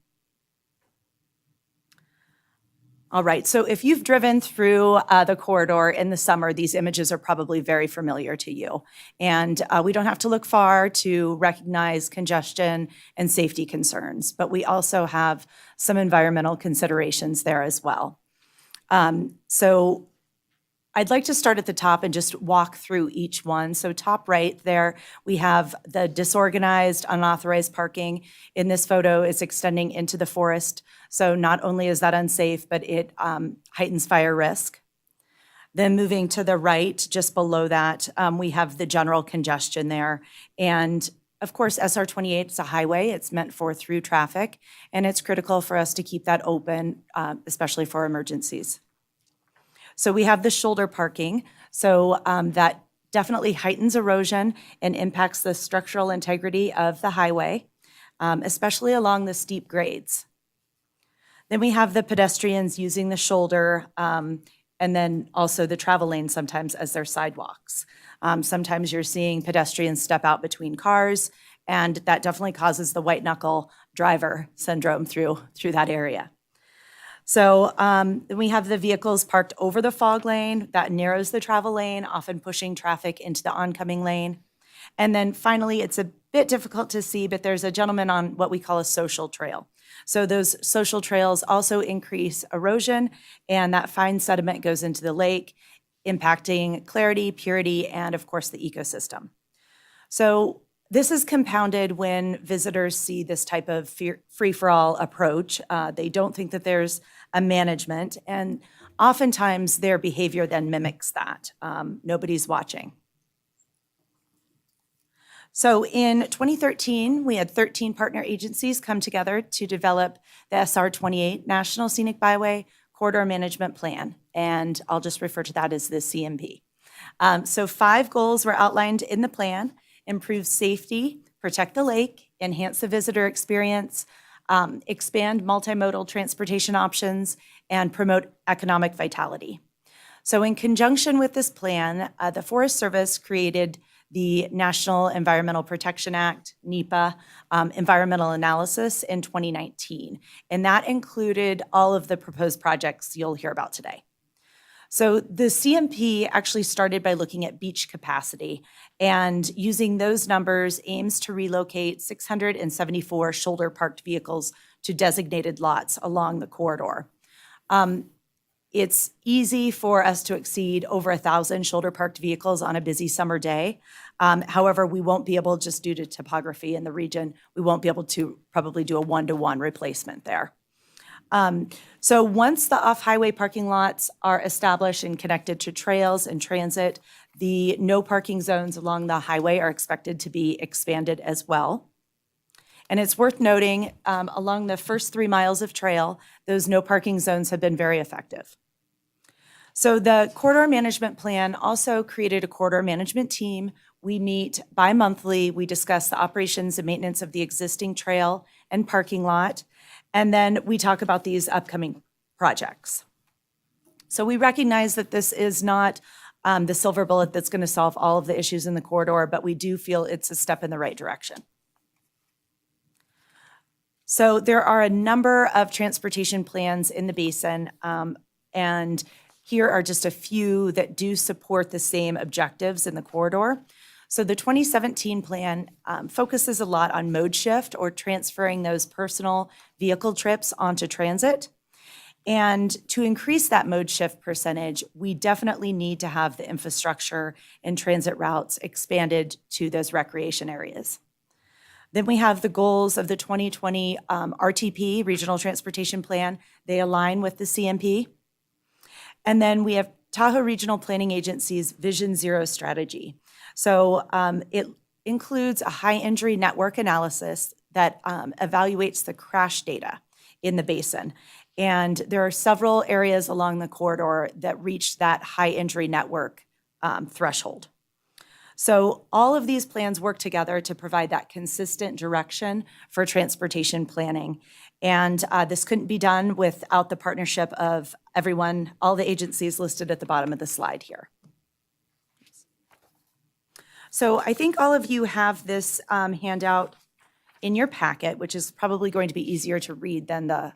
All right, so if you've driven through the corridor in the summer, these images are probably very familiar to you. And we don't have to look far to recognize congestion and safety concerns, but we also have some environmental considerations there as well. So I'd like to start at the top and just walk through each one. So top right there, we have the disorganized, unauthorized parking. In this photo, it's extending into the forest. So not only is that unsafe, but it heightens fire risk. Then moving to the right, just below that, we have the general congestion there. And of course, SR 28 is a highway. It's meant for through traffic, and it's critical for us to keep that open, especially for emergencies. So we have the shoulder parking. So that definitely heightens erosion and impacts the structural integrity of the highway, especially along the steep grades. Then we have the pedestrians using the shoulder, and then also the travel lane sometimes as their sidewalks. Sometimes you're seeing pedestrians step out between cars, and that definitely causes the white knuckle driver syndrome through that area. So then we have the vehicles parked over the fog lane. That narrows the travel lane, often pushing traffic into the oncoming lane. And then finally, it's a bit difficult to see, but there's a gentleman on what we call a social trail. So those social trails also increase erosion, and that fine sediment goes into the lake, impacting clarity, purity, and of course the ecosystem. So this is compounded when visitors see this type of free-for-all approach. They don't think that there's a management, and oftentimes their behavior then mimics that. Nobody's watching. So in 2013, we had 13 partner agencies come together to develop the SR 28 National Scenic Byway Corridor Management Plan, and I'll just refer to that as the CMP. So 5 goals were outlined in the plan: improve safety, protect the lake, enhance the visitor experience, expand multimodal transportation options, and promote economic vitality. So in conjunction with this plan, the Forest Service created the National Environmental Protection Act, NEPA, environmental analysis in 2019. And that included all of the proposed projects you'll hear about today. So the CMP actually started by looking at beach capacity, and using those numbers aims to relocate 674 shoulder parked vehicles to designated lots along the corridor. It's easy for us to exceed over 1,000 shoulder parked vehicles on a busy summer day. However, we won't be able, just due to topography in the region, we won't be able to probably do a one-to-one replacement there. So once the off-highway parking lots are established and connected to trails and transit, the no parking zones along the highway are expected to be expanded as well. And it's worth noting, along the first 3 miles of trail, those no parking zones have been very effective. So the corridor management plan also created a corridor management team. We meet bi-monthly. We discuss the operations and maintenance of the existing trail and parking lot. And then we talk about these upcoming projects. So we recognize that this is not the silver bullet that's going to solve all of the issues in the corridor, but we do feel it's a step in the right direction. So there are a number of transportation plans in the basin, and here are just a few that do support the same objectives in the corridor. So the 2017 plan focuses a lot on mode shift, or transferring those personal vehicle trips onto transit. And to increase that mode shift percentage, we definitely need to have the infrastructure and transit routes expanded to those recreation areas. Then we have the goals of the 2020 RTP, Regional Transportation Plan. They align with the CMP. And then we have Tahoe Regional Planning Agency's Vision Zero strategy. So it includes a high injury network analysis that evaluates the crash data in the basin. And there are several areas along the corridor that reach that high injury network threshold. So all of these plans work together to provide that consistent direction for transportation planning. And this couldn't be done without the partnership of everyone, all the agencies listed at the bottom of the slide here. So I think all of you have this handout in your packet, which is probably going to be easier to read than the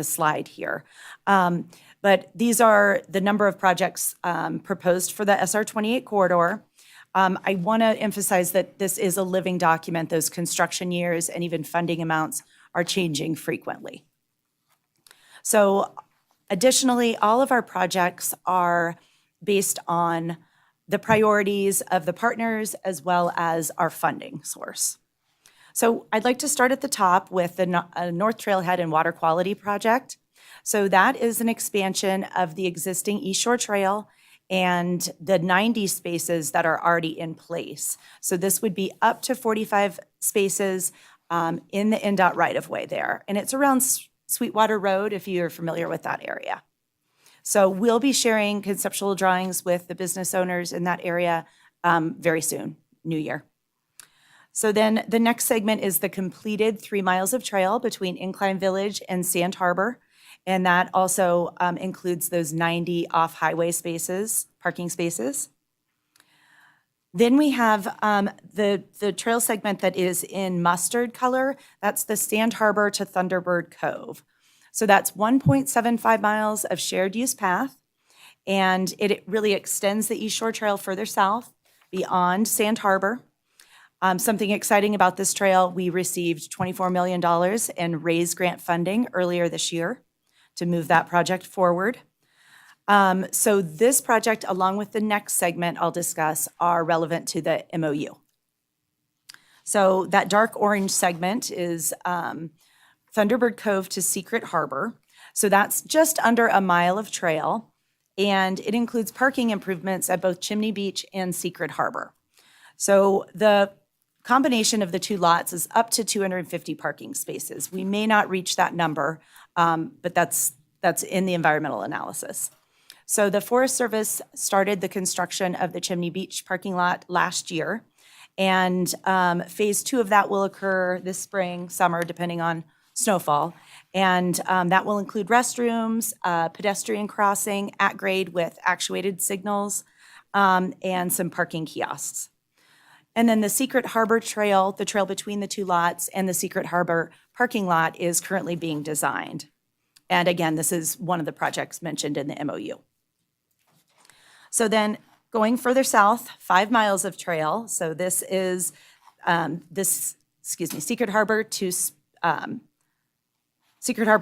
slide here. But these are the number of projects proposed for the SR 28 corridor. I want to emphasize that this is a living document. Those construction years and even funding amounts are changing frequently. So additionally, all of our projects are based on the priorities of the partners as well as our funding source. So I'd like to start at the top with the North Trailhead and Water Quality Project. So that is an expansion of the existing East Shore Trail and the 90 spaces that are already in place. So this would be up to 45 spaces in the NDOT right-of-way there. And it's around Sweetwater Road, if you're familiar with that area. So we'll be sharing conceptual drawings with the business owners in that area very soon, New Year. So then the next segment is the completed 3 miles of trail between Incline Village and Sand Harbor. And that also includes those 90 off-highway spaces, parking spaces. Then we have the trail segment that is in mustard color. That's the Sand Harbor to Thunderbird Cove. So that's 1.75 miles of shared use path. And it really extends the East Shore Trail further south beyond Sand Harbor. Something exciting about this trail, we received $24 million in RAISE grant funding earlier this year to move that project forward. So this project, along with the next segment I'll discuss, are relevant to the MOU. So that dark orange segment is Thunderbird Cove to Secret Harbor. So that's just under a mile of trail, and it includes parking improvements at both Chimney Beach and Secret Harbor. So the combination of the two lots is up to 250 parking spaces. We may not reach that number, but that's in the environmental analysis. So the Forest Service started the construction of the Chimney Beach parking lot last year, and phase 2 of that will occur this spring, summer, depending on snowfall. And that will include restrooms, pedestrian crossing at grade with actuated signals, and some parking kiosks. And then the Secret Harbor Trail, the trail between the two lots, and the Secret Harbor parking lot is currently being designed. And again, this is one of the projects mentioned in the MOU. So then going further south, 5 miles of trail. So this is Secret Harbor to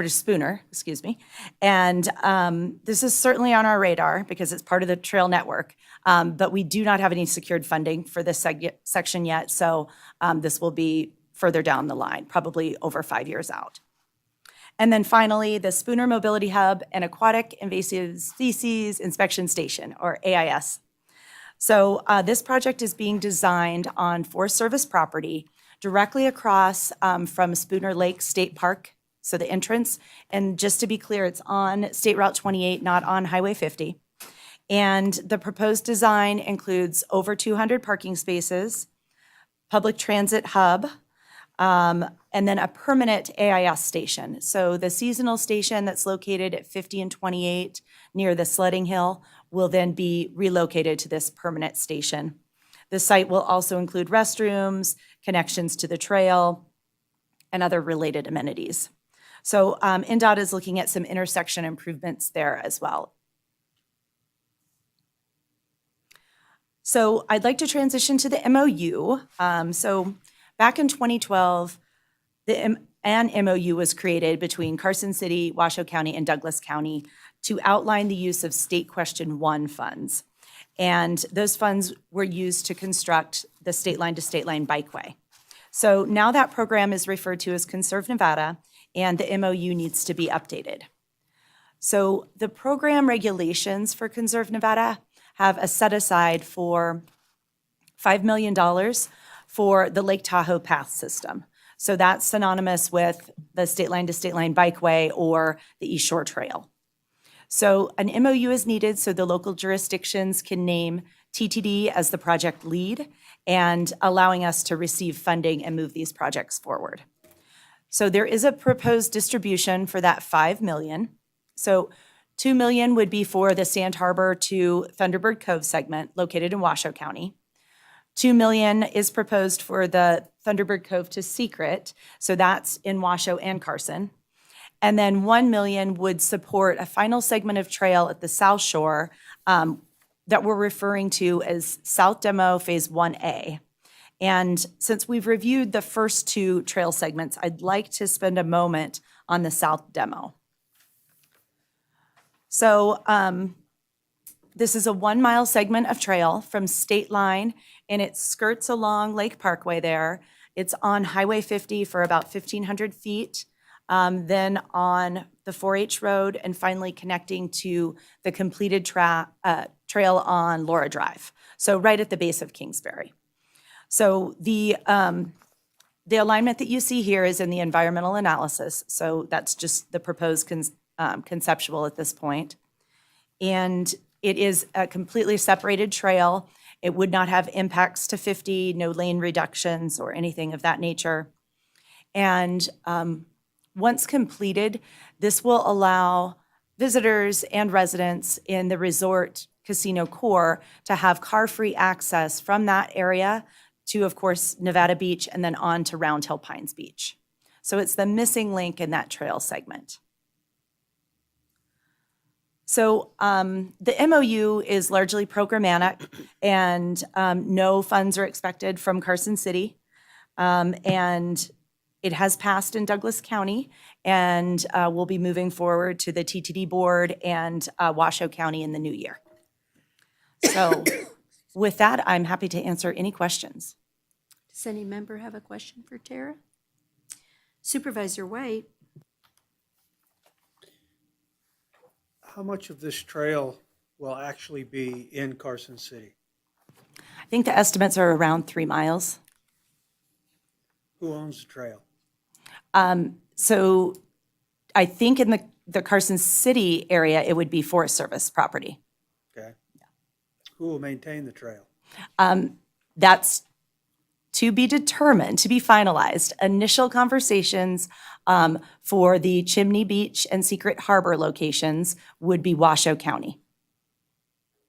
Spooner, And this is certainly on our radar because it's part of the trail network. But we do not have any secured funding for this section yet. So this will be further down the line, probably over 5 years out. And then finally, the Spooner Mobility Hub and Aquatic Invasive Species Inspection Station, or AIS. So this project is being designed on Forest Service property directly across from Spooner Lake State Park, so the entrance. And just to be clear, it's on State Route 28, not on Highway 50. And the proposed design includes over 200 parking spaces, public transit hub, and then a permanent AIS station. So the seasonal station that's located at 50 and 28 near the sledding hill will then be relocated to this permanent station. The site will also include restrooms, connections to the trail, and other related amenities. So NDOT is looking at some intersection improvements there as well. So I'd like to transition to the MOU. So back in 2012, an MOU was created between Carson City, Washoe County, and Douglas County to outline the use of State Question 1 funds. And those funds were used to construct the State Line to State Line Bikeway. So now that program is referred to as Conserve Nevada, and the MOU needs to be updated. So the program regulations for Conserve Nevada have a set aside for $5 million for the Lake Tahoe Path System. So that's synonymous with the State Line to State Line Bikeway or the East Shore Trail. So an MOU is needed so the local jurisdictions can name TTD as the project lead and allowing us to receive funding and move these projects forward. So there is a proposed distribution for that $5 million. So $2 million would be for the Sand Harbor to Thunderbird Cove segment located in Washoe County. $2 million is proposed for the Thunderbird Cove to Secret, so that's in Washoe and Carson. And then $1 million would support a final segment of trail at the South Shore that we're referring to as South Demo Phase 1A. And since we've reviewed the first two trail segments, I'd like to spend a moment on the South Demo. So this is a 1 mile segment of trail from State Line, and it skirts along Lake Parkway there. It's on Highway 50 for about 1,500 feet, then on the 4H Road, and finally connecting to the completed trail on Laura Drive, so right at the base of Kingsbury. So the alignment that you see here is in the environmental analysis, so that's just the proposed conceptual at this point. And it is a completely separated trail. It would not have impacts to 50, no lane reductions or anything of that nature. And once completed, this will allow visitors and residents in the resort casino core to have car-free access from that area to, of course, Nevada Beach and then on to Round Hill Pines Beach. So it's the missing link in that trail segment. So the MOU is largely programmatic, and no funds are expected from Carson City. And it has passed in Douglas County, and we'll be moving forward to the TTD board and Washoe County in the new year. So with that, I'm happy to answer any questions. Does any member have a question for Tara? Supervisor White? How much of this trail will actually be in Carson City? I think the estimates are around 3 miles. Who owns the trail? So I think in the Carson City area, it would be Forest Service property. Okay. Who will maintain the trail? That's to be determined, to be finalized. Initial conversations for the Chimney Beach and Secret Harbor locations would be Washoe County.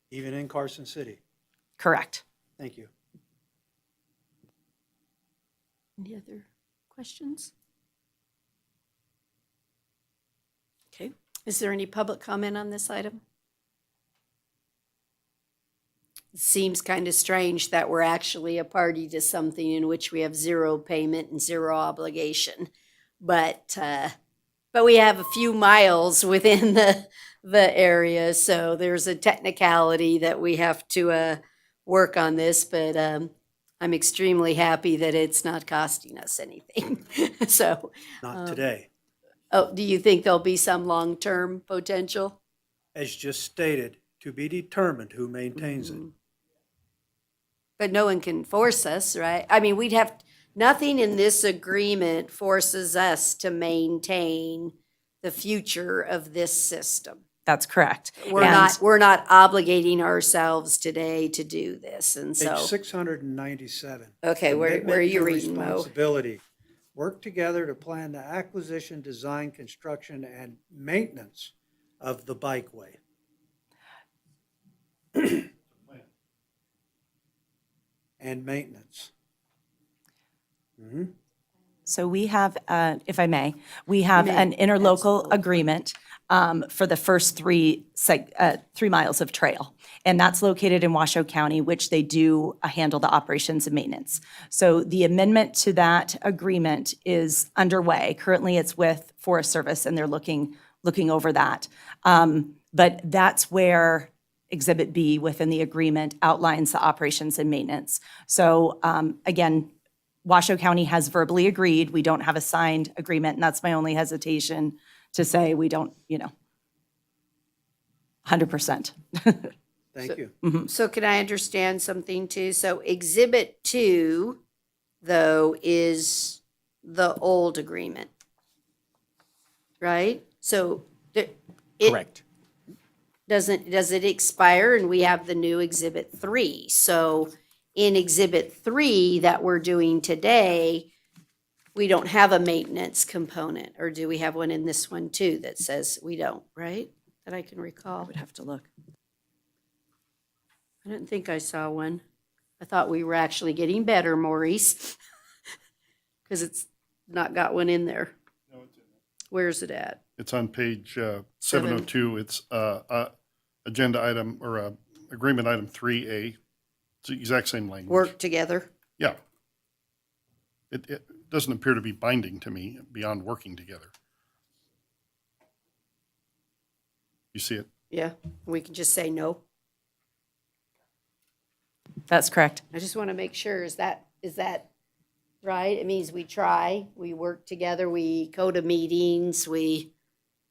Even in Carson City? Correct. Thank you. Any other questions? Okay. Is there any public comment on this item? It seems kind of strange that we're actually a party to something in which we have zero payment and zero obligation. But we have a few miles within the area, so there's a technicality that we have to work on this, but I'm extremely happy that it's not costing us anything. So, Not today. oh, do you think there'll be some long-term potential? As just stated, to be determined who maintains it. But no one can force us, right? I mean, nothing in this agreement forces us to maintain the future of this system. That's correct. We're not obligating ourselves today to do this, and Page so. 697. Okay, where are Commitment you to reading, Mo? Responsibility. Work together to plan the acquisition, design, construction, and maintenance of the bikeway. And maintenance. So we have, if I may, we have an interlocal agreement for the first 3 miles of trail. And that's located in Washoe County, which they do handle the operations and maintenance. So the amendment to that agreement is underway. Currently, it's with Forest Service, and they're looking over that. But that's where Exhibit B within the agreement outlines the operations and maintenance. So again, Washoe County has verbally agreed. We don't have a signed agreement, and that's my only hesitation to say we don't, 100%. Thank you. So can I understand something too? So Exhibit 2, though, is the old agreement, right? So Correct. does it expire and we have the new Exhibit 3? So in Exhibit 3 that we're doing today, we don't have a maintenance component, or do we have one in this one too that says we don't, right? That I can recall. I would have to look. I didn't think I saw one. I thought we were actually getting better, Maurice. Because it's not got one in there. No, it's in there. Where's it at? It's on page 702. It's agenda item or agreement item 3A. It's the exact same language. Work together. Yeah. It doesn't appear to be binding to me beyond working together. You see it? Yeah, we can just say no. That's correct. I just want to make sure, is that right? It means we try, we work together, we go to meetings, we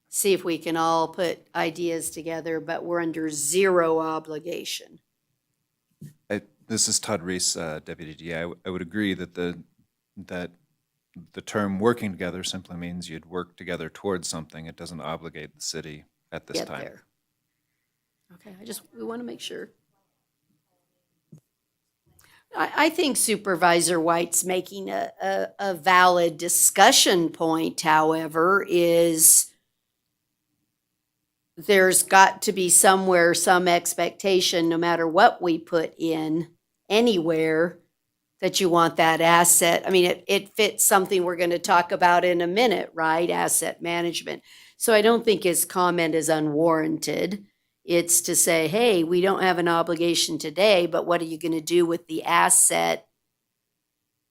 see if we can all put ideas together, but we're under zero obligation. This is Todd Reese, Deputy DA. I would agree that the term working together simply means you'd work together towards something. It doesn't obligate the city at this Get time. there. Okay, we want to make sure. I think Supervisor White's making a valid discussion point, however, is there's got to be somewhere some expectation, no matter what we put in anywhere, that you want that asset. I mean, it fits something we're going to talk about in a minute, right? Asset management. So I don't think his comment is unwarranted. It's to say, hey, we don't have an obligation today, but what are you going to do with the asset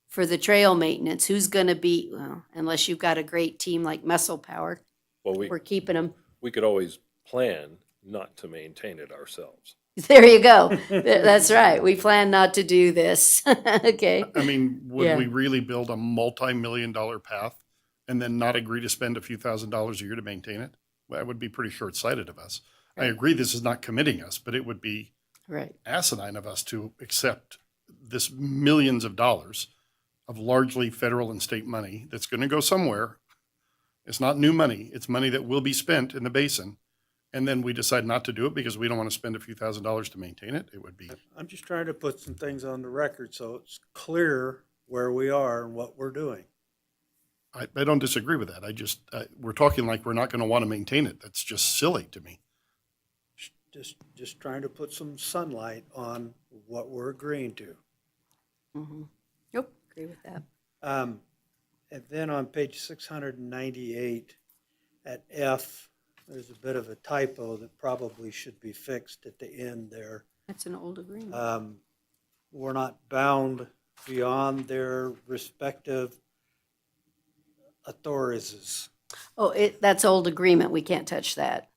for the trail maintenance? Who's going to be, well, unless you've got a great team like Muscle Power, Well, we're keeping them. we could always plan not to maintain it ourselves. There you go. That's right. We plan not to do this. Okay. I mean, would Yeah. we really build a multi-million-dollar path and then not agree to spend a few $1,000s a year to maintain it? Well, that would be pretty short-sighted of us. I agree this is not committing us, but it would be Right. asinine of us to accept this millions of dollars of largely federal and state money that's going to go somewhere. It's not new money. It's money that will be spent in the basin. And then we decide not to do it because we don't want to spend a few $1,000s to maintain it. It would be. I'm just trying to put some things on the record so it's clear where we are and what we're doing. I don't disagree with that. We're talking like we're not going to want to maintain it. That's just silly to me. Just trying to put some sunlight on what we're agreeing to. Mm-hmm. Nope, agree with that. And then on page 698 at F, there's a bit of a typo that probably should be fixed at the end there. That's an old agreement. We're not bound beyond their respective authorities. Oh, that's old agreement. We can't touch that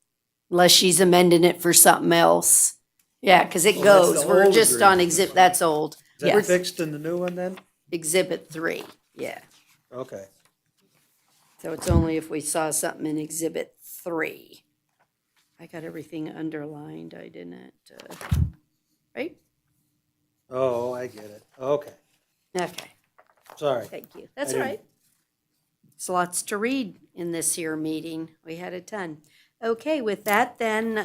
unless she's amending it for something else. Yeah, because it Oh, that's the goes. We're old just on agreement. exhibit, that's old. Is that Yes, fixed in the new one then? Exhibit 3, yeah. Okay. So it's only if we saw something in Exhibit 3. I got everything underlined. I didn't, right? Oh, I get it. Okay. Okay, Sorry. thank you. That's I all didn't- right. It's lots to read in this here meeting. We had a ton. Okay, with that then,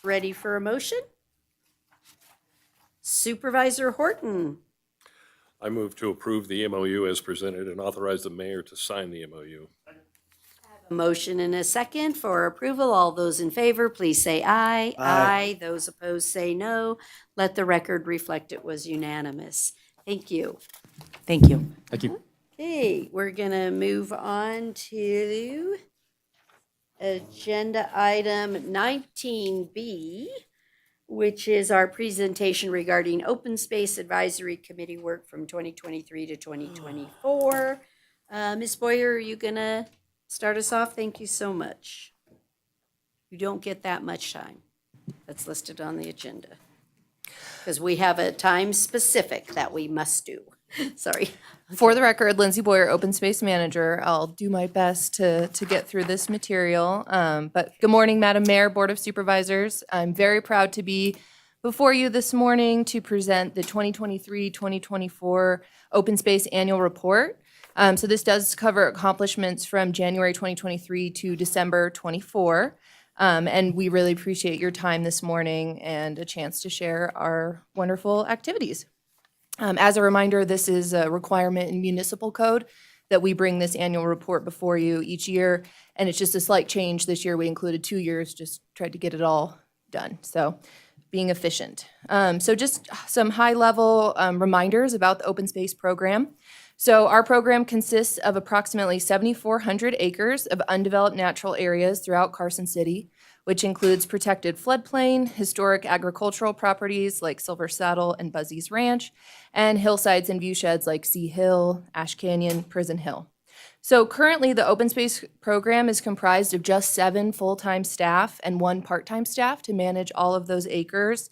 ready for a motion? Supervisor Horton, I move to approve the MOU as presented and authorize the mayor to sign the MOU. a motion and a second for approval. All those in favor, please say aye. Aye. Those opposed say no. Let the record reflect it was unanimous. Thank you. Thank you. Thank you. Okay, we're gonna move on to agenda item 19B, which is our presentation regarding Open Space Advisory Committee work from 2023 to 2024. Ms. Boyer, are you gonna start us off? Thank you so much. You don't get that much time. That's listed on the agenda. Because we have a time specific that we must do. Sorry. For the record, Lindsay Boyer, Open Space Manager. I'll do my best to get through this material. But good morning, Madam Mayor, Board of Supervisors. I'm very proud to be before you this morning to present the 2023-2024 Open Space Annual Report. So this does cover accomplishments from January 2023 to December 24. And we really appreciate your time this morning and a chance to share our wonderful activities. As a reminder, this is a requirement in municipal code that we bring this annual report before you each year. And it's just a slight change. This year, we included 2 years, just tried to get it all done. So being efficient. So just some high-level reminders about the open space program. So our program consists of approximately 7,400 acres of undeveloped natural areas throughout Carson City, which includes protected floodplain, historic agricultural properties like Silver Saddle and Buzzy's Ranch, and hillsides and viewsheds like Sea Hill, Ash Canyon, Prison Hill. So currently, the open space program is comprised of just 7 full-time staff and 1 part-time staff to manage all of those acres.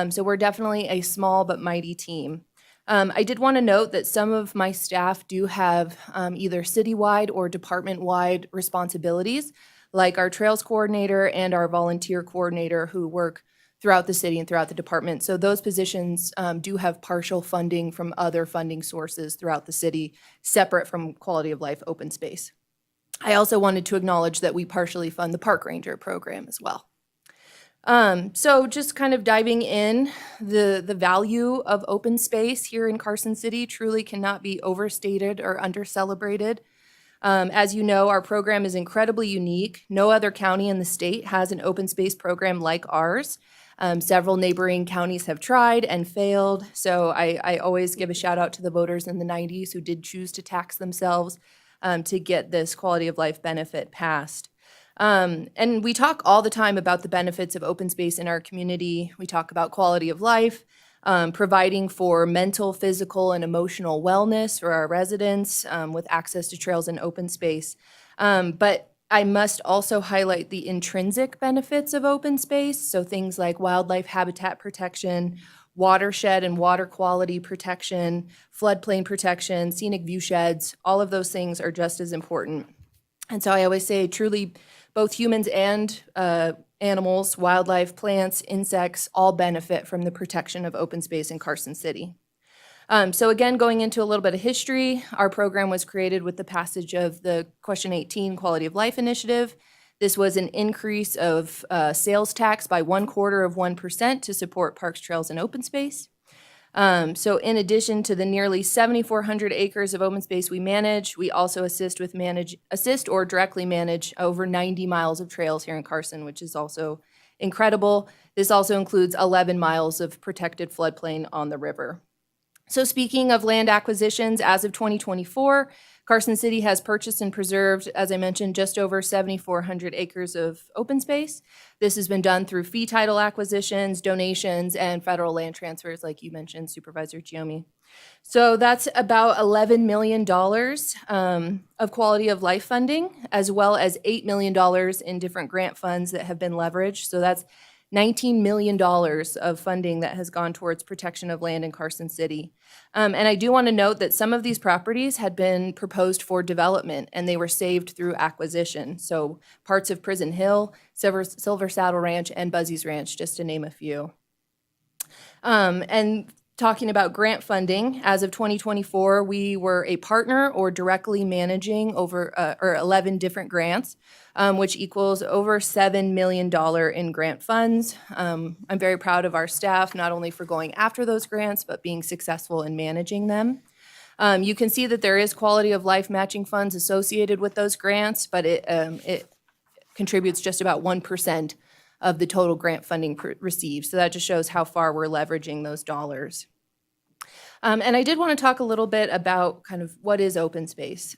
So we're definitely a small but mighty team. I did want to note that some of my staff do have either citywide or department-wide responsibilities, like our trails coordinator and our volunteer coordinator who work throughout the city and throughout the department. So those positions do have partial funding from other funding sources throughout the city, separate from quality of life open space. I also wanted to acknowledge that we partially fund the park ranger program as well. So just kind of diving in, the value of open space here in Carson City truly cannot be overstated or under-celebrated. As you know, our program is incredibly unique. No other county in the state has an open space program like ours. Several neighboring counties have tried and failed, so I always give a shout out to the voters in the 90s who did choose to tax themselves to get this quality of life benefit passed. And we talk all the time about the benefits of open space in our community. We talk about quality of life, providing for mental, physical, and emotional wellness for our residents with access to trails and open space. But I must also highlight the intrinsic benefits of open space, so things like wildlife habitat protection, watershed and water quality protection, floodplain protection, scenic view sheds, all of those things are just as important. And so I always say truly both humans and animals, wildlife, plants, insects, all benefit from the protection of open space in Carson City. So again, going into a little bit of history, our program was created with the passage of the Question 18 Quality of Life Initiative. This was an increase of sales tax by 0.25% to support parks, trails, and open space. So in addition to the nearly 7,400 acres of open space we manage, we also assist or directly manage over 90 miles of trails here in Carson, which is also incredible. This also includes 11 miles of protected floodplain on the river. So speaking of land acquisitions, as of 2024, Carson City has purchased and preserved, as I mentioned, just over 7,400 acres of open space. This has been done through fee title acquisitions, donations, and federal land transfers, like you mentioned, Supervisor Giomi. So that's about $11 million of quality of life funding, as well as $8 million in different grant funds that have been leveraged. So that's $19 million of funding that has gone towards protection of land in Carson City. And I do want to note that some of these properties had been proposed for development and they were saved through acquisition. So parts of Prison Hill, Silver Saddle Ranch, and Buzzy's Ranch, just to name a few. And talking about grant funding, as of 2024, we were a partner or directly managing over 11 different grants, which equals over $7 million in grant funds. I'm very proud of our staff, not only for going after those grants, but being successful in managing them. You can see that there is quality of life matching funds associated with those grants, but it contributes just about 1% of the total grant funding received. So that just shows how far we're leveraging those dollars. And I did want to talk a little bit about kind of what is open space.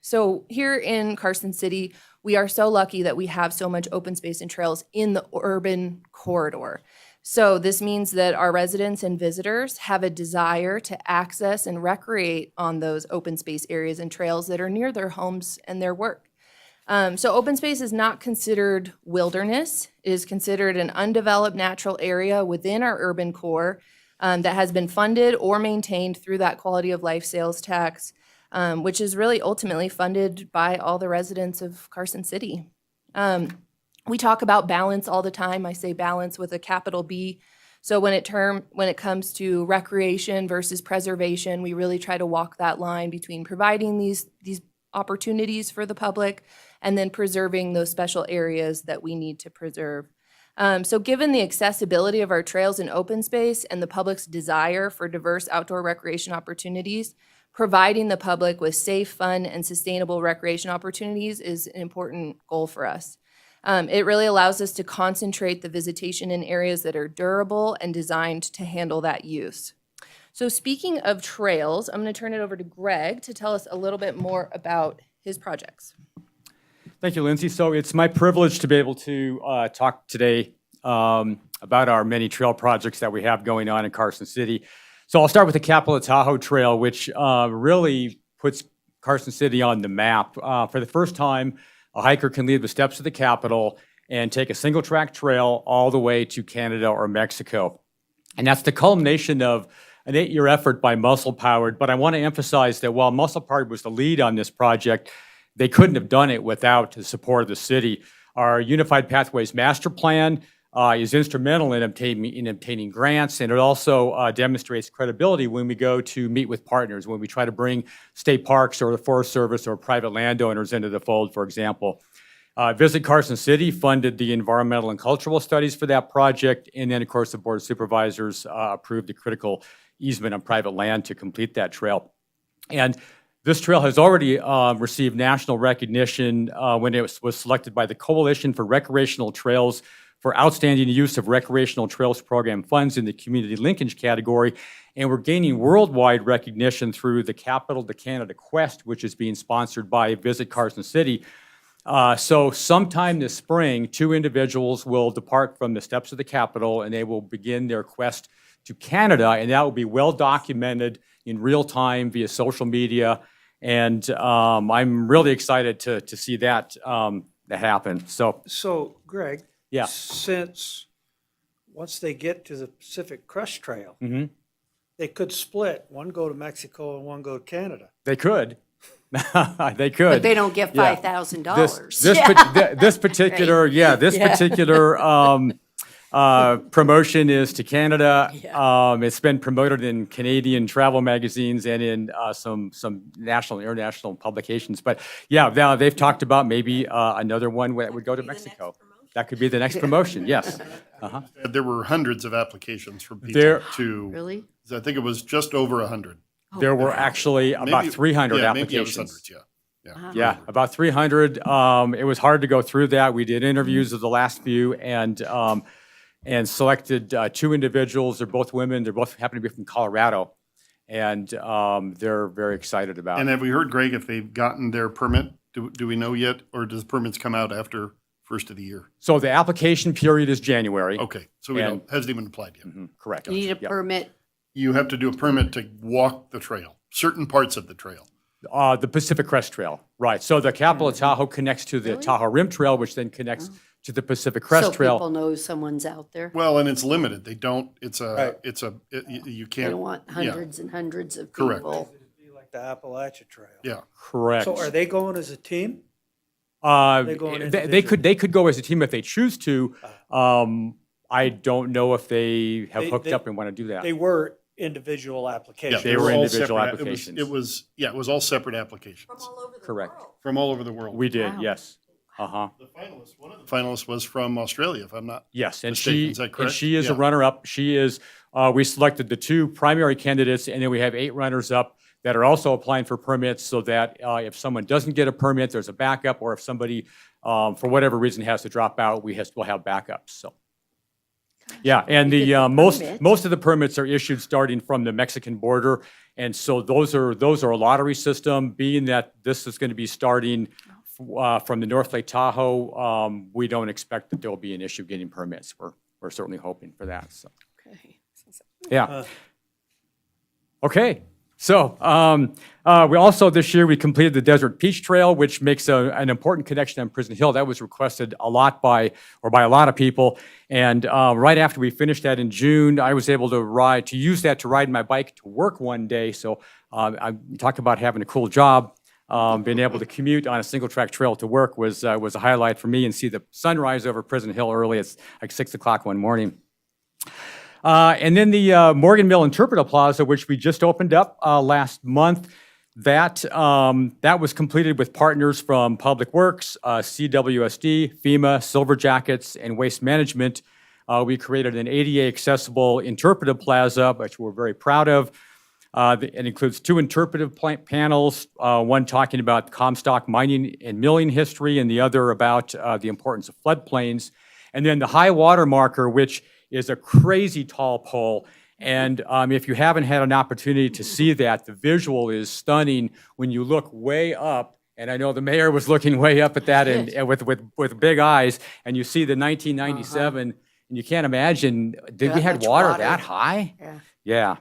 So here in Carson City, we are so lucky that we have so much open space and trails in the urban corridor. So this means that our residents and visitors have a desire to access and recreate on those open space areas and trails that are near their homes and their work. So open space is not considered wilderness. It is considered an undeveloped natural area within our urban core that has been funded or maintained through that quality of life sales tax, which is really ultimately funded by all the residents of Carson City. We talk about balance all the time. I say balance with a capital B. So when it comes to recreation versus preservation, we really try to walk that line between providing these opportunities for the public and then preserving those special areas that we need to preserve. So given the accessibility of our trails and open space and the public's desire for diverse outdoor recreation opportunities, providing the public with safe, fun, and sustainable recreation opportunities is an important goal for us. It really allows us to concentrate the visitation in areas that are durable and designed to handle that use. So speaking of trails, I'm going to turn it over to Greg to tell us a little bit more about his projects. Thank you, Lindsay. So it's my privilege to be able to talk today about our many trail projects that we have going on in Carson City. So I'll start with the Capitol Tahoe Trail, which really puts Carson City on the map. For the first time, a hiker can leave the steps of the Capitol and take a single-track trail all the way to Canada or Mexico. And that's the culmination of an 8-year effort by Muscle Powered. But I want to emphasize that while Muscle Powered was the lead on this project, they couldn't have done it without the support of the city. Our Unified Pathways Master Plan is instrumental in obtaining grants, and it also demonstrates credibility when we go to meet with partners, when we try to bring state parks or the Forest Service or private landowners into the fold, for example. Visit Carson City funded the environmental and cultural studies for that project, and then, of course, the Board of Supervisors approved the critical easement on private land to complete that trail. And this trail has already received national recognition when it was selected by the Coalition for Recreational Trails for outstanding use of recreational trails program funds in the community linkage category. And we're gaining worldwide recognition through the Capital to Canada Quest, which is being sponsored by Visit Carson City. So sometime this spring, 2 individuals will depart from the steps of the Capitol and they will begin their quest to Canada, and that will be well documented in real time via social media. And I'm really excited to see that happen. So Greg, yeah, since once they get to the Pacific Crest Trail, mm-hmm. they could split, one go to Mexico and one go to Canada. They could. They could. But they don't get $5,000. This particular, particular promotion is to Canada. It's been promoted in Canadian travel magazines and in some national and international publications. But yeah, now they've talked about maybe another one that would go to Mexico. That could be the next promotion, yes. Uh-huh. There were hundreds of applications from people to. Really? I think it was just over 100. There were actually about 300 applications. Yeah, about 300. It was hard to go through that. We did interviews of the last few and selected 2 individuals. They're both women. They're both happen to be from Colorado. and they're very excited about And it. have we heard, Greg, if they've gotten their permit? Do we know yet, or does permits come out after first of the year? So the application period is January. Okay, so hasn't even applied yet. Correct. You need a Yep. permit. You have to do a permit to walk the trail, certain parts of the trail. The Pacific Crest Trail, right. So the capital of Tahoe connects to the Tahoe Rim Trail, which then connects to the Pacific Crest So Trail. people know someone's out there. Well, and it's limited. They don't, you They can't. don't want yeah, hundreds and hundreds of Correct. people. Like the Appalachia Trail. Yeah. Correct. So are they going as a team? They going They could go as a team if they choose to. I don't know if they have hooked up and want to do that. They were individual Yeah, applications. They were all individual separate- applications. It was all separate applications Correct. from all over the world. We did, yes. Uh-huh. One of the finalists was from Australia, if I'm not Yes, and mistaken. she, Is that and correct? she is a Yeah. runner-up. She is, we selected the 2 primary candidates, and then we have 8 runners-up that are also applying for permits, so that if someone doesn't get a permit, there's a backup, or if somebody, for whatever reason, has to drop out, we'll have backups, so. Yeah, and You the, get the most permit. of the permits are issued starting from the Mexican border, and so those are a lottery system. Being that this is going to be starting from the North Lake Tahoe, we don't expect that there will be an issue getting permits. We're certainly hoping for that, so. Yeah. Okay. So we also, this year, we completed the Desert Peach Trail, which makes an important connection on Prison Hill. That was requested a lot by a lot of people. And right after we finished that in June, I was able to use that to ride my bike to work one day. So I talk about having a cool job. Being able to commute on a single-track trail to work was a highlight for me, and see the sunrise over Prison Hill early. It's like 6 o'clock one morning. And then the Morgan Mill Interpretive Plaza, which we just opened up last month, that was completed with partners from Public Works, CWSD, FEMA, Silver Jackets, and Waste Management. We created an ADA accessible interpretive plaza, which we're very proud of. It includes 2 interpretive panels, one talking about Comstock mining and milling history, and the other about the importance of floodplains. And then the high water marker, which is a crazy tall pole. And if you haven't had an opportunity to see that, the visual is stunning when you look way up. And I know the mayor was looking way up at that and with big eyes, and you see the 1997, and you can't imagine, we had water that high? Yeah.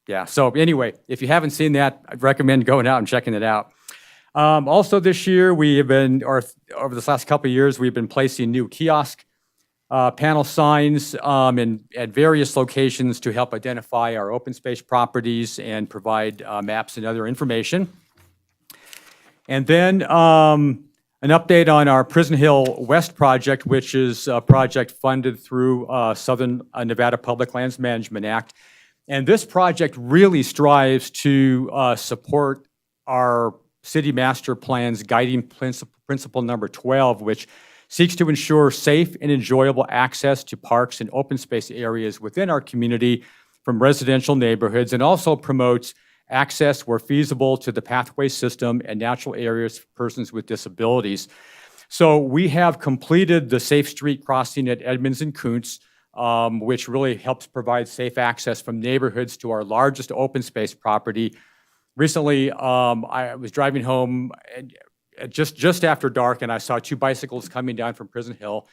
Yeah. So anyway, if you haven't seen that, I'd recommend going out and checking it out. Also this year, over this last couple of years, we've been placing new kiosk panel signs at various locations to help identify our open space properties and provide maps and other information. And then an update on our Prison Hill West project, which is a project funded through Southern Nevada Public Lands Management Act. And this project really strives to support our city master plan's guiding principle number 12, which seeks to ensure safe and enjoyable access to parks and open space areas within our community from residential neighborhoods, and also promotes access where feasible to the pathway system and natural areas for persons with disabilities. So we have completed the Safe Street crossing at Edmonds and Kuntz, which really helps provide safe access from neighborhoods to our largest open space property. Recently, I was driving home just after dark, and I saw 2 bicycles coming down from Prison Hill.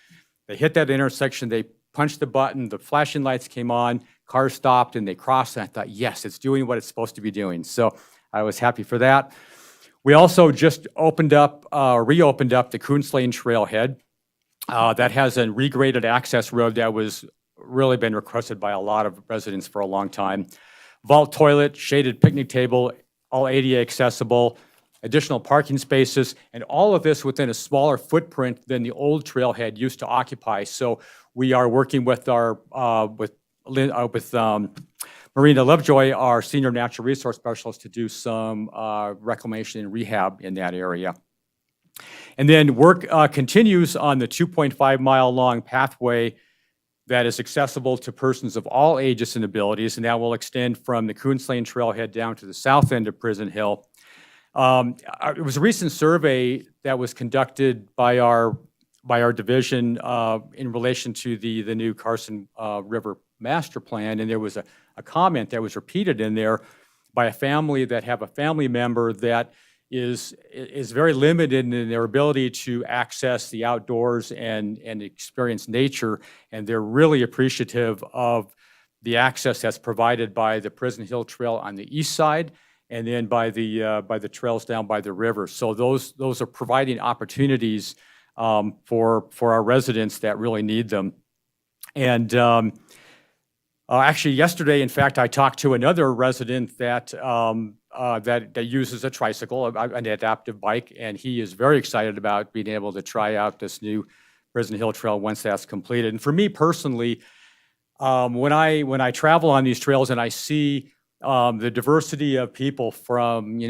They hit that intersection, they punched the button, the flashing lights came on, cars stopped, and they crossed, and I thought, yes, it's doing what it's supposed to be doing. So I was happy for that. We also just reopened up the Coons Lane Trailhead. That has a regraded access road that was really been requested by a lot of residents for a long time. Vault toilet, shaded picnic table, all ADA accessible, additional parking spaces, and all of this within a smaller footprint than the old trailhead used to occupy. So we are working with Marina Lovejoy, our senior natural resource specialist, to do some reclamation and rehab in that area. And then work continues on the 2.5-mile long pathway that is accessible to persons of all ages and abilities, and that will extend from the Coons Lane Trailhead down to the south end of Prison Hill. It was a recent survey that was conducted by our division in relation to the new Carson River Master Plan, and there was a comment that was repeated in there by a family that have a family member that is very limited in their ability to access the outdoors and experience nature, and they're really appreciative of the access that's provided by the Prison Hill Trail on the east side, and then by the trails down by the river. So those are providing opportunities for our residents that really need them. And actually, yesterday, in fact, I talked to another resident that uses a tricycle, an adaptive bike, and he is very excited about being able to try out this new Prison Hill Trail once that's completed. And for me personally, when I travel on these trails and I see the diversity of people from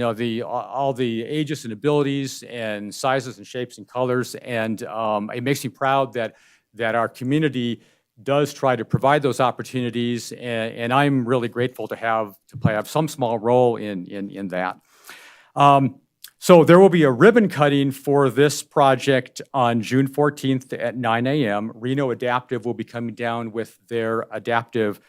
all the ages and abilities and sizes and shapes and colors, and it makes me proud that our community does try to provide those opportunities, and I'm really grateful to have some small role in that. So there will be a ribbon cutting for this project on June 14th at 9 a.m. Reno Adaptive will be coming down with their adaptive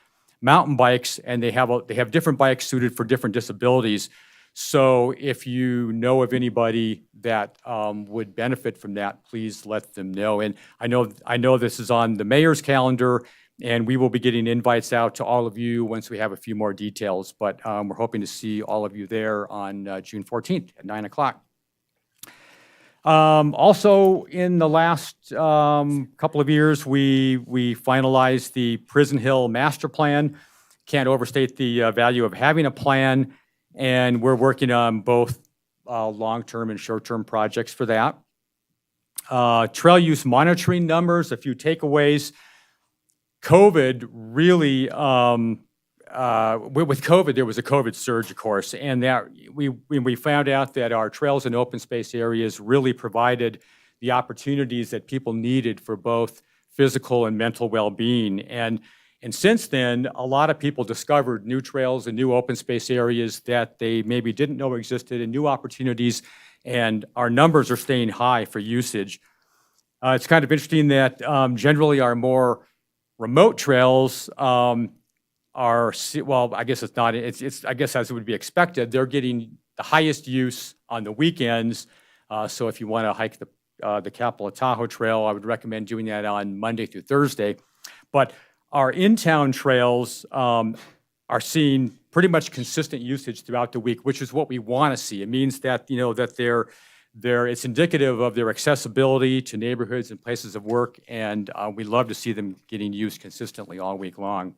mountain bikes, and they have different bikes suited for different disabilities. So if you know of anybody that would benefit from that, please let them know. And I know this is on the mayor's calendar, and we will be getting invites out to all of you once we have a few more details. But we're hoping to see all of you there on June 14th at 9 o'clock. Also, in the last couple of years, we finalized the Prison Hill Master Plan. Can't overstate the value of having a plan. And we're working on both long-term and short-term projects for that. Trail use monitoring numbers, a few takeaways. COVID really, with COVID, there was a COVID surge, of course, and that we found out that our trails and open space areas really provided the opportunities that people needed for both physical and mental well-being. And since then, a lot of people discovered new trails and new open space areas that they maybe didn't know existed, and new opportunities, and our numbers are staying high for usage. It's kind of interesting that generally our more remote trails well, I guess it's not, I guess as it would be expected, they're getting the highest use on the weekends. So if you want to hike the Capitol of Tahoe Trail, I would recommend doing that on Monday through Thursday. But our in-town trails are seeing pretty much consistent usage throughout the week, which is what we want to see. It means that that it's indicative of their accessibility to neighborhoods and places of work, and we love to see them getting used consistently all week long.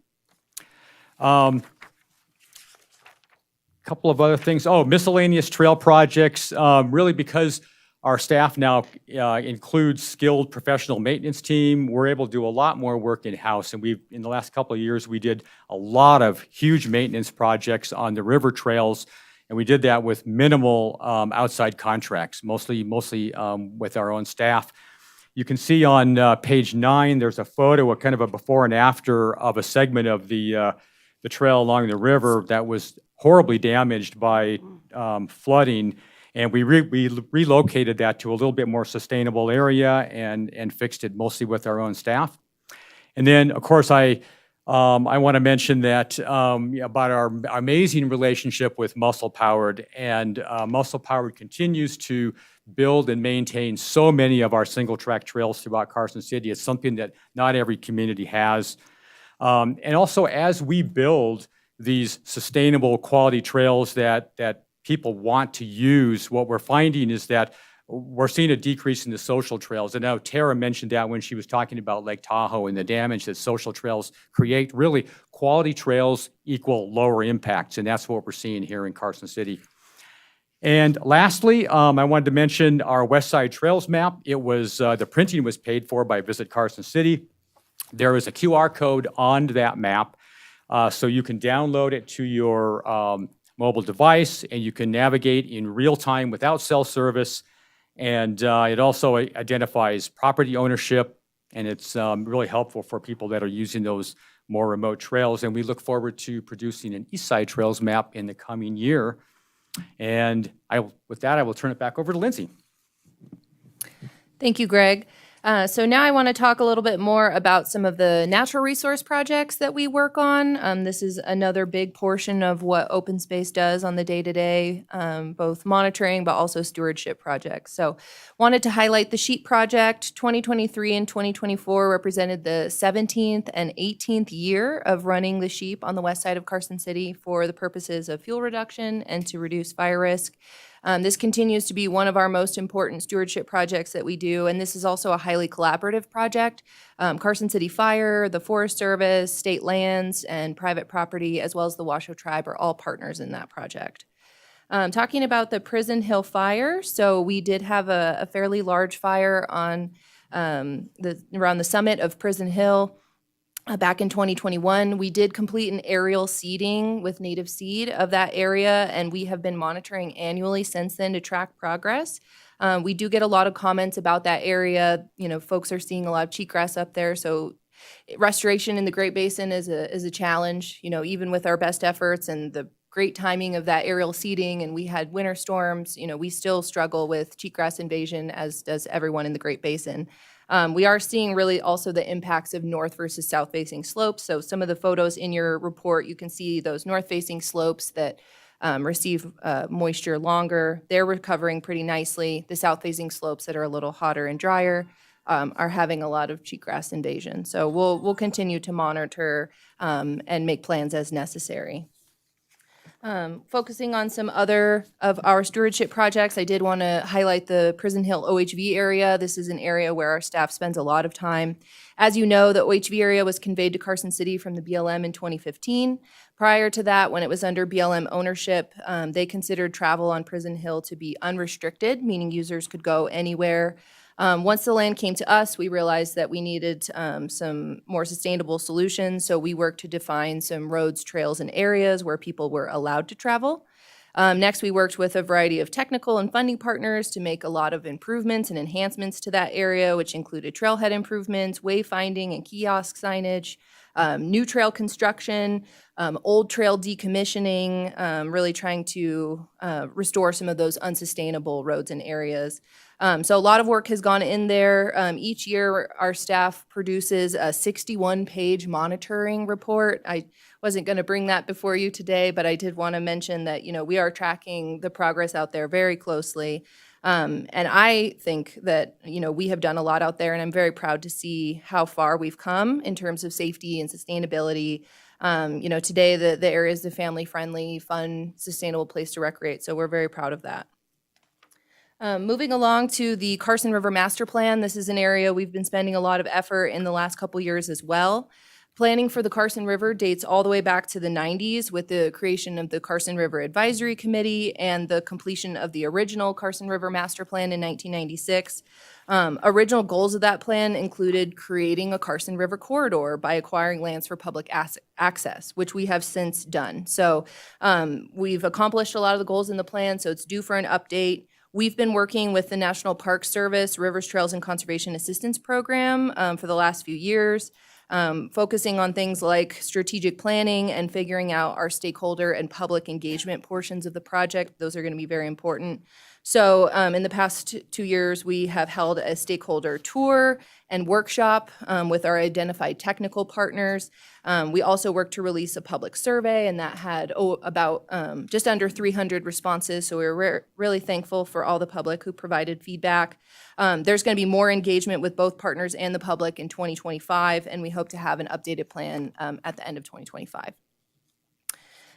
Couple of other things. Oh, miscellaneous trail projects. Really, because our staff now includes skilled professional maintenance team, we're able to do a lot more work in-house. And in the last couple of years, we did a lot of huge maintenance projects on the river trails, and we did that with minimal outside contracts, mostly with our own staff. You can see on page 9, there's a photo, a kind of a before and after of a segment of the trail along the river that was horribly damaged by flooding. And we relocated that to a little bit more sustainable area and fixed it mostly with our own staff. And then, of course, I want to mention that about our amazing relationship with Muscle Powered. And Muscle Powered continues to build and maintain so many of our single track trails throughout Carson City. It's something that not every community has. And also, as we build these sustainable quality trails that people want to use, what we're finding is that we're seeing a decrease in the social trails. And now Tara mentioned that when she was talking about Lake Tahoe and the damage that social trails create. Really, quality trails equal lower impacts, and that's what we're seeing here in Carson City. And lastly, I wanted to mention our West Side Trails map. It was, the printing was paid for by Visit Carson City. There is a QR code on that map, so you can download it to your mobile device, and you can navigate in real time without cell service. And it also identifies property ownership, and it's really helpful for people that are using those more remote trails. And we look forward to producing an East Side Trails map in the coming year. And with that, I will turn it back over to Lindsay. Thank you, Greg. So now I want to talk a little bit more about some of the natural resource projects that we work on. This is another big portion of what open space does on the day-to-day, both monitoring but also stewardship projects. So wanted to highlight the sheep project. 2023 and 2024 represented the 17th and 18th year of running the sheep on the west side of Carson City for the purposes of fuel reduction and to reduce fire risk. This continues to be one of our most important stewardship projects that we do, and this is also a highly collaborative project. Carson City Fire, the Forest Service, state lands, and private property, as well as the Washoe Tribe are all partners in that project. Talking about the Prison Hill Fire, so we did have a fairly large fire on around the summit of Prison Hill. Back in 2021, we did complete an aerial seeding with native seed of that area, and we have been monitoring annually since then to track progress. We do get a lot of comments about that area. You know, folks are seeing a lot of cheatgrass up there, so restoration in the Great Basin is a challenge. You know, even with our best efforts and the great timing of that aerial seeding, and we had winter storms, you know, we still struggle with cheatgrass invasion, as does everyone in the Great Basin. We are seeing really also the impacts of north versus south facing slopes. So some of the photos in your report, you can see those north facing slopes that receive moisture longer. They're recovering pretty nicely. The south facing slopes that are a little hotter and drier are having a lot of cheatgrass invasion. So we'll continue to monitor and make plans as necessary. Focusing on some other of our stewardship projects, I did want to highlight the Prison Hill OHV area. This is an area where our staff spends a lot of time. As you know, the OHV area was conveyed to Carson City from the BLM in 2015. Prior to that, when it was under BLM ownership, they considered travel on Prison Hill to be unrestricted, meaning users could go anywhere. Once the land came to us, we realized that we needed some more sustainable solutions, so we worked to define some roads, trails, and areas where people were allowed to travel. Next, we worked with a variety of technical and funding partners to make a lot of improvements and enhancements to that area, which included trailhead improvements, wayfinding and kiosk signage, new trail construction, old trail decommissioning, really trying to restore some of those unsustainable roads and areas. So a lot of work has gone in there. Each year, our staff produces a 61-page monitoring report. I wasn't going to bring that before you today, but I did want to mention that, you know, we are tracking the progress out there very closely. And I think that, you know, we have done a lot out there, and I'm very proud to see how far we've come in terms of safety and sustainability. You know, today the area is a family-friendly, fun, sustainable place to recreate, so we're very proud of that. Moving along to the Carson River Master Plan, this is an area we've been spending a lot of effort in the last couple years as well. Planning for the Carson River dates all the way back to the 90s with the creation of the Carson River Advisory Committee and the completion of the original Carson River Master Plan in 1996. Original goals of that plan included creating a Carson River corridor by acquiring lands for public access, which we have since done. So we've accomplished a lot of the goals in the plan, so it's due for an update. We've been working with the National Park Service Rivers, Trails, and Conservation Assistance Program for the last few years, focusing on things like strategic planning and figuring out our stakeholder and public engagement portions of the project. Those are going to be very important. So in the past 2 years, we have held a stakeholder tour and workshop with our identified technical partners. We also worked to release a public survey, and that had about just under 300 responses. So we were really thankful for all the public who provided feedback. There's going to be more engagement with both partners and the public in 2025, and we hope to have an updated plan at the end of 2025.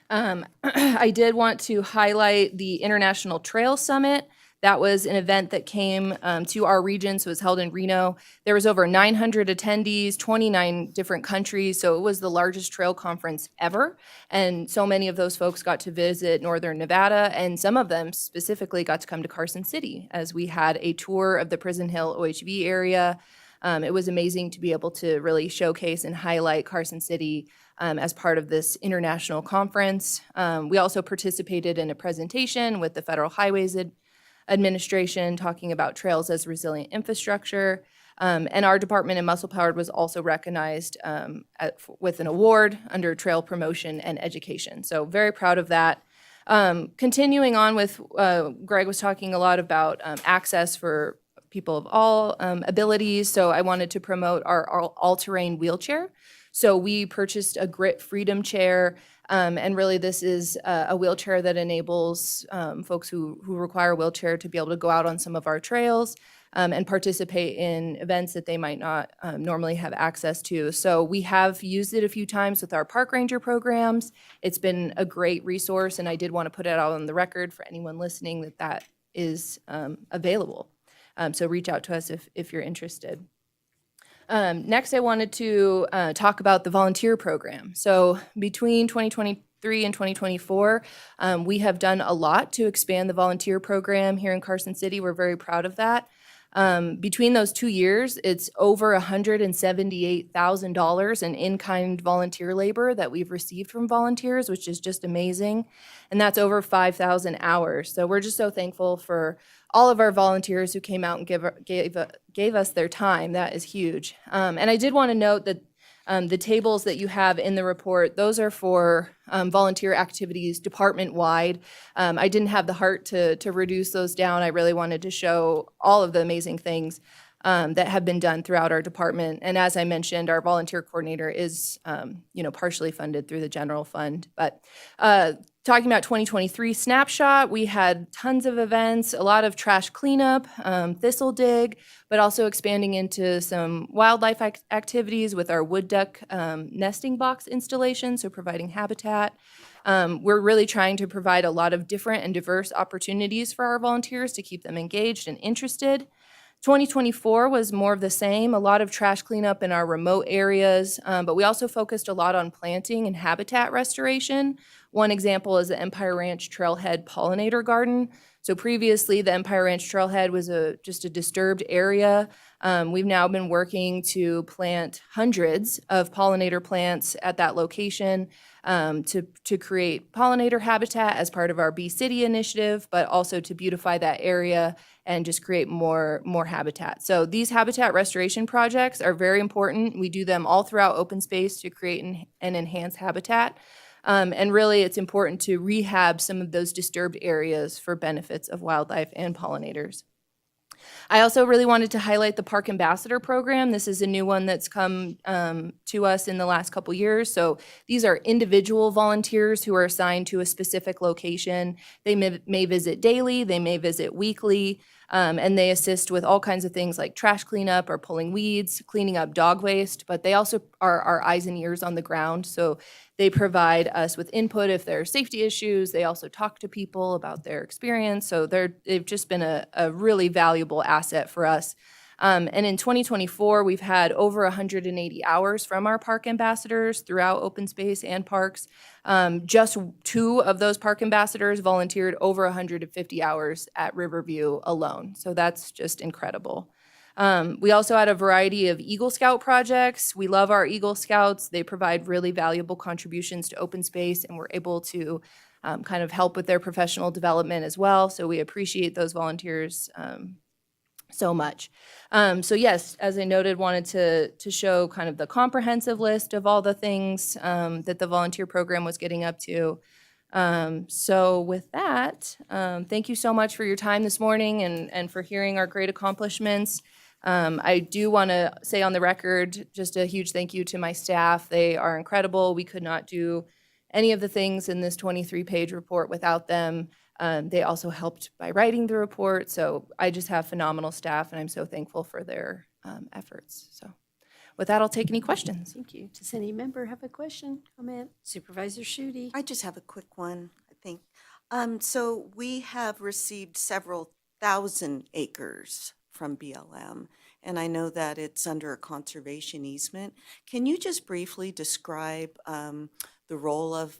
I did want to highlight the International Trail Summit. That was an event that came to our region, so it was held in Reno. There was over 900 attendees, 29 different countries, so it was the largest trail conference ever. And so many of those folks got to visit Northern Nevada, and some of them specifically got to come to Carson City as we had a tour of the Prison Hill OHV area. It was amazing to be able to really showcase and highlight Carson City as part of this international conference. We also participated in a presentation with the Federal Highways Administration talking about trails as resilient infrastructure. And our department in Muscle Powered was also recognized with an award under trail promotion and education. So very proud of that. Continuing on with, Greg was talking a lot about access for people of all abilities. So I wanted to promote our all-terrain wheelchair. So we purchased a Grit Freedom chair, and really this is a wheelchair that enables folks who require a wheelchair to be able to go out on some of our trails and participate in events that they might not normally have access to. So we have used it a few times with our park ranger programs. It's been a great resource, and I did want to put it out on the record for anyone listening that that is available. So reach out to us if you're interested. Next, I wanted to talk about the volunteer program. So between 2023 and 2024, we have done a lot to expand the volunteer program here in Carson City. We're very proud of that. Between those 2 years, it's over $178,000 in in-kind volunteer labor that we've received from volunteers, which is just amazing. And that's over 5,000 hours. So we're just so thankful for all of our volunteers who came out and gave us their time. That is huge. And I did want to note that the tables that you have in the report, those are for volunteer activities department-wide. I didn't have the heart to reduce those down. I really wanted to show all of the amazing things that have been done throughout our department. And as I mentioned, our volunteer coordinator is, partially funded through the general fund. But talking about 2023 snapshot, we had tons of events, a lot of trash cleanup, thistle dig, but also expanding into some wildlife activities with our wood duck nesting box installation, so providing habitat. We're really trying to provide a lot of different and diverse opportunities for our volunteers to keep them engaged and interested. 2024 was more of the same, a lot of trash cleanup in our remote areas, but we also focused a lot on planting and habitat restoration. One example is the Empire Ranch Trailhead Pollinator Garden. So previously, the Empire Ranch Trailhead was just a disturbed area. We've now been working to plant hundreds of pollinator plants at that location to create pollinator habitat as part of our Bee City initiative, but also to beautify that area and just create more habitat. So these habitat restoration projects are very important. We do them all throughout open space to create and enhance habitat. And really, it's important to rehab some of those disturbed areas for benefits of wildlife and pollinators. I also really wanted to highlight the Park Ambassador Program. This is a new one that's come to us in the last couple years. So these are individual volunteers who are assigned to a specific location. They may visit daily, they may visit weekly, and they assist with all kinds of things like trash cleanup or pulling weeds, cleaning up dog waste, but they also are our eyes and ears on the ground. So they provide us with input if there are safety issues. They also talk to people about their experience. So they've just been a really valuable asset for us. And in 2024, we've had over 180 hours from our park ambassadors throughout open space and parks. Just 2 of those park ambassadors volunteered over 150 hours at Riverview alone. So that's just incredible. We also had a variety of Eagle Scout projects. We love our Eagle Scouts. They provide really valuable contributions to open space, and we're able to kind of help with their professional development as well. So we appreciate those volunteers so much. So yes, as I noted, wanted to show kind of the comprehensive list of all the things that the volunteer program was getting up to. So with that, thank you so much for your time this morning and for hearing our great accomplishments. I do want to say on the record, just a huge thank you to my staff. They are incredible. We could not do any of the things in this 23-page report without them. They also helped by writing the report. So I just have phenomenal staff, and I'm so thankful for their efforts. So with that, I'll take any questions. Thank you. Does any member have a question, comment? Supervisor Schutte? I just have a quick one, I think. So we have received several thousand acres from BLM, and I know that it's under a conservation easement. Can you just briefly describe the role of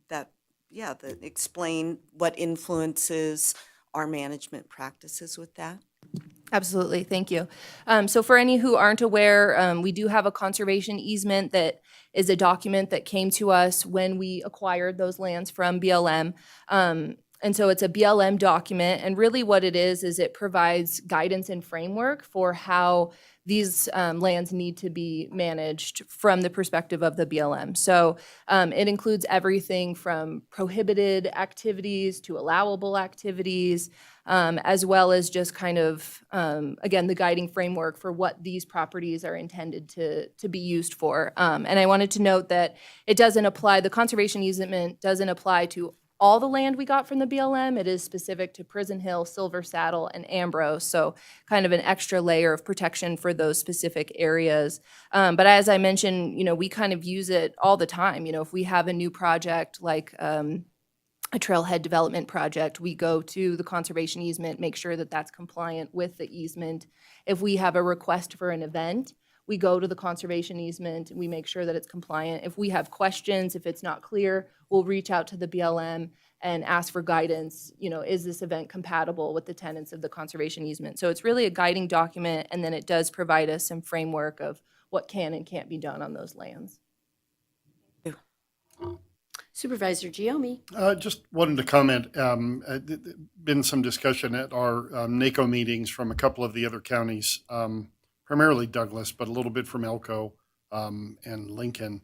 that? Yeah, explain what influences our management practices with that? Absolutely, thank you. So for any who aren't aware, we do have a conservation easement that is a document that came to us when we acquired those lands from BLM. And so it's a BLM document, and really what it is it provides guidance and framework for how these lands need to be managed from the perspective of the BLM. So it includes everything from prohibited activities to allowable activities, as well as just kind of, again, the guiding framework for what these properties are intended to be used for. And I wanted to note that it doesn't apply, the conservation easement doesn't apply to all the land we got from the BLM. It is specific to Prison Hill, Silver Saddle, and Ambrose, so kind of an extra layer of protection for those specific areas. But as I mentioned, we kind of use it all the time. If we have a new project like a trailhead development project, we go to the conservation easement, make sure that that's compliant with the easement. If we have a request for an event, we go to the conservation easement, we make sure that it's compliant. If we have questions, if it's not clear, we'll reach out to the BLM and ask for guidance. Is this event compatible with the tenets of the conservation easement? So it's really a guiding document, and then it does provide us some framework of what can and can't be done on those lands. Supervisor Giomi. Just wanted to comment, been some discussion at our NACO meetings from a couple of the other counties, primarily Douglas, but a little bit from Elko and Lincoln.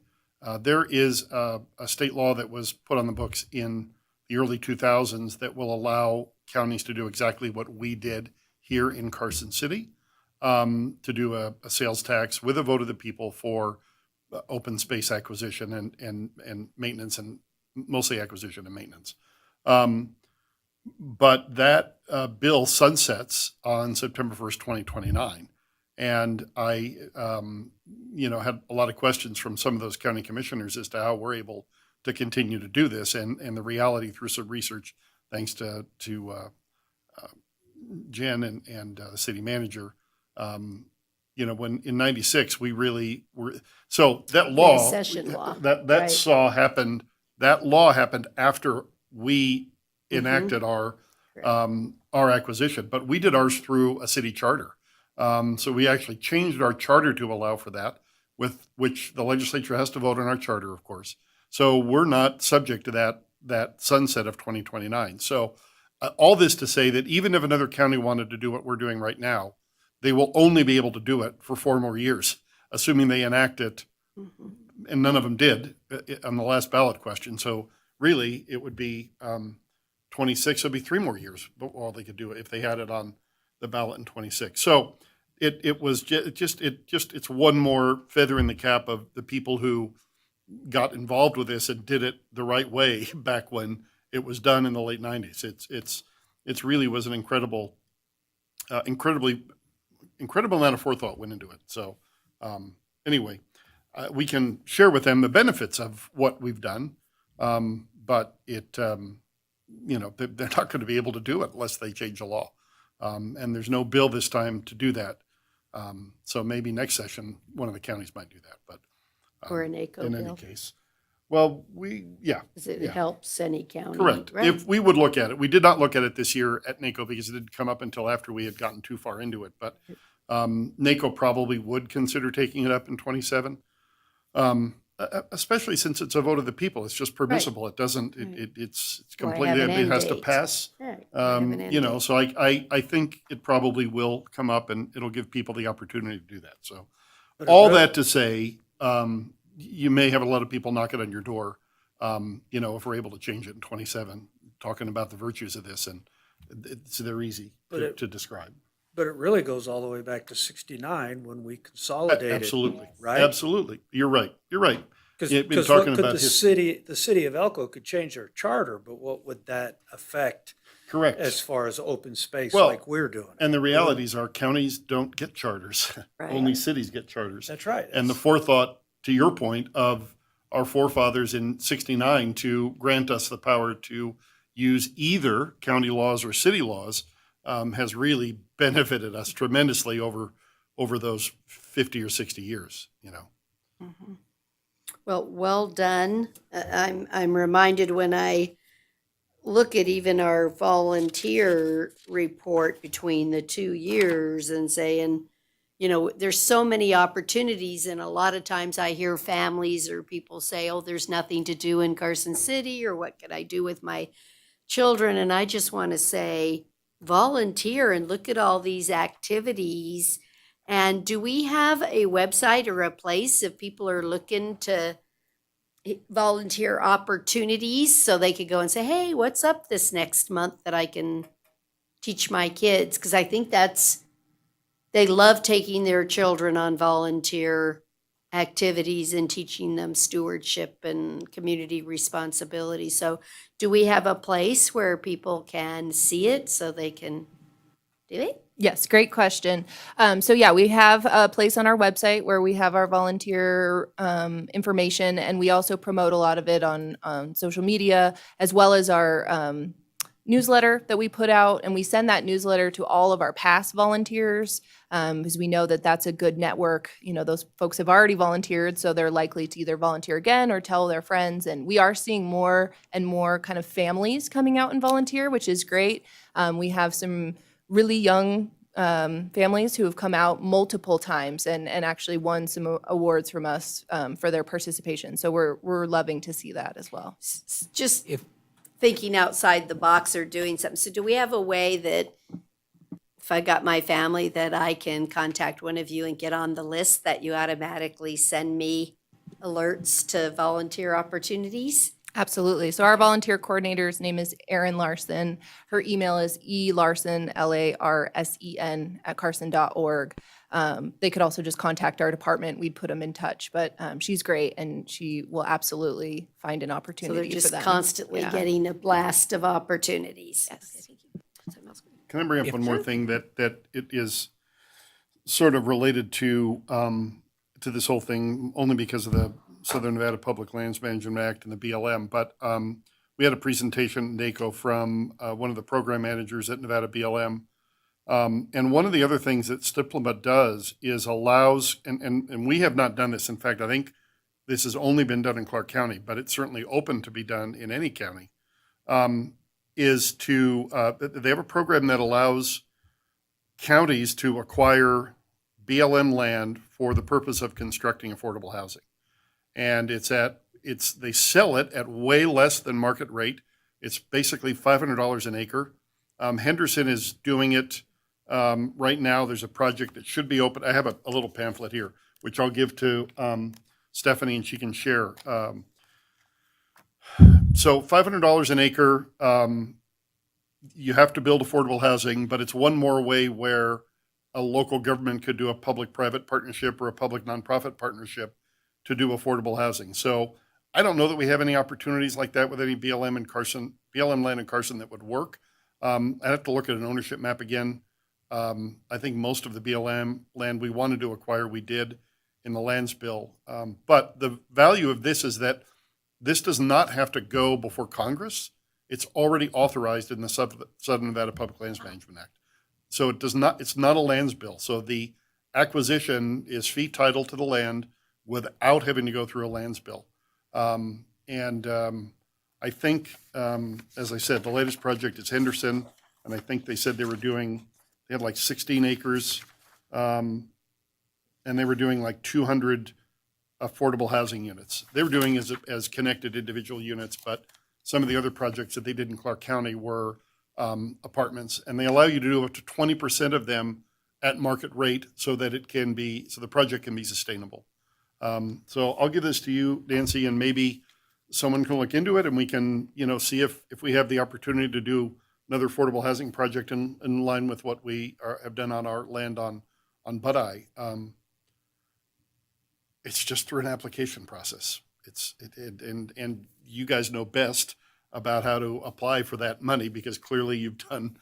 There is a state law that was put on the books in the early 2000s that will allow counties to do exactly what we did here in Carson City, to do a sales tax with a vote of the people for open space acquisition and maintenance, and mostly acquisition and maintenance. But that bill sunsets on September 1st, 2029. And I, had a lot of questions from some of those county commissioners as to how we're able to continue to do this. And the reality through some research, thanks to Jen and the city manager, when in '96 we really were. So that law, Concession law, that right. That law happened after we enacted our acquisition, but we did ours through a city charter. So we actually changed our charter to allow for that, with which the legislature has to vote on our charter, of course. So we're not subject to that sunset of 2029. So all this to say that even if another county wanted to do what we're doing right now, they will only be able to do it for 4 more years, assuming they enact it, and none of them did on the last ballot question. So really, it would be 26. It would be 3 more years, but all they could do it if they had it on the ballot in 26. So it's one more feather in the cap of the people who got involved with this and did it the right way back when it was done in the late 90s. It's really was an incredible amount of forethought went into it. So anyway, we can share with them the benefits of what we've done, but they're not going to be able to do it unless they change the law. And there's no bill this time to do that. So maybe next session, one of the counties might do that, but Or an ACO in bill. any case. Well, Because it helps any county. correct. Right. If we would look at it, we did not look at it this year at NACO because it didn't come up until after we had gotten too far into it. But NACO probably would consider taking it up in 27, especially since it's a vote of the people. It's just permissible. It doesn't. It's Why have completely. an It has end to date? pass. Right. Why have an end date? So I think it probably will come up, and it'll give people the opportunity to do that. So all that to say, you may have a lot of people knocking on your door, if we're able to change it in 27, talking about the virtues of this, and they're easy to describe. But it really goes all the way back to '69 when we consolidated. Absolutely. Right? Absolutely. You're right. Because talking what could about the city of Elko could change their charter, but what would that affect? Correct. As far as open space Well, like we're doing. And the realities are counties don't get charters. Right. Only cities get charters. That's right. And the forethought, to your point, of our forefathers in '69 to grant us the power to use either county laws or city laws has really benefited us tremendously over those 50 or 60 years, Mm-hmm. Well done. I'm reminded when I look at even our volunteer report between the 2 years and saying, there's so many opportunities, and a lot of times I hear families or people say, oh, there's nothing to do in Carson City, or what could I do with my children, and I just want to say, volunteer and look at all these activities. And do we have a website or a place if people are looking to volunteer opportunities so they could go and say, hey, what's up this next month that I can teach my kids? Because I think they love taking their children on volunteer activities and teaching them stewardship and community responsibility. So do we have a place where people can see it so they can do it? Yes, great question. So yeah, we have a place on our website where we have our volunteer information, and we also promote a lot of it on social media, as well as our newsletter that we put out. And we send that newsletter to all of our past volunteers because we know that that's a good network. You know, those folks have already volunteered, so they're likely to either volunteer again or tell their friends. And we are seeing more and more kind of families coming out and volunteer, which is great. We have some really young families who have come out multiple times and actually won some awards from us for their participation. So we're loving to see that as well. Just thinking outside the box or doing something. So do we have a way that if I got my family that I can contact one of you and get on the list that you automatically send me alerts to volunteer opportunities? Absolutely. So our volunteer coordinator's name is Erin Larson. Her email is elarson, LARSEN, @carson.org. They could also just contact our department. We'd put them in touch. But she's great, and she will absolutely find an So opportunity they're just for them. constantly Yeah. getting a blast of opportunities. Yes. Okay, thank you. Something else? Can I bring up one more thing that it is sort of related to this whole thing, only because of the Southern Nevada Public Lands Management Act and the BLM, but we had a presentation at NACO from one of the program managers at Nevada BLM. And one of the other things that STIPLMA does is allows, and we have not done this. In fact, I think this has only been done in Clark County, but it's certainly open to be done in any county, is to, they have a program that allows counties to acquire BLM land for the purpose of constructing affordable housing. And they sell it at way less than market rate. It's basically $500 an acre. Henderson is doing it right now. There's a project that should be open. I have a little pamphlet here, which I'll give to Stephanie and she can share. So $500 an acre, you have to build affordable housing, but it's one more way where a local government could do a public-private partnership or a public-nonprofit partnership to do affordable housing. So I don't know that we have any opportunities like that with any BLM land in Carson that would work. I'd have to look at an ownership map again. I think most of the BLM land we wanted to acquire, we did in the lands bill. But the value of this is that this does not have to go before Congress. It's already authorized in the Southern Nevada Public Lands Management Act. So it's not a lands bill. So the acquisition is fee title to the land without having to go through a lands bill. I think, as I said, the latest project is Henderson, and I think they said they had like 16 acres, and they were doing like 200 affordable housing units. They were doing as connected individual units, but some of the other projects that they did in Clark County were apartments, and they allow you to do up to 20% of them at market rate so that the project can be sustainable. So I'll give this to you, Nancy, and maybe someone can look into it and we can, see if we have the opportunity to do another affordable housing project in line with what we have done on our land on Budeye. It's just through an application process. And you guys know best about how to apply for that money because clearly you've done,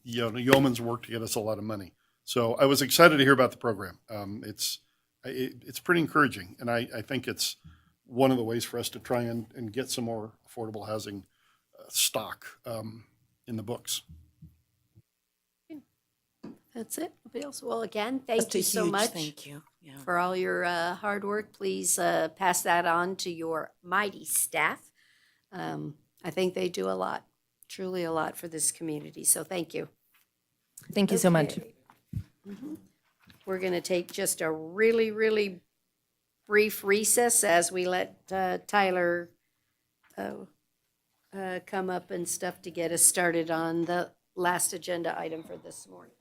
yeoman's work to get us a lot of money. So I was excited to hear about the program. It's pretty encouraging, and I think it's one of the ways for us to try and get some more affordable housing stock in the books. That's it. Nobody else? Well, again, thank you so much. Thank you. Yeah. For all your hard work. Please pass that on to your mighty staff. I think they do a lot, truly a lot for this community. So thank you. Thank you so much. Okay. We're going to take just a really, really brief recess as we let Tyler come up and stuff to get us started on the last agenda item for this morning.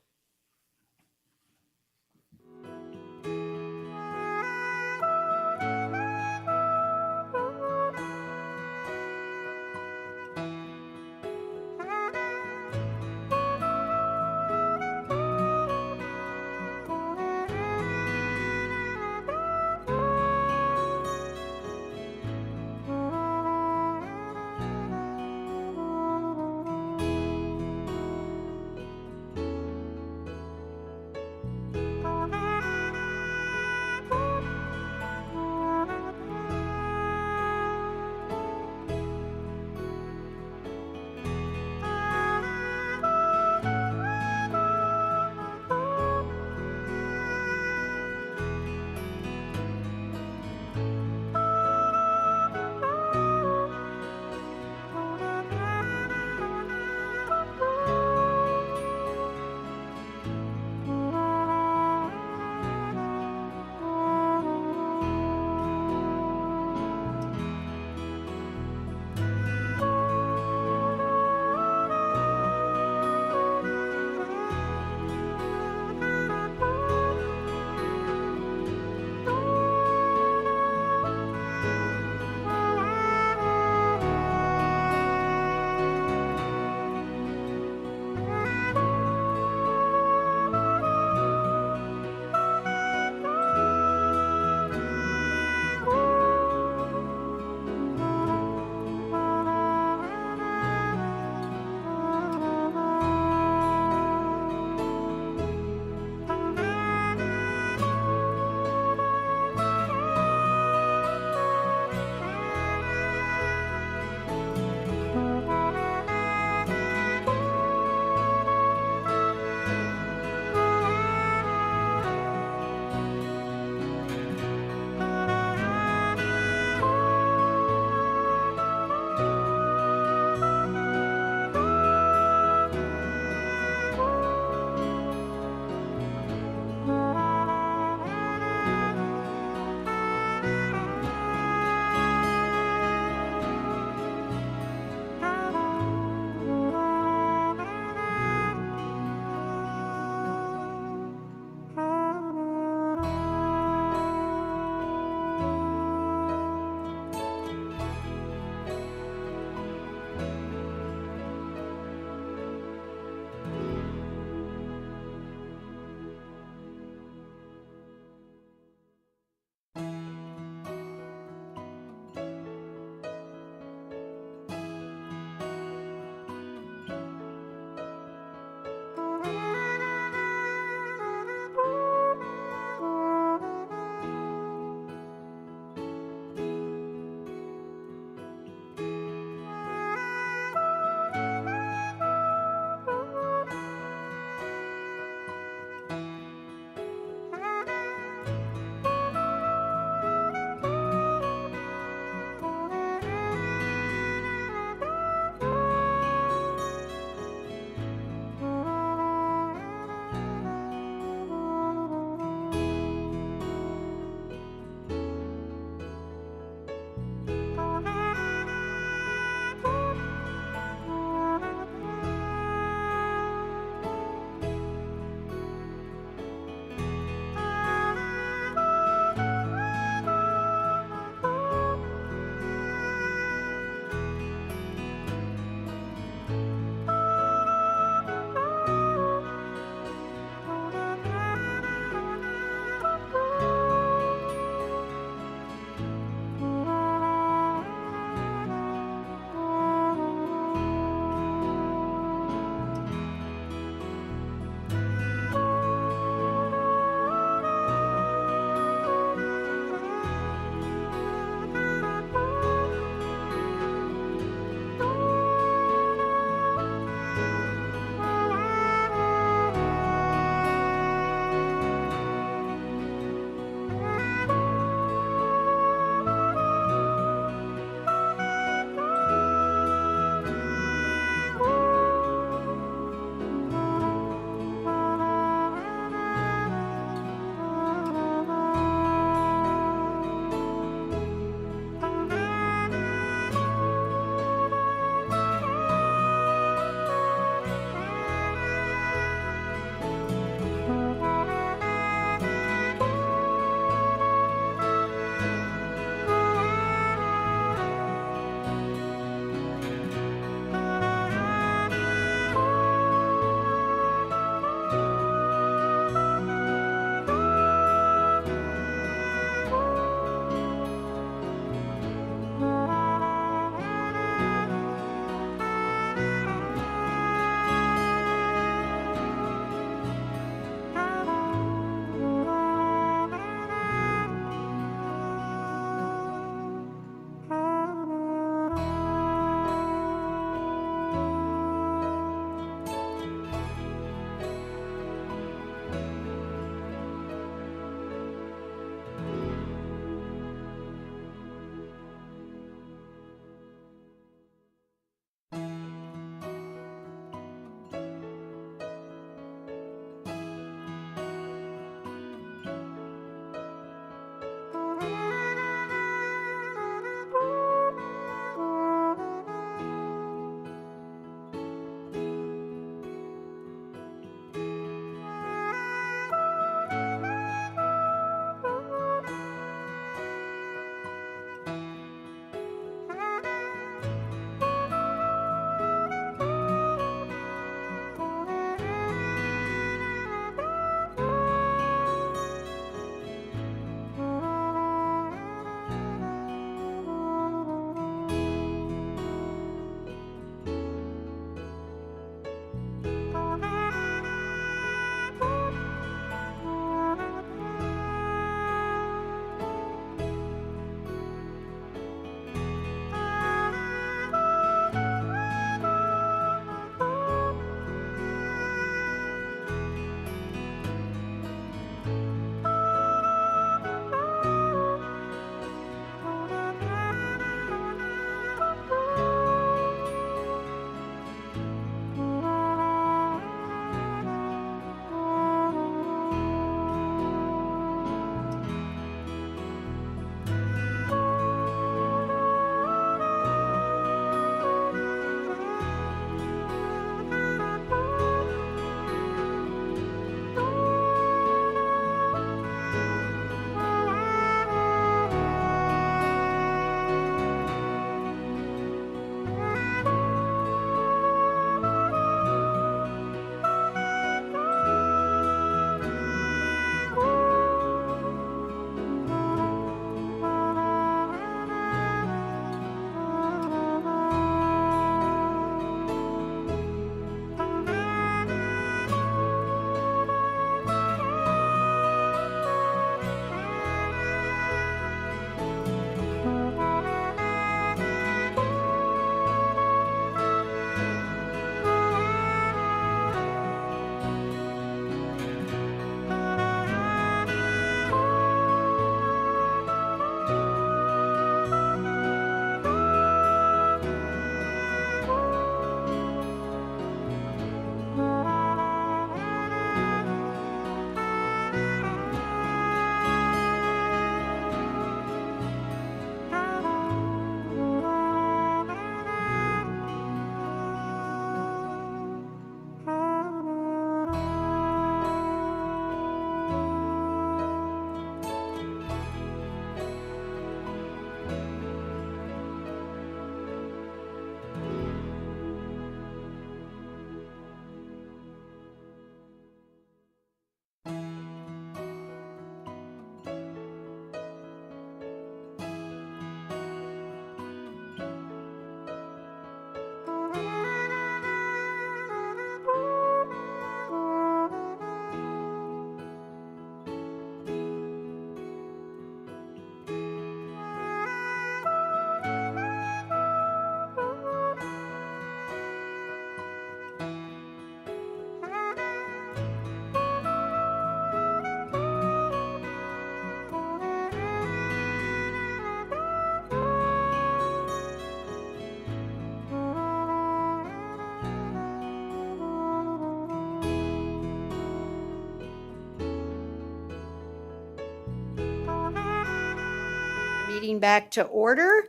meeting back to order.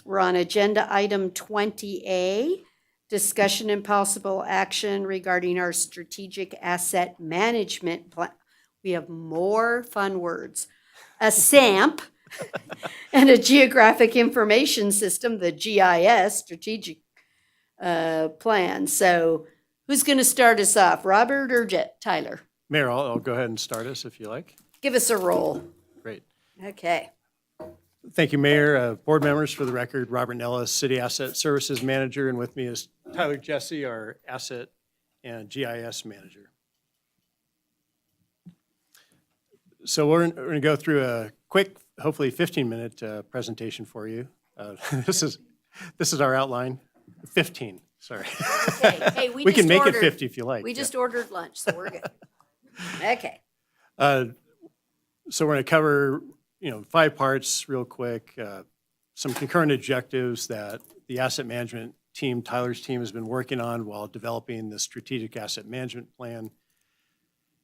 We're on agenda item 20A, discussion and possible action regarding our strategic asset management plan. We have more fun words. A SAMP and a geographic information system, the GIS, strategic plan. So who's going to start us off, Robert or Tyler? Mayor, I'll go ahead and start us if you like. Give us a roll. Great. Okay. Thank you, Mayor. Board members, for the record, Robert Nellis, City Asset Services Manager, and with me is Tyler Jesse, our Asset and GIS Manager. So we're going to go through a quick, hopefully 15-minute presentation for you. This is our outline. 15, sorry. Okay. Hey, we can just make it ordered- 50 if you like. We yeah. just ordered lunch, so we're good. Okay. So we're going to cover, 5 parts real quick. Some concurrent objectives that the asset management team, Tyler's team, has been working on while developing the strategic asset management plan.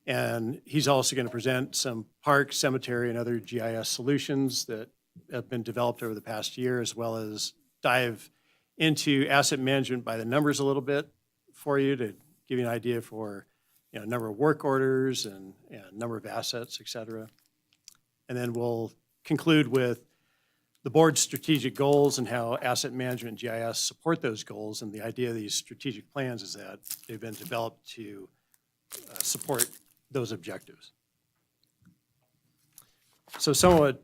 And he's also going to present some park, cemetery, and other GIS solutions that have been developed over the past year, as well as dive into asset management by the numbers a little bit for you to give you an idea for number of work orders and number of assets, et cetera. And then we'll conclude with the board's strategic goals and how asset management and GIS support those goals. And the idea of these strategic plans is that they've been developed to support those objectives. So some of what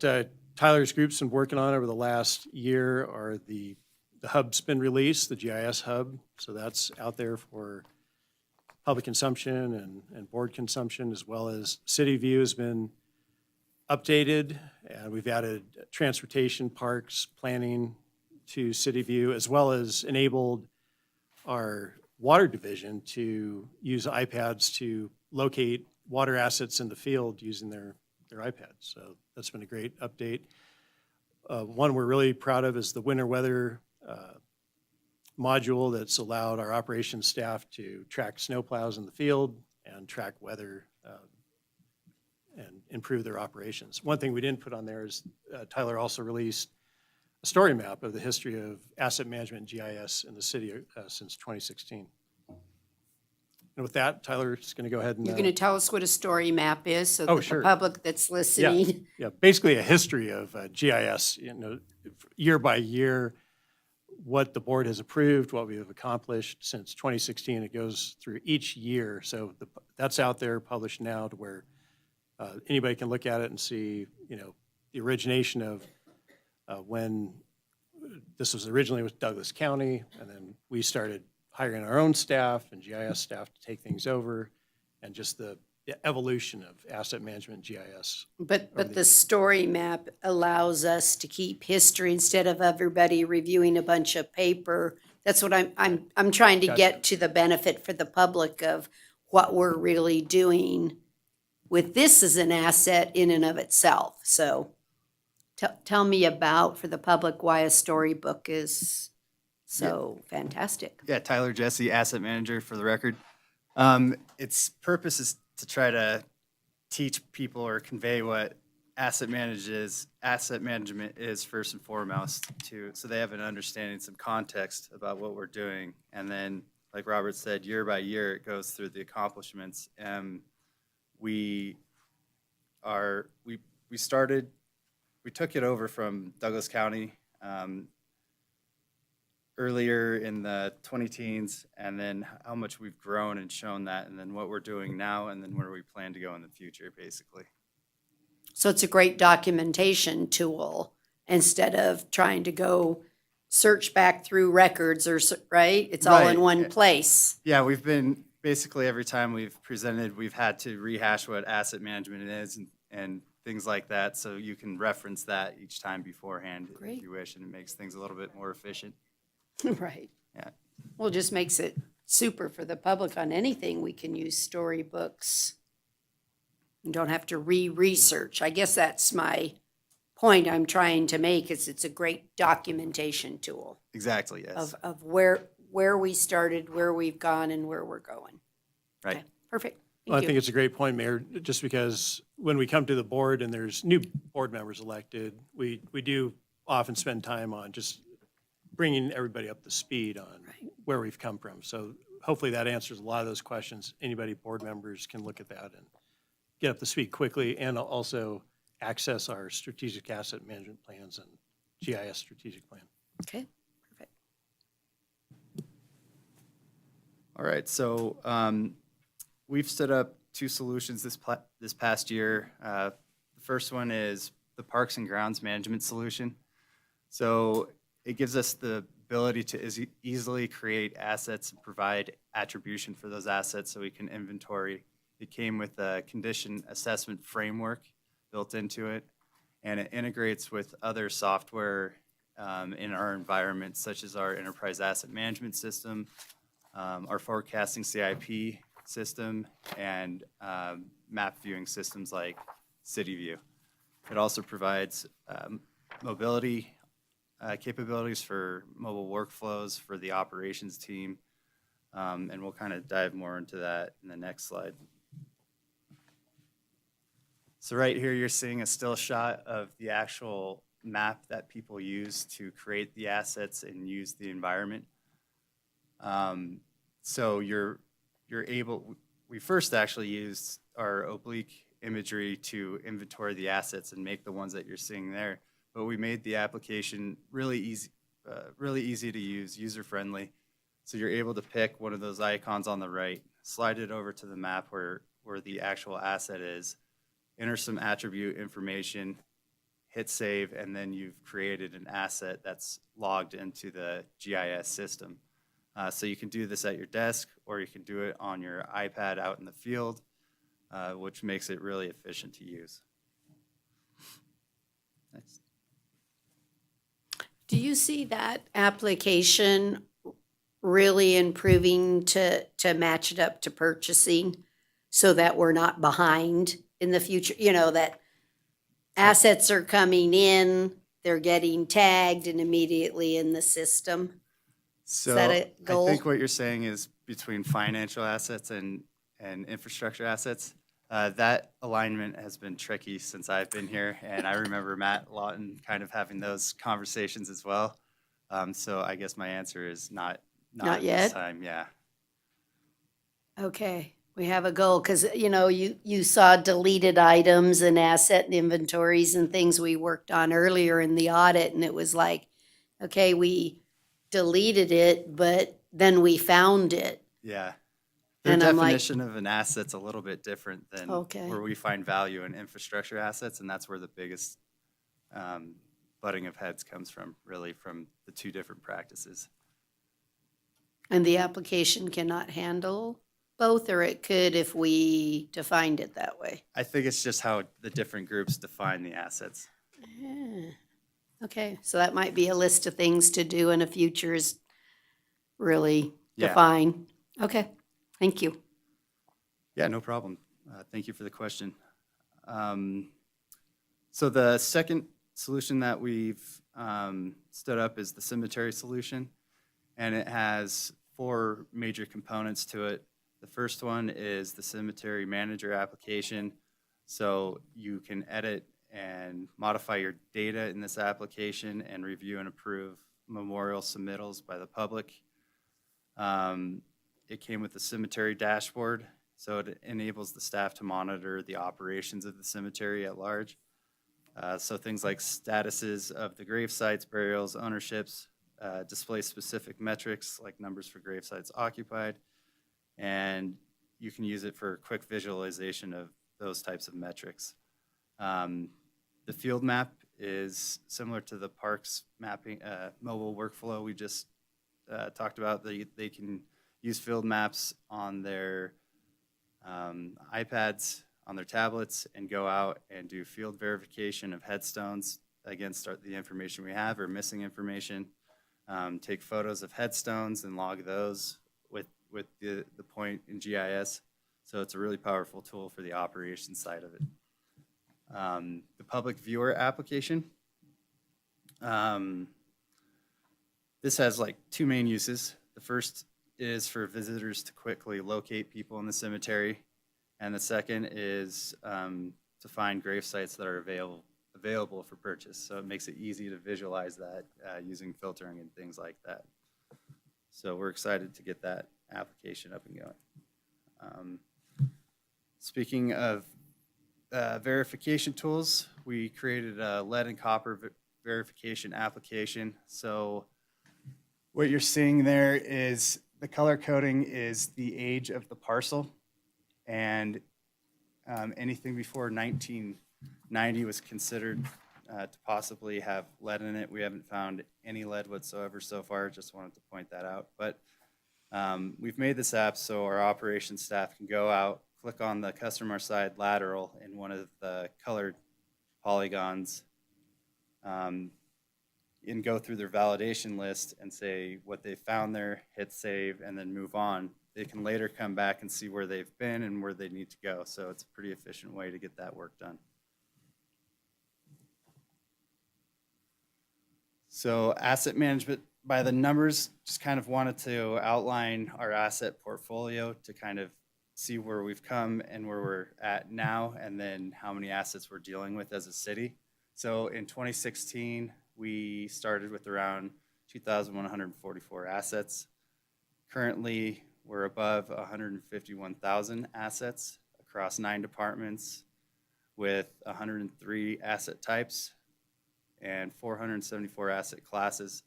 Tyler's group's been working on over the last year are the hub's been released, the GIS hub. So that's out there for public consumption and board consumption, as well as City View has been updated. And we've added transportation, parks, planning to City View, as well as enabled our water division to use iPads to locate water assets in the field using their iPads. So that's been a great update. One we're really proud of is the winter weather module that's allowed our operations staff to track snowplows in the field and track weather and improve their operations. One thing we didn't put on there is Tyler also released a story map of the history of asset management and GIS in the city since 2016. And with that, Tyler's going to go ahead and... You're going to tell us what a story map is so that sure. the public that's listening... Yeah, basically a history of GIS, year by year, what the board has approved, what we have accomplished since 2016. It goes through each year. So that's out there published now to where anybody can look at it and see, the origination of when this was originally with Douglas County, and then we started hiring our own staff and GIS staff to take things over, and just the evolution of asset management GIS. But the story map allows us to keep history instead of everybody reviewing a bunch of paper. That's what I'm trying to get to the benefit for the public of what we're really doing with this as an asset in and of itself. So tell me about, for the public, why a storybook is so fantastic. Yeah, Tyler Jesse, Asset Manager, for the record. Its purpose is to try to teach people or convey what asset management is first and foremost, so they have an understanding, some context about what we're doing. And then, like Robert said, year by year, it goes through the accomplishments. We took it over from Douglas County earlier in the 20-teens, and then how much we've grown and shown that, and then what we're doing now, and then where we plan to go in the future, basically. So it's a great documentation tool instead of trying to go search back through records right? It's all in one place. Yeah, we've been, basically every time we've presented, we've had to rehash what asset management is and things like that, so you can reference that each time beforehand if you wish, and it makes things a little bit more efficient. Right. Yeah. Well, it just makes it super for the public on anything. We can use storybooks. You don't have to research. I guess that's my point I'm trying to make, is it's a great documentation tool. Exactly, yes. Of where we started, where we've gone, and where we're going. Right. Okay, perfect. Well, I think it's a great point, Mayor, just because when we come to the board and there's new board members elected, we do often spend time on just bringing everybody up to speed on where we've come from. So hopefully that answers a lot of those questions. Anybody, board members, can look at that and get up to speed quickly, and also access our strategic asset management plans and GIS strategic plan. Okay, perfect. All right, so we've stood up 2 solutions this past year. The first one is the Parks and Grounds Management Solution. So it gives us the ability to easily create assets and provide attribution for those assets so we can inventory. It came with a condition assessment framework built into it, and it integrates with other software in our environment, such as our enterprise asset management system, our forecasting CIP system, and map viewing systems like CityView. It also provides mobility capabilities for mobile workflows for the operations team, and we'll kind of dive more into that in the next slide. So right here, you're seeing a still shot of the actual map that people use to create the assets and use the environment. So you're able, we first actually used our oblique imagery to inventory the assets and make the ones that you're seeing there. But we made the application really easy to use, user-friendly. So you're able to pick one of those icons on the right, slide it over to the map where the actual asset is, enter some attribute information, hit save, and then you've created an asset that's logged into the GIS system. So you can do this at your desk, or you can do it on your iPad out in the field, which makes it really efficient to use. Next. Do you see that application really improving to match it up to purchasing so that we're not behind in the future? You know, that assets are coming in, they're getting tagged and immediately in the system? So that a goal? I think what you're saying is between financial assets and infrastructure assets. That alignment has been tricky since I've been here, and I remember Matt Lawton kind of having those conversations as well. So I guess my answer is not Not at yet? this time. Yeah. Okay, we have a goal, because, you know, you saw deleted items and asset inventories and things we worked on earlier in the audit, and it was like, okay, we deleted it, but then we found it. Yeah. The And I'm like- definition of an asset's a little bit different than Okay. where we find value in infrastructure assets, and that's where the biggest butting of heads comes from, really, from the 2 different practices. And the application cannot handle both, or it could if we defined it that way? I think it's just how the different groups define the assets. Yeah. Okay, so that might be a list of things to do in a future, is really Yeah. define. Okay, thank you. Yeah, no problem. Thank you for the question. So the second solution that we've stood up is the cemetery solution, and it has 4 major components to it. The first one is the cemetery manager application. So you can edit and modify your data in this application and review and approve memorial submittals by the public. It came with the cemetery dashboard, so it enables the staff to monitor the operations of the cemetery at large. So things like statuses of the grave sites, burials, ownerships, display specific metrics like numbers for grave sites occupied, and you can use it for quick visualization of those types of metrics. The field map is similar to the parks mapping mobile workflow we just talked about. They can use field maps on their iPads, on their tablets, and go out and do field verification of headstones against the information we have or missing information. Take photos of headstones and log those with the point in GIS. So it's a really powerful tool for the operations side of it. The public viewer application. This has like 2 main uses. The first is for visitors to quickly locate people in the cemetery, and the second is to find grave sites that are available for purchase. So it makes it easy to visualize that using filtering and things like that. So we're excited to get that application up and going. Speaking of verification tools, we created a lead and copper verification application. So what you're seeing there is the color coding is the age of the parcel, and anything before 1990 was considered to possibly have lead in it. We haven't found any lead whatsoever so far, just wanted to point that out. But we've made this app so our operations staff can go out, click on the customer side lateral in one of the colored polygons, and go through their validation list and say what they found there, hit save, and then move on. They can later come back and see where they've been and where they need to go. So it's a pretty efficient way to get that work done. So asset management by the numbers, just kind of wanted to outline our asset portfolio to kind of see where we've come and where we're at now, and then how many assets we're dealing with as a city. So in 2016, we started with around 2,144 assets. Currently, we're above 151,000 assets across 9 departments with 103 asset types and 474 asset classes.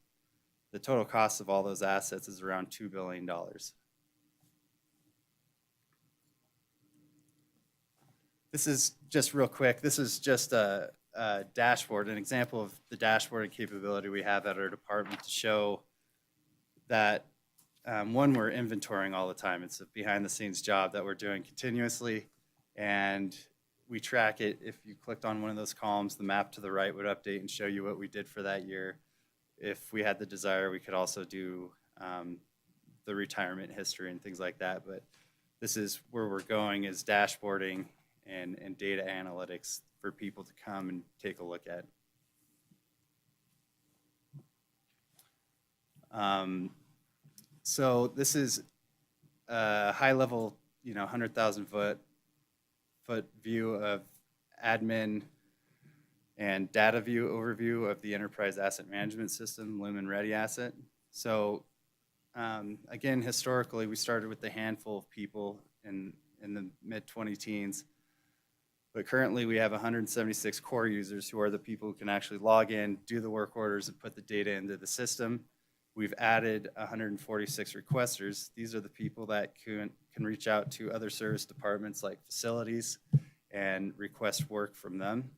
The total cost of all those assets is around $2 billion. This is just real quick. This is just a dashboard, an example of the dashboarding capability we have at our department to show that, one, we're inventorying all the time. It's a behind-the-scenes job that we're doing continuously, and we track it. If you clicked on one of those columns, the map to the right would update and show you what we did for that year. If we had the desire, we could also do the retirement history and things like that, but this is where we're going, is dashboarding and data analytics for people to come and take a look at. So this is a high level, 100,000 foot view of admin and data view overview of the enterprise asset management system, Lumen Ready Asset. So again, historically, we started with a handful of people in the mid-20 teens. But currently, we have 176 core users who are the people who can actually log in, do the work orders, and put the data into the system. We've added 146 requesters. These are the people that can reach out to other service departments like facilities and request work from them.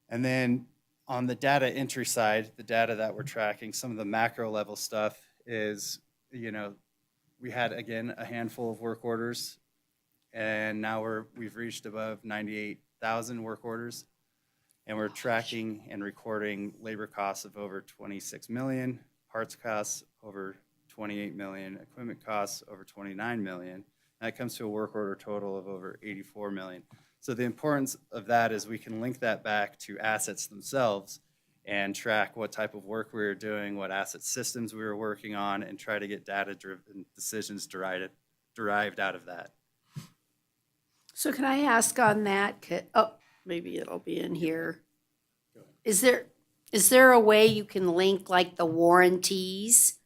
And then on the data entry side, the data that we're tracking, some of the macro level stuff is, we had, again, a handful of work orders, and now we've reached above 98,000 work orders, and we're tracking and recording labor costs of over 26 million, parts costs over 28 million, equipment costs over 29 million. That comes to a work order total of over 84 million. So the importance of that is we can link that back to assets themselves and track what type of work we were doing, what asset systems we were working on, and try to get data-driven decisions derived out of that. So can I ask on that? Maybe it'll be in here. Is there a way you can link like the warranties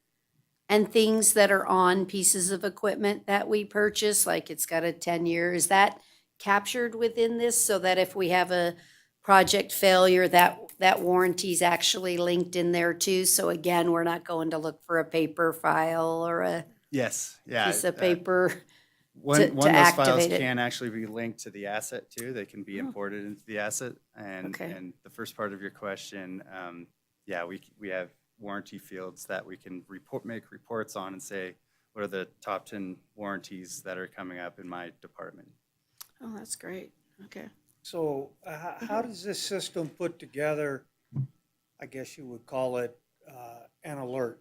and things that are on pieces of equipment that we purchase? Like it's got a 10-year, is that captured within this so that if we have a project failure, that warranty's actually linked in there too? So again, we're not going to look for a paper file or a Yes, yeah. piece of paper. One of those files activate it. can actually be linked to the asset too. They can be imported into the asset. And the first part of your question, we have warranty fields that we can make reports on and say, what are the top 10 warranties that are coming up in my department? Oh, that's great. Okay. So how does this system put together, I guess you would call it an alert?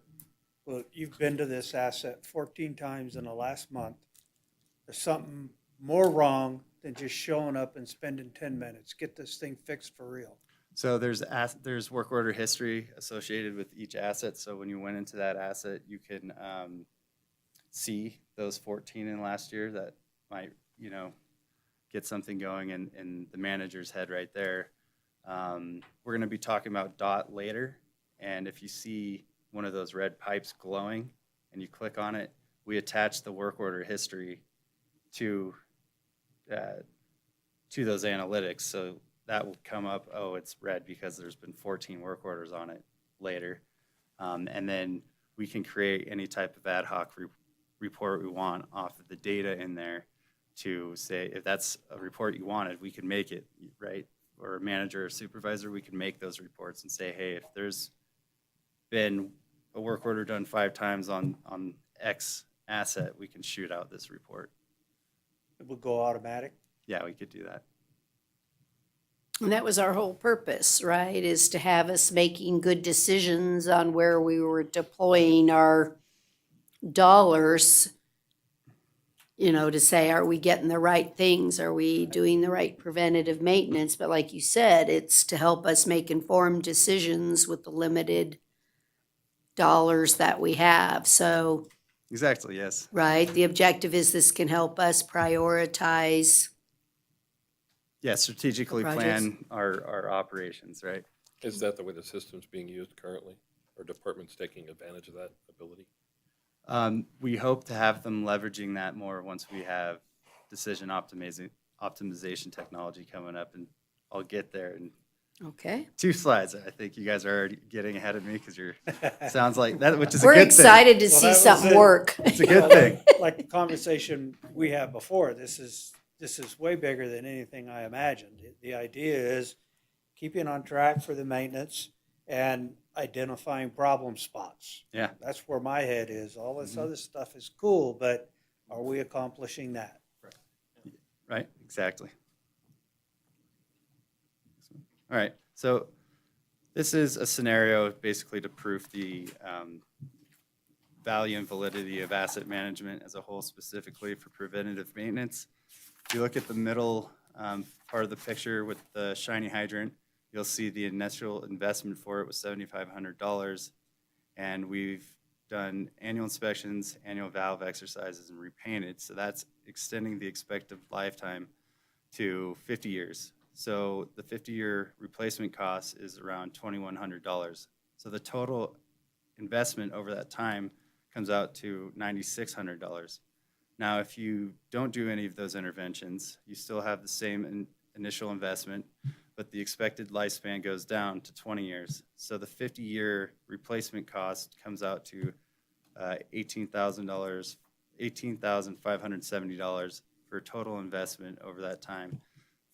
Well, you've been to this asset 14 times in the last month. There's something more wrong than just showing up and spending 10 minutes. Get this thing fixed for real. So there's work order history associated with each asset. So when you went into that asset, you can see those 14 in last year that might, get something going in the manager's head right there. We're going to be talking about DOT later, and if you see one of those red pipes glowing and you click on it, we attach the work order history to those analytics. So that will come up, oh, it's red because there's been 14 work orders on it later. And then we can create any type of ad hoc report we want off of the data in there to say, if that's a report you wanted, we can make it, right? Or a manager or supervisor, we can make those reports and say, hey, if there's been a work order done 5 times on X asset, we can shoot out this report. It would go automatic? Yeah, we could do that. And that was our whole purpose, right, is to have us making good decisions on where we were deploying our dollars, you know, to say, are we getting the right things? Are we doing the right preventative maintenance? But like you said, it's to help us make informed decisions with the limited dollars that we have. So, Exactly, yes. right, the objective is this can help us prioritize. Yeah, strategically Projects. plan our operations, right? Is that the way the system's being used currently? Or departments taking advantage of that ability? We hope to have them leveraging that more once we have decision optimization technology coming up, and I'll get there in Okay. 2 slides. I think you guys are already getting ahead of me because you're, sounds like that, which is a We're good excited to Well, see that was something it. work. It's a good thing. Like the conversation we had before, this is way bigger than anything I imagined. The idea is keeping on track for the maintenance and identifying problem spots. Yeah. That's where my head is. All this other stuff is cool, but are we accomplishing that? Right, exactly. All right, so this is a scenario basically to prove the value and validity of asset management as a whole, specifically for preventative maintenance. If you look at the middle part of the picture with the shiny hydrant, you'll see the initial investment for it was $7,500, and we've done annual inspections, annual valve exercises, and repainted. So that's extending the expected lifetime to 50 years. So the 50-year replacement cost is around $2,100. So the total investment over that time comes out to $9,600. Now, if you don't do any of those interventions, you still have the same initial investment, but the expected lifespan goes down to 20 years. So the 50-year replacement cost comes out to $18,570 for a total investment over that time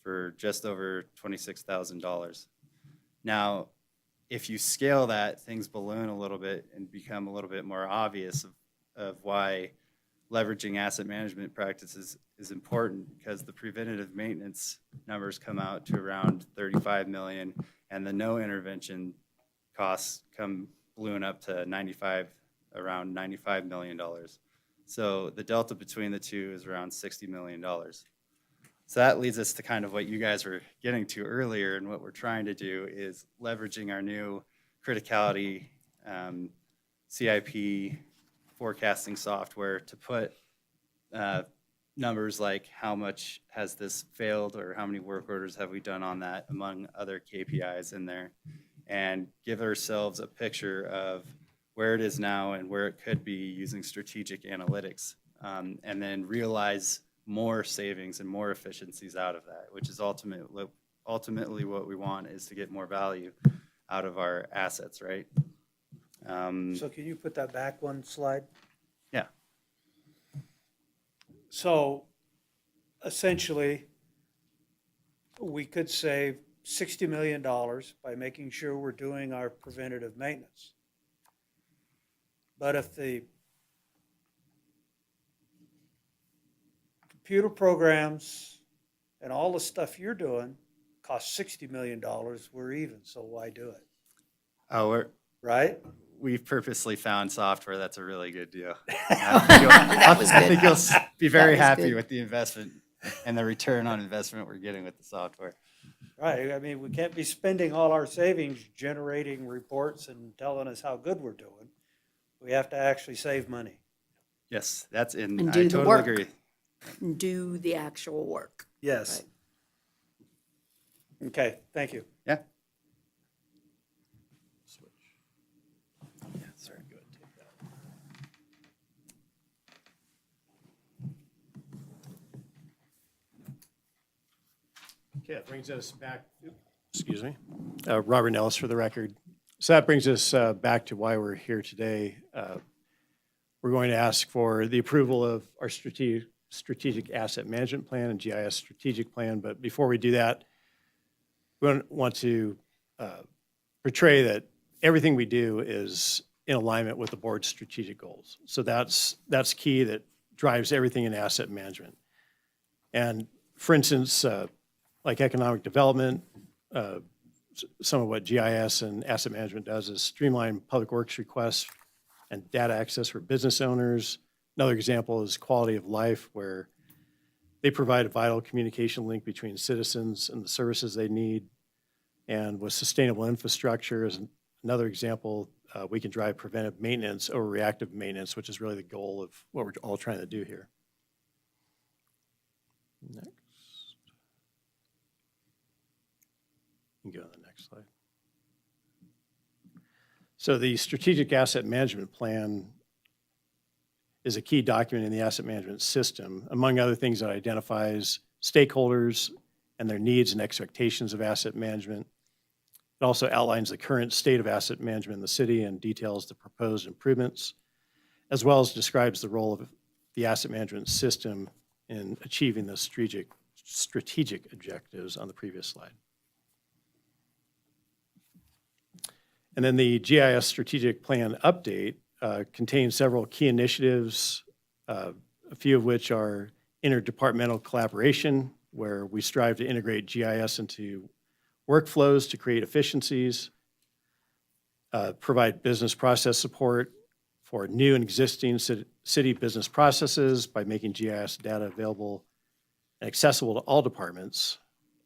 for just over $26,000. Now, if you scale that, things balloon a little bit and become a little bit more obvious of why leveraging asset management practices is important, because the preventative maintenance numbers come out to around $35 million, and the no intervention costs come balloon up to around $95 million. So the delta between the two is around $60 million. So that leads us to kind of what you guys were getting to earlier, and what we're trying to do is leveraging our new criticality CIP forecasting software to put numbers like how much has this failed or how many work orders have we done on that, among other KPIs in there, and give ourselves a picture of where it is now and where it could be using strategic analytics, and then realize more savings and more efficiencies out of that, which is ultimately what we want, is to get more value out of our assets, right? So can you put that back one slide? Yeah. So essentially, we could save $60 million by making sure we're doing our preventative maintenance. But if the computer programs and all the stuff you're doing cost $60 million, we're even, so why do it? Oh, right? We've purposely found software that's a really good deal. I think you'll be very happy with the investment and the return on investment we're getting with the software. Right, I mean, we can't be spending all our savings generating reports and telling us how good we're doing. We have to actually save money. Yes, that's in, And I do the totally work. agree. Do the actual work. Yes. Okay, thank you. Yeah. Yeah, sorry. Go ahead and take that. Okay, that brings us back, excuse me, Robert Nellis for the record. So that brings us back to why we're here today. We're going to ask for the approval of our strategic asset management plan and GIS strategic plan. But before we do that, we want to portray that everything we do is in alignment with the board's strategic goals. So that's key. That drives everything in asset management. And for instance, like economic development, some of what GIS and asset management does is streamline public works requests and data access for business owners. Another example is quality of life, where they provide a vital communication link between citizens and the services they need. And with sustainable infrastructure is another example, we can drive preventive maintenance over reactive maintenance, which is really the goal of what we're all trying to do here. Next. You can go to the next slide. So the strategic asset management plan is a key document in the asset management system. Among other things, it identifies stakeholders and their needs and expectations of asset management. It also outlines the current state of asset management in the city and details the proposed improvements, as well as describes the role of the asset management system in achieving the strategic objectives on the previous slide. And then the GIS strategic plan update contains several key initiatives, a few of which are interdepartmental collaboration, where we strive to integrate GIS into workflows to create efficiencies, provide business process support for new and existing city business processes by making GIS data available and accessible to all departments,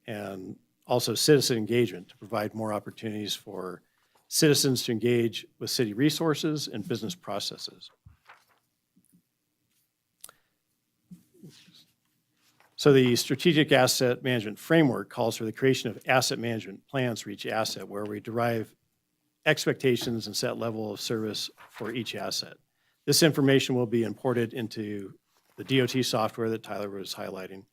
and also citizen engagement to provide more opportunities for citizens to engage with city resources and business processes. So the strategic asset management framework calls for the creation of asset management plans for each asset, where we derive expectations and set level of service for each asset. This information will be imported into the DOT software that Tyler was highlighting,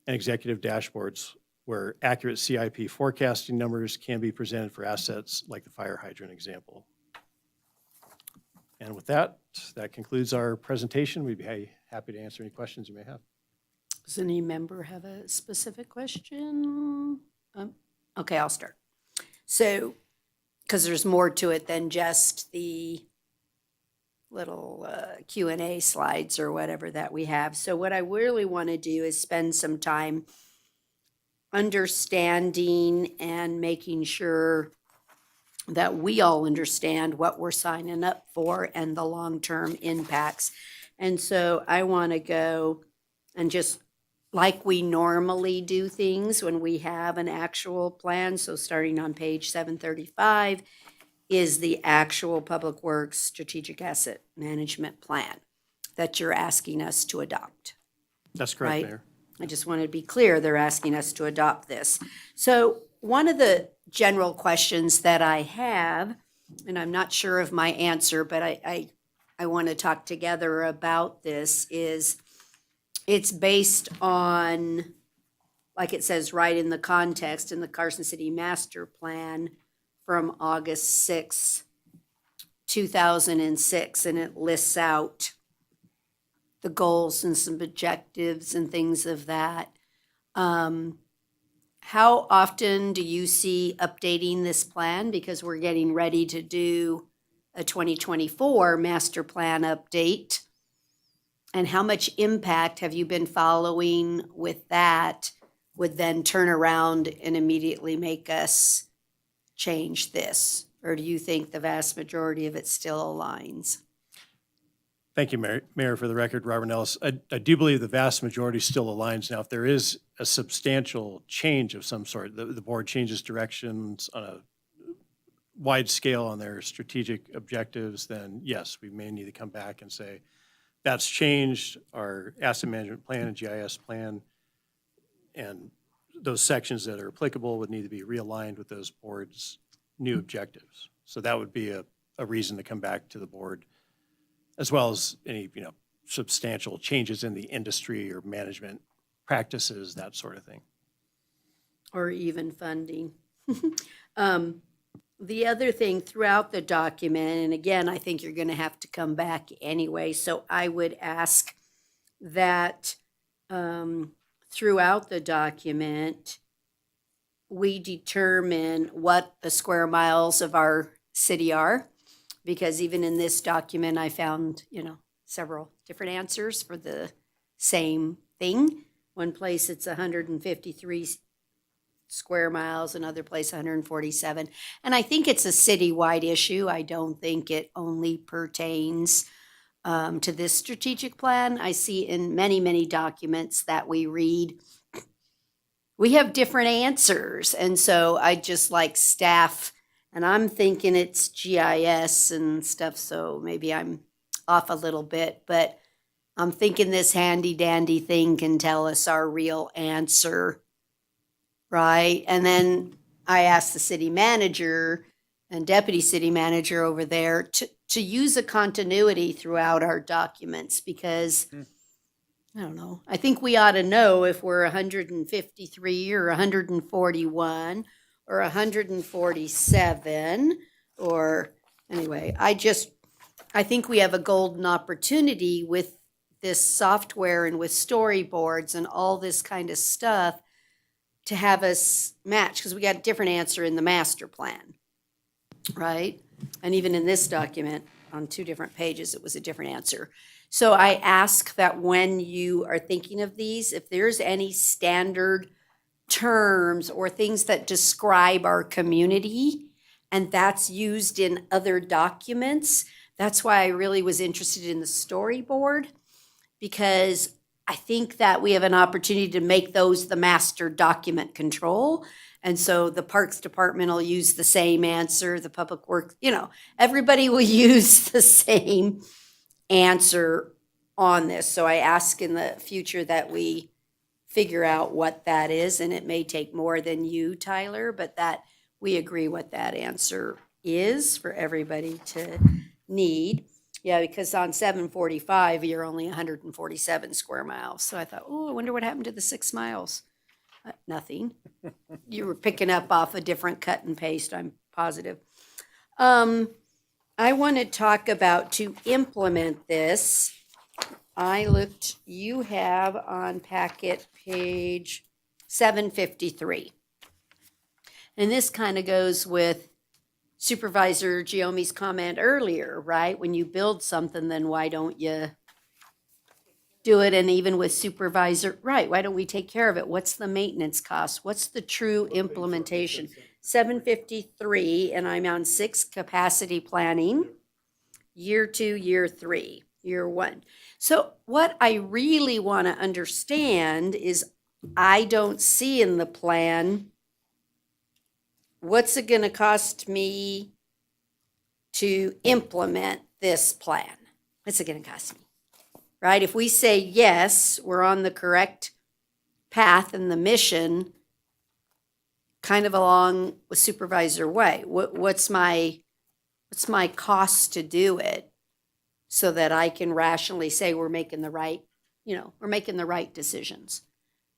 and executive dashboards where accurate CIP forecasting numbers can be presented for assets like the fire hydrant example. And with that, that concludes our presentation. We'd be happy to answer any questions you may have. Does any member have a specific question? Okay, I'll start. So, because there's more to it than just the little Q&A slides or whatever that we have. So what I really want to do is spend some time understanding and making sure that we all understand what we're signing up for and the long-term impacts. And so I want to go and just like we normally do things when we have an actual plan. So starting on page 735 is the actual Public Works Strategic Asset Management Plan that you're asking us to adopt. That's correct, right? Mayor. I just want to be clear, they're asking us to adopt this. So one of the general questions that I have, and I'm not sure of my answer, but I want to talk together about this, is it's based on, like it says right in the context, in the Carson City Master Plan from August 6, 2006, and it lists out the goals and some objectives and things of that. How often do you see updating this plan? Because we're getting ready to do a 2024 master plan update. And how much impact have you been following with that would then turn around and immediately make us change this? Or do you think the vast majority of it still aligns? Thank you, Mayor. For the record, Robert Nellis. I do believe the vast majority still aligns. Now, if there is a substantial change of some sort, the board changes directions on a wide scale on their strategic objectives, then yes, we may need to come back and say, that's changed our asset management plan and GIS plan, and those sections that are applicable would need to be realigned with those boards' new objectives. So that would be a reason to come back to the board, as well as any, substantial changes in the industry or management practices, that sort of thing. Or even funding. The other thing throughout the document, and again, I think you're going to have to come back anyway, so I would ask that throughout the document, we determine what the square miles of our city are, because even in this document, I found, several different answers for the same thing. One place it's 153 square miles, another place 147. And I think it's a citywide issue. I don't think it only pertains to this strategic plan. I see in many, many documents that we read, we have different answers. And so I just like staff, and I'm thinking it's GIS and stuff, so maybe I'm off a little bit, but I'm thinking this handy dandy thing can tell us our real answer, right? And then I asked the city manager and deputy city manager over there to use a continuity throughout our documents, because I don't know, I think we ought to know if we're 153 or 141 or 147, or anyway, I think we have a golden opportunity with this software and with storyboards and all this kind of stuff to have us match, because we got a different answer in the master plan, right? And even in this document, on 2 different pages, it was a different answer. So I ask that when you are thinking of these, if there's any standard terms or things that describe our community, and that's used in other documents, that's why I really was interested in the storyboard, because I think that we have an opportunity to make those the master document control. And so the Parks Department will use the same answer, the Public Works, everybody will use the same answer on this. So I ask in the future that we figure out what that is, and it may take more than you, Tyler, but that we agree what that answer is for everybody to need. Yeah, because on 745, you're only 147 square miles. So I thought, oh, I wonder what happened to the 6 miles. Nothing. You were picking up off a different cut and paste, I'm positive. I want to talk about to implement this. You have on packet page 753. And this kind of goes with Supervisor Giomi's comment earlier, right? When you build something, then why don't you do it? And even with supervisor, right, why don't we take care of it? What's the maintenance cost? What's the true implementation? 753, and I'm on 6, capacity planning, year 2, year 3, year 1. So what I really want to understand is I don't see in the plan, what's it going to cost me to implement this plan? What's it going to cost me? Right? If we say yes, we're on the correct path and the mission, kind of along with Supervisor Way. What's my cost to do it, so that I can rationally say we're making the right, we're making the right decisions.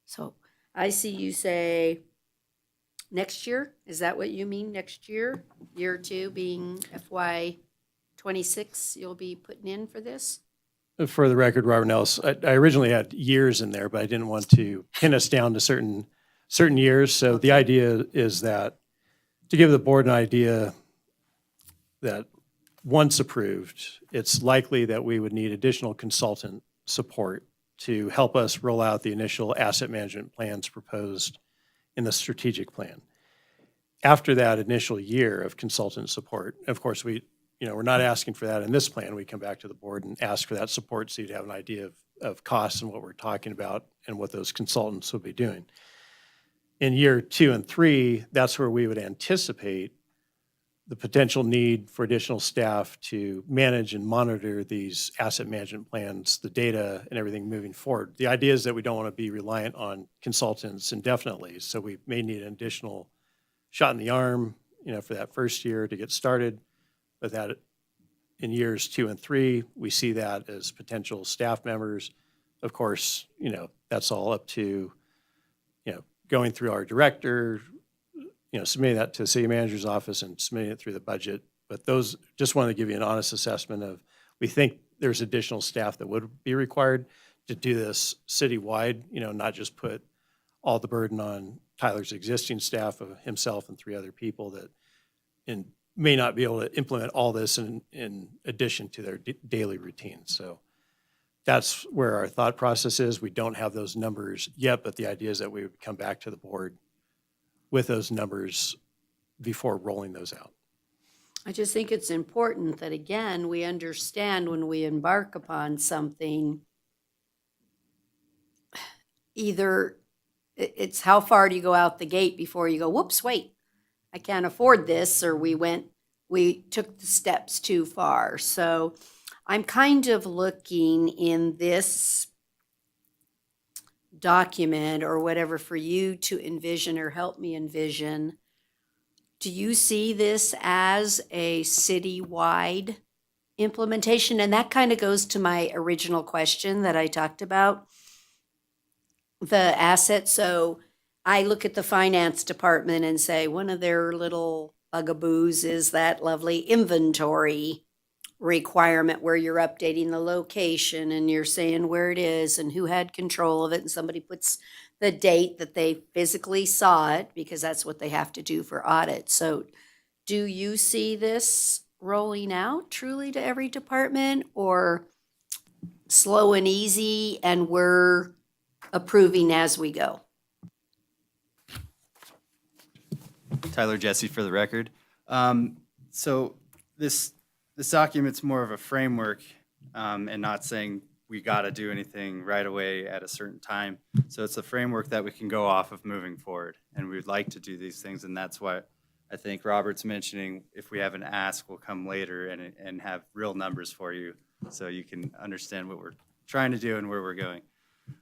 So I see you say next year. Is that what you mean, next year? Year 2 being FY26, you'll be putting in for this? For the record, Robert Nellis, I originally had years in there, but I didn't want to pin us down to certain years. So the idea is that to give the board an idea that once approved, it's likely that we would need additional consultant support to help us roll out the initial asset management plans proposed in the strategic plan. After that initial year of consultant support, of course, we're not asking for that in this plan. We come back to the board and ask for that support so you'd have an idea of costs and what we're talking about and what those consultants will be doing. In year 2 and 3, that's where we would anticipate the potential need for additional staff to manage and monitor these asset management plans, the data and everything moving forward. The idea is that we don't want to be reliant on consultants indefinitely. So we may need an additional shot in the arm, for that first year to get started. But that in years 2 and 3, we see that as potential staff members. Of course, that's all up to, going through our director, submitting that to the city manager's office and submitting it through the budget. But those, just want to give you an honest assessment of, we think there's additional staff that would be required to do this citywide, not just put all the burden on Tyler's existing staff of himself and 3 other people that may not be able to implement all this in addition to their daily routine. So that's where our thought process is. We don't have those numbers yet, but the idea is that we would come back to the board with those numbers before rolling those out. I just think it's important that, again, we understand when we embark upon something, either it's how far do you go out the gate before you go, whoops, wait, I can't afford this, or we took the steps too far. So I'm kind of looking in this document or whatever for you to envision or help me envision. Do you see this as a citywide implementation? And that kind of goes to my original question that I talked about, the assets. So I look at the finance department and say one of their little bugaboos is that lovely inventory requirement where you're updating the location and you're saying where it is and who had control of it, and somebody puts the date that they physically saw it, because that's what they have to do for audit. So do you see this rolling out truly to every department, or slow and easy and we're approving as we go? Tyler Jesse for the record. So this document's more of a framework and not saying we got to do anything right away at a certain time. So it's a framework that we can go off of moving forward, and we'd like to do these things, and that's why I think Robert's mentioning if we have an ask, we'll come later and have real numbers for you so you can understand what we're trying to do and where we're going.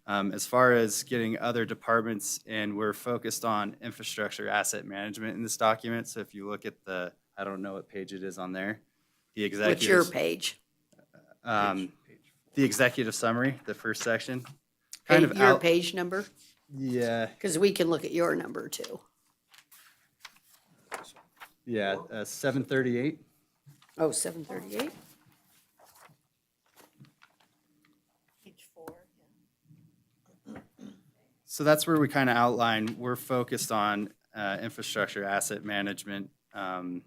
As far as getting other departments, and we're focused on infrastructure asset management in this document. So if you look at I don't know what page it is on there. What's your page? The executive summary, the first section. Your page number? Yeah. Because we can look at your number too. Yeah, 738. Oh, 738? So that's where we kind of outline, we're focused on infrastructure asset management and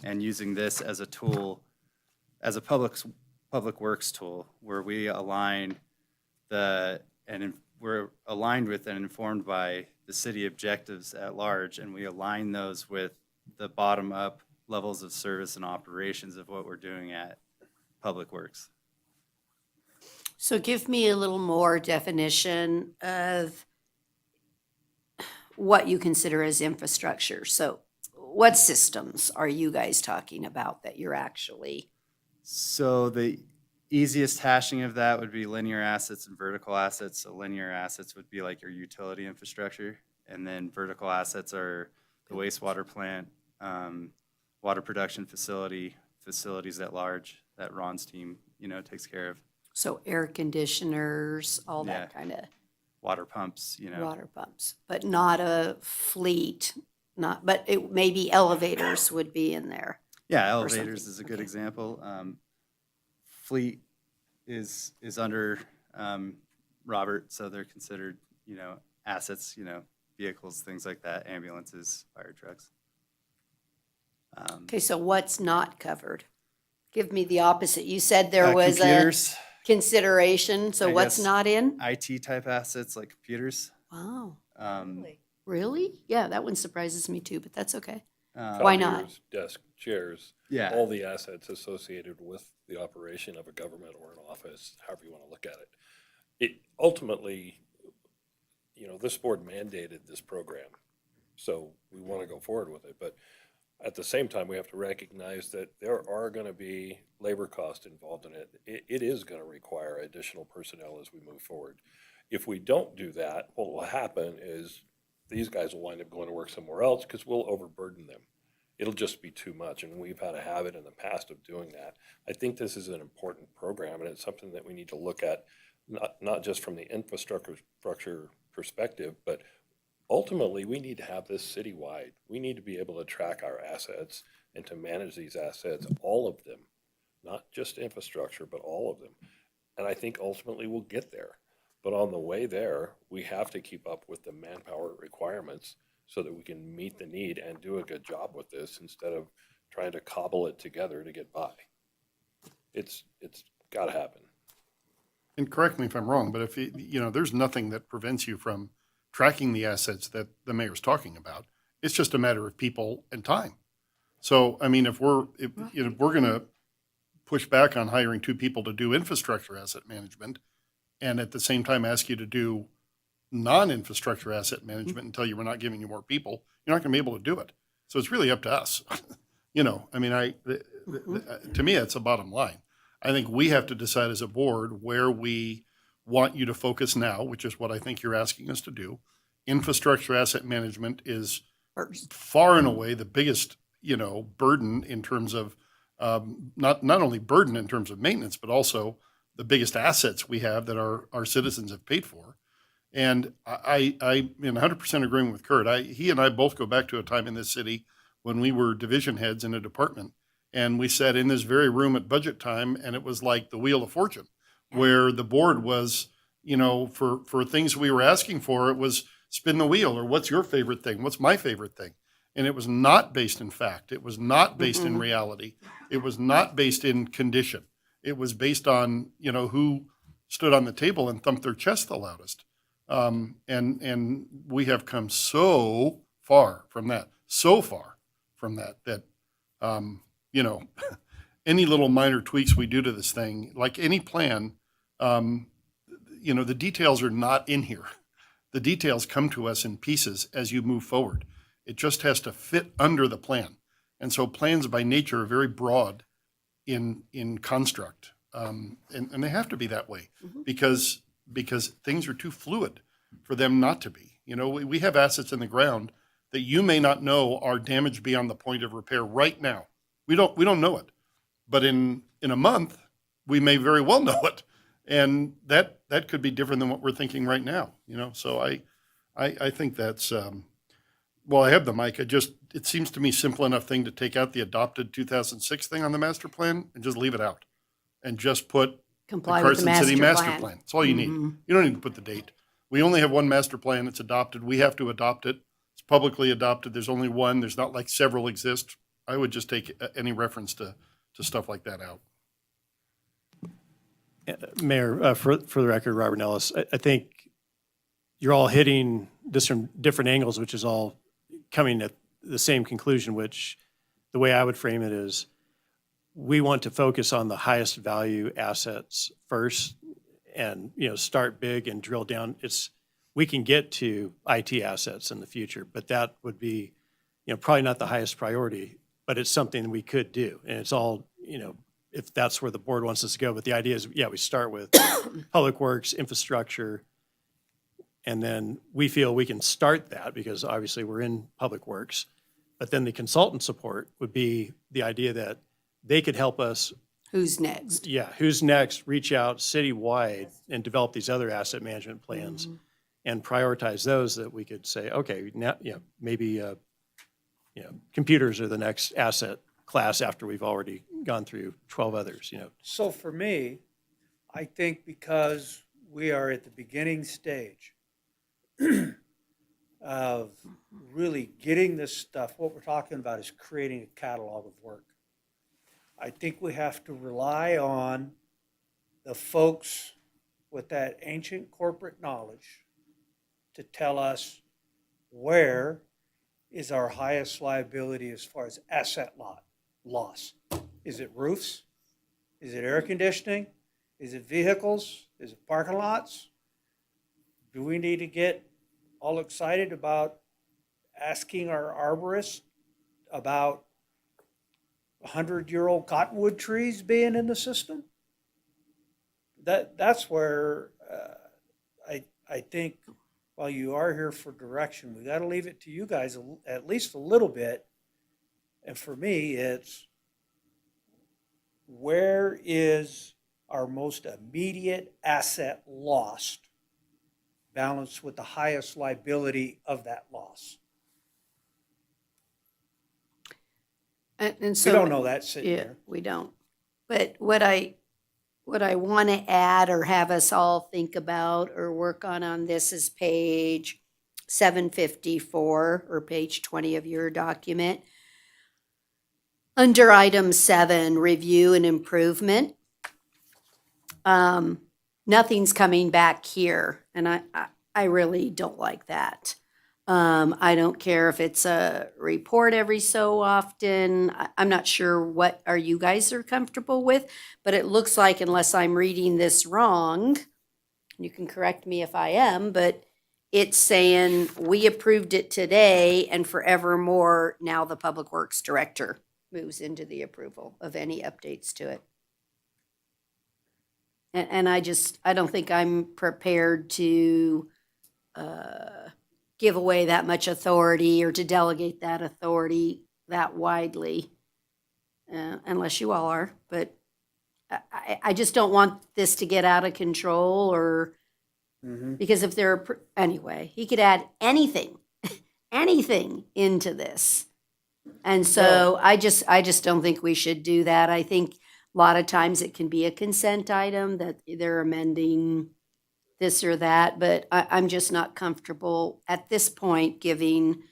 using this as a tool, as a public works tool, where we align we're aligned with and informed by the city objectives at large, and we align those with the bottom-up levels of service and operations of what we're doing at Public Works. So give me a little more definition of what you consider as infrastructure. So what systems are you guys talking about that you're actually? So the easiest hashing of that would be linear assets and vertical assets. So linear assets would be like your utility infrastructure, and then vertical assets are the wastewater plant, water production facilities at large that Ron's team, takes care of. So air conditioners, all that kind of. Water pumps, Water pumps, but not a fleet, but it maybe elevators would be in there. Yeah, elevators is a good example. Fleet is under Robert, so they're considered, assets, vehicles, things like that, ambulances, fire trucks. Okay, so what's not covered? Give me the opposite. You said there was computers, a consideration, so what's not in? IT type assets like computers. Wow. Really? Yeah, that one surprises me too, but that's okay. Why Computers, not? Desk, chairs, all the assets associated with the operation of a government or an office, however you want to look at it. It ultimately, this board mandated this program, so we want to go forward with it. But At the same time, we have to recognize that there are going to be labor costs involved in it. It is going to require additional personnel as we move forward. If we don't do that, what will happen is these guys will wind up going to work somewhere else because we'll overburden them. It'll just be too much, and we've had a habit in the past of doing that. I think this is an important program, and it's something that we need to look at, not just from the infrastructure perspective, but ultimately, we need to have this citywide. We need to be able to track our assets and to manage these assets, all of them, not just infrastructure, but all of them. And I think ultimately we'll get there. But on the way there, we have to keep up with the manpower requirements so that we can meet the need and do a good job with this instead of trying to cobble it together to get by. It's got to happen. And correct me if I'm wrong, but if there's nothing that prevents you from tracking the assets that the mayor's talking about. It's just a matter of people and time. So, I mean, if we're going to push back on hiring 2 people to do infrastructure asset management and at the same time ask you to do non-infrastructure asset management and tell you we're not giving you more people, you're not going to be able to do it. So it's really up to us. I mean, to me, it's a bottom line. I think we have to decide as a board where we want you to focus now, which is what I think you're asking us to do. Infrastructure asset management is far and away the biggest, burden in terms of not only burden in terms of maintenance, but also the biggest assets we have that our citizens have paid for. And I'm in 100% agreement with Kurt. He and I both go back to a time in this city when we were division heads in a department, and we sat in this very room at budget time, and it was like the Wheel of Fortune, where the board was, for things we were asking for, it was spin the wheel, or what's your favorite thing? What's my favorite thing? And it was not based in fact. It was not based in reality. It was not based in condition. It was based on, who stood on the table and thumped their chest the loudest. And we have come so far from that, that, any little minor tweaks we do to this thing, like any plan, the details are not in here. The details come to us in pieces as you move forward. It just has to fit under the plan. And so plans by nature are very broad in construct. And they have to be that way because things are too fluid for them not to be. We have assets in the ground that you may not know are damaged beyond the point of repair right now. We don't know it. But in a month, we may very well know it. And that could be different than what we're thinking right now, So I think that's, I have the mic. It seems to me simple enough thing to take out the adopted 2006 thing on the master plan and just leave it out. And just put Comply the with the Carson City master master plan. plan. That's all you need. You don't need to put the date. We only have one master plan. It's adopted. We have to adopt it. It's publicly adopted. There's only one. There's not like several exist. I would just take any reference to stuff like that out. Mayor, for the record, Robert Nellis, I think you're all hitting this from different angles, which is all coming at the same conclusion, which the way I would frame it is we want to focus on the highest value assets first and, start big and drill down. We can get to IT assets in the future, but that would be, probably not the highest priority, but it's something we could do. And it's all, if that's where the board wants us to go. But the idea is, we start with public works, infrastructure, and then we feel we can start that because obviously we're in public works. But then the consultant support would be the idea that they could help us. Who's next? Yeah, who's next, reach out citywide and develop these other asset management plans and prioritize those that we could say, okay, now, maybe, computers are the next asset class after we've already gone through 12 others, So for me, I think because we are at the beginning stage of really getting this stuff, what we're talking about is creating a catalog of work. I think we have to rely on the folks with that ancient corporate knowledge to tell us where is our highest liability as far as asset loss. Is it roofs? Is it air conditioning? Is it vehicles? Is it parking lots? Do we need to get all excited about asking our arborists about 100-year-old cottonwood trees being in the system? That's where I think, while you are here for direction, we got to leave it to you guys at least a little bit. And for me, it's where is our most immediate asset lost, balanced with the highest liability of that loss? And so. We don't know that sitting Yeah, here. we don't. But what I want to add or have us all think about or work on this is page 754 or page 20 of your document. Under item 7, review and improvement. Nothing's coming back here, and I really don't like that. I don't care if it's a report every so often. I'm not sure what are you guys are comfortable with, but it looks like, unless I'm reading this wrong, you can correct me if I am, but it's saying we approved it today and forevermore, now the Public Works Director moves into the approval of any updates to it. And I don't think I'm prepared to give away that much authority or to delegate that authority that widely, unless you all are. But I just don't want this to get out of control, or because if anyway, he could add anything, anything into this. And so I just don't think we should do that. I think a lot of times it can be a consent item that they're amending this or that, but I'm just not comfortable at this point giving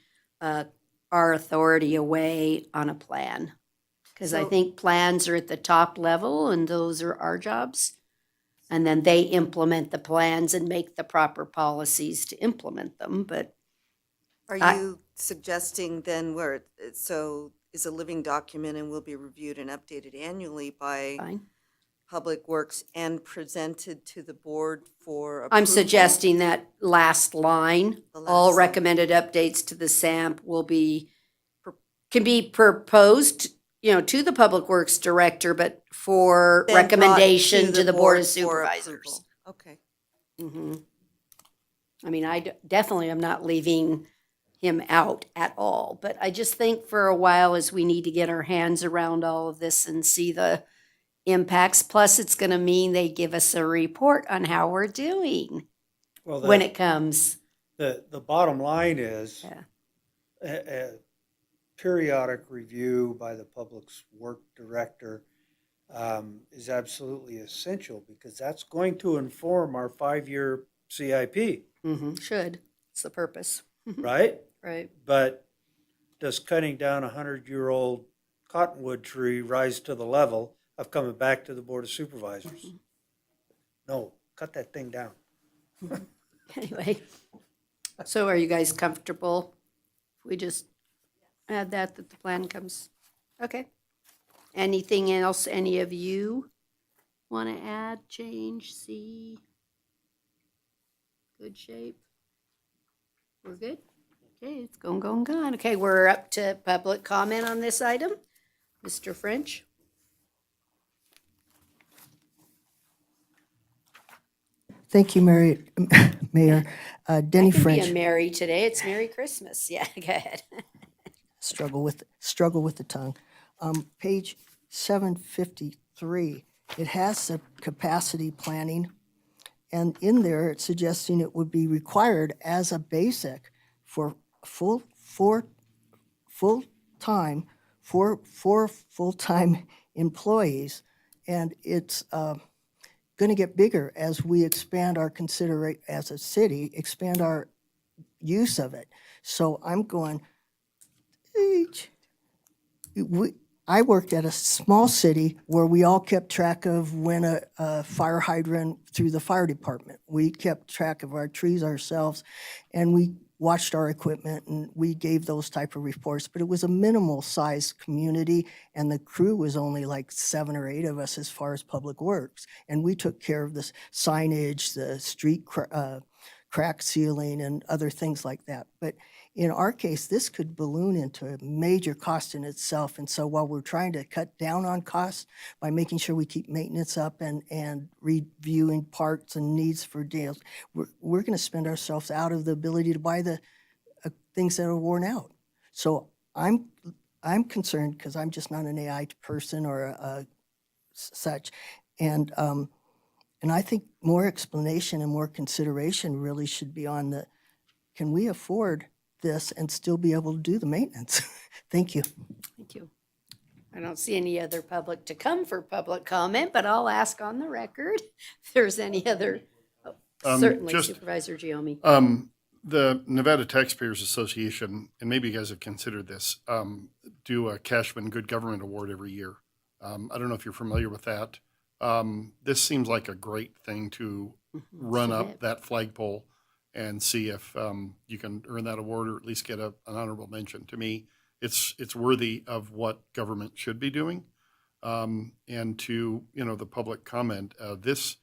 our authority away on a plan. Because I think plans are at the top level and those are our jobs. And then they implement the plans and make the proper policies to implement them, but. Are you suggesting then so is a living document and will be reviewed and updated annually by Fine. Public Works and presented to the board for approval? I'm suggesting that last line, The all last recommended updates to the SAMP can be proposed, to the Public Works Director, but for Then brought recommendation to the Board of for Supervisors. approval. Okay. I mean, I definitely am not leaving him out at all, but I just think for a while, as we need to get our hands around all of this and see the impacts, plus it's going to mean they give us a report on how we're doing when it comes. The bottom line is Yeah. a periodic review by the Public Works Director is absolutely essential, because that's going to inform our 5-year CIP, Should. It's the purpose. right? Right. But does cutting down a 100-year-old cottonwood tree rise to the level of coming back to the Board of Supervisors? No, cut that thing down. Anyway, so are you guys comfortable? If we just add that the plan comes, okay. Anything else any of you want to add, change, see? Good shape? We're good? Okay, it's going. Okay, we're up to public comment on this item. Mr. French? Thank you, Mayor. Denny Could be French. a Merry today. It's Merry Christmas. Yeah, go ahead. Struggle with the tongue. Page 753, it has some capacity planning, and in there it's suggesting it would be required as a basic for full-time employees, and it's going to get bigger as we expand our as a city, expand our use of it. So I'm going, I worked at a small city where we all kept track of when a fire hydrant through the fire department. We kept track of our trees ourselves, and we watched our equipment, and we gave those type of reports. But it was a minimal-sized community, and the crew was only like 7 or 8 of us as far as Public Works. And we took care of the signage, the street crack sealing and other things like that. But in our case, this could balloon into a major cost in itself. And so while we're trying to cut down on costs by making sure we keep maintenance up and reviewing parts and needs for deals, we're going to spend ourselves out of the ability to buy the things that are worn out. So I'm concerned because I'm just not an AI person or such. And I think more explanation and more consideration really should be on the, can we afford this and still be able to do the maintenance? Thank you. Thank you. I don't see any other public to come for public comment, but I'll ask on the record if there's any other. Certainly, Supervisor Giomi. The Nevada Taxpayers Association, and maybe you guys have considered this, do a Cashman Good Government Award every year. I don't know if you're familiar with that. This seems like a great thing to run up that flagpole and see if you can earn that award or at least get an honorable mention. To me, it's worthy of what government should be doing. And to, the public comment, this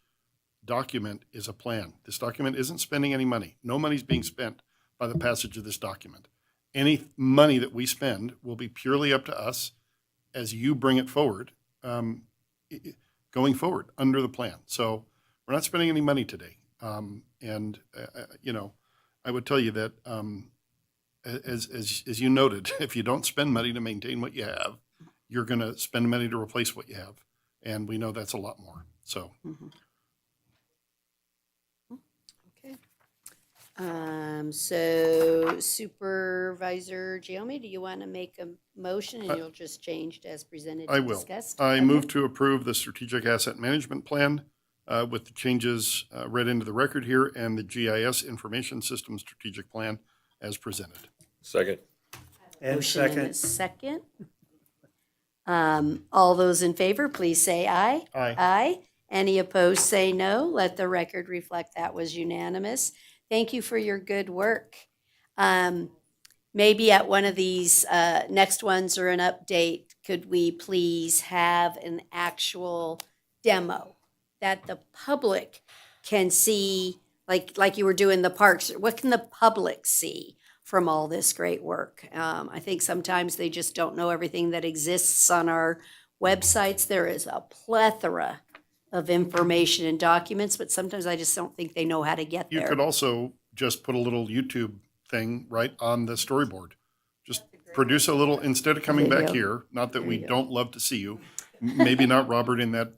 document is a plan. This document isn't spending any money. No money's being spent by the passage of this document. Any money that we spend will be purely up to us as you bring it forward, going forward under the plan. So we're not spending any money today. I would tell you that as you noted, if you don't spend money to maintain what you have, you're going to spend money to replace what you have. And we know that's a lot more. So. Okay. So Supervisor Giomi, do you want to make a motion and you'll just change it as presented I and will. discussed? I Okay. move to approve the Strategic Asset Management Plan with the changes read into the record here and the GIS Information System Strategic Plan as presented. Second. And Motion and a second. second. All those in favor, please say aye. Aye. Aye. Any opposed, say no. Let the record reflect that was unanimous. Thank you for your good work. Maybe at one of these next ones or an update, could we please have an actual demo that the public can see, like you were doing the parks? What can the public see from all this great work? I think sometimes they just don't know everything that exists on our websites. There is a plethora of information and documents, but sometimes I just don't think they know how to get You there. could also just put a little YouTube thing right on the storyboard. Just produce a little, instead of coming back Video. here, not that we don't love to see you, maybe not Robert in that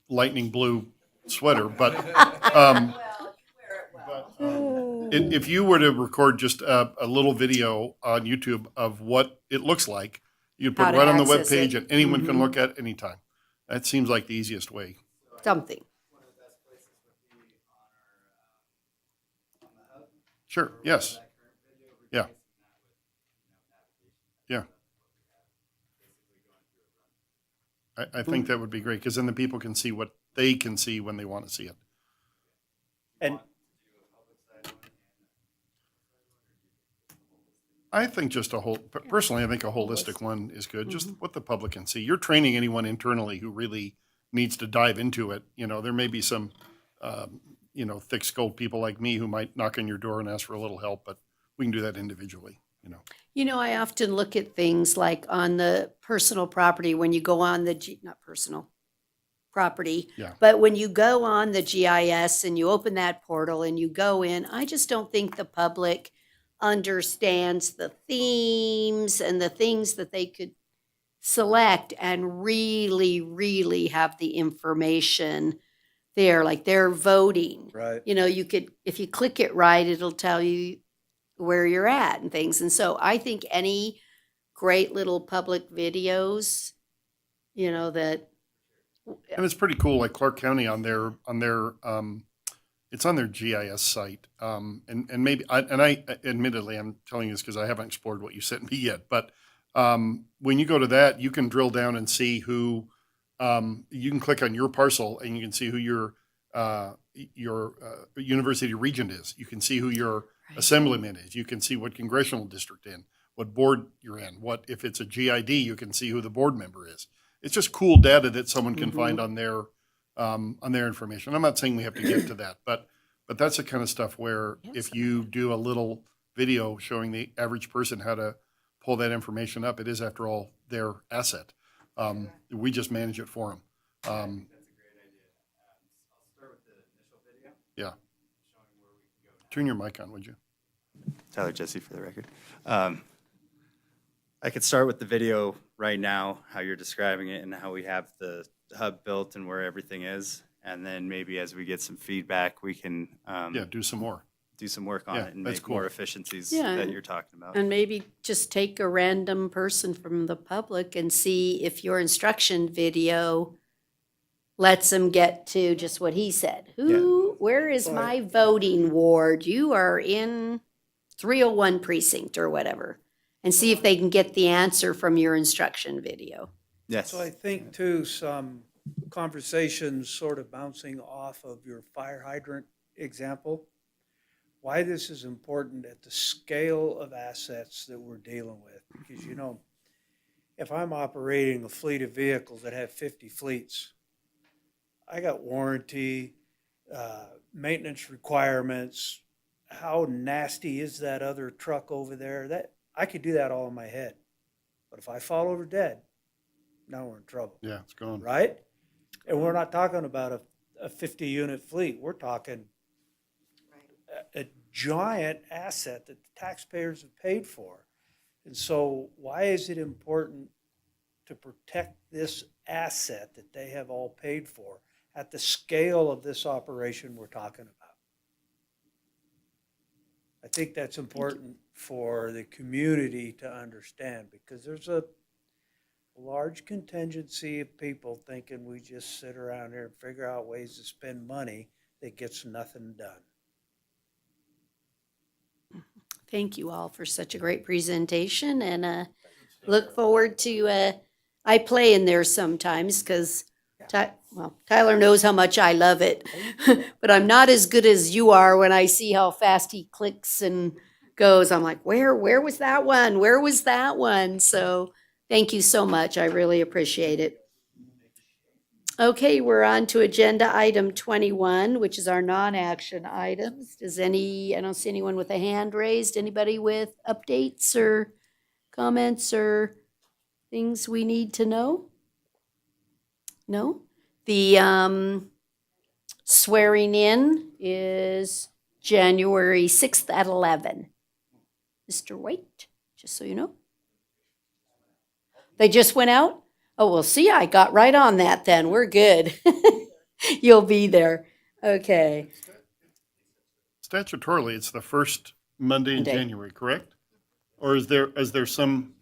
lightning blue sweater, but if you were to record just a little video on YouTube of what it looks like, you'd put How it to right on the access webpage it. and anyone can Mhm. look at it anytime. That seems like the easiest way. Something. Sure, yes. Yeah. Yeah. I think that would be great, because then the people can see what they can see when they want to see it. And I think just personally, I think a holistic one is good, just what the public can see. You're training anyone internally who really needs to dive into it. There may be some, thick-skulled people like me who might knock on your door and ask for a little help, but we can do that individually. I often look at things like on the personal property, when you go on not personal property, Yeah. but when you go on the GIS and you open that portal and you go in, I just don't think the public understands the themes and the things that they could select and really, really have the information there, like they're voting. right. You could, if you click it right, it'll tell you where you're at and things. And so I think any great little public videos, that. And it's pretty cool, like Clark County on their it's on their GIS site. And maybe, I admittedly, I'm telling you this because I haven't explored what you sent me yet, but when you go to that, you can drill down and see who, you can click on your parcel and you can see who your university regent is. You can see who your assemblyman is. You can see what congressional district in, what board you're in, what, if it's a GID, you can see who the board member is. It's just cool data that someone can find on their information. I'm not saying we have to get to that, but But that's the kind of stuff where if you do a little video showing the average person how to pull that information up, it is, after all, their asset. We just manage it for them. That's a great idea. I'll start with the initial video. Yeah. Showing where we can go. Turn your mic on, would you? Tyler Jesse for the record. I could start with the video right now, how you're describing it and how we have the hub built and where everything is. And then maybe as we get some feedback, we can Yeah, do some more. do some work on Yeah, it and that's make cool. more efficiencies Yeah, that you're talking about. And maybe just take a random person from the public and see if your instruction video lets them get to just what he said. Where is my voting ward? You are in 301 precinct or whatever. And see if they can get the answer from your instruction video. Yes. So I think too, some conversations sort of bouncing off of your fire hydrant example, why this is important at the scale of assets that we're dealing with. Because, you know, if I'm operating a fleet of vehicles that have 50 fleets, I got warranty, maintenance requirements. How nasty is that other truck over there? That I could do that all in my head. But if I fall over dead, now we're in trouble. Yeah, it's gone. Right? And we're not talking about a 50-unit fleet. We're talking a giant asset that the taxpayers have paid for. And so why is it important to protect this asset that they have all paid for at the scale of this operation we're talking about? I think that's important for the community to understand, because there's a large contingency of people thinking we just sit around here and figure out ways to spend money that gets nothing done. Thank you all for such a great presentation, and look forward to, I play in there sometimes because, Tyler knows how much I love it, but I'm not as good as you are when I see how fast he clicks and goes. I'm like, where was that one? Where was that one? So thank you so much. I really appreciate it. Okay, we're on to agenda item 21, which is our non-action items. I don't see anyone with a hand raised. Anybody with updates or comments or things we need to know? No? The swearing in is January 6th at 11. Mr. White, just so you know. They just went out? Oh, well, see, I got right on that then. We're good. You'll be there. Okay. Statutorily, it's the first Monday in January, correct? Or is there some?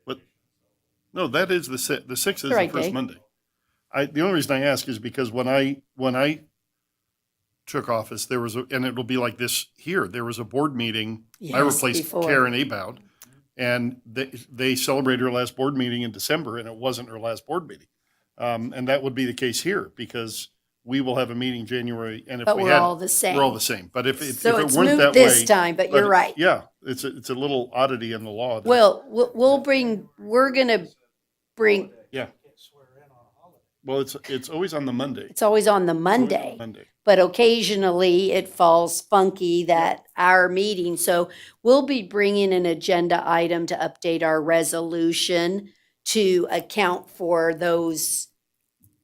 What? No, that is the 6th is the Right first day. Monday. The only reason I ask is because when I took office, there was and it'll be like this here. There was a board meeting. I Yes, replaced before. Karen Aboud, and they celebrated her last board meeting in December, and it wasn't her last board meeting. And that would be the case here, because we will have a meeting January, and if But we we're had, all the same. we're all the same. But if So it it's weren't moot that this way, time, but you're right. Yeah, it's a little oddity in the law. that- Well, we're gonna bring, Yeah. Well, it's always on the Monday. it's always on the It's always on Monday. Monday. But occasionally it falls funky that our meeting, so we'll be bringing an agenda item to update our resolution to account for those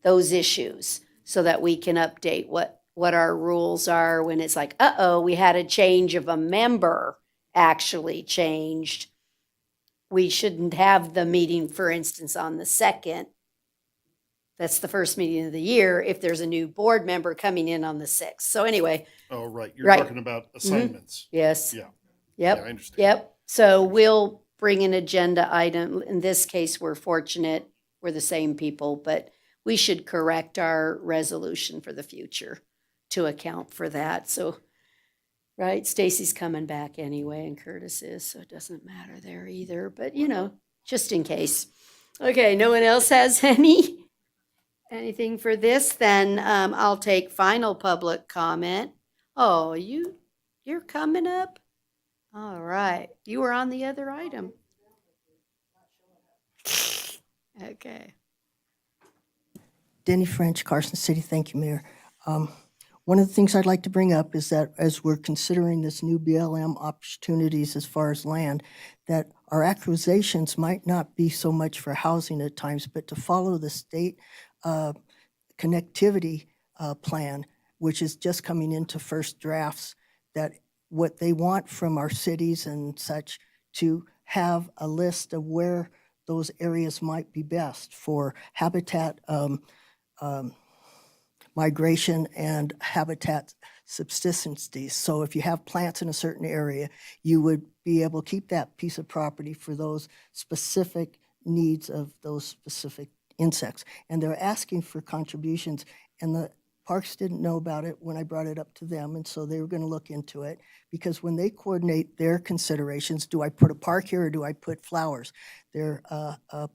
issues, so that we can update what our rules are when it's like, we had a change of a member actually changed. We shouldn't have the meeting, for instance, on the 2nd. That's the first meeting of the year if there's a new board member coming in on the 6th. So anyway, Oh, right. You're Right. talking about assignments. yes. Yeah. Yep. Yeah, I understand. Yep. So we'll bring an agenda item. In this case, we're fortunate, we're the same people, but we should correct our resolution for the future to account for that. So, right, Stacy's coming back anyway, and Curtis is, so it doesn't matter there either, but just in case. Okay, no one else has anything for this? Then I'll take final public comment. Oh, you're coming up? All right. You were on the other item. Okay. Denny French, Carson City. Thank you, Mayor. One of the things I'd like to bring up is that as we're considering this new BLM opportunities as far as land, that our acquisitions might not be so much for housing at times, but to follow the state connectivity plan, which is just coming into first drafts, that what they want from our cities and such to have a list of where those areas might be best for habitat migration and habitat subsistency. So if you have plants in a certain area, you would be able to keep that piece of property for those specific needs of those specific insects. And they're asking for contributions, and the parks didn't know about it when I brought it up to them, and so they were going to look into it, because when they coordinate their considerations, do I put a park here or do I put flowers? Their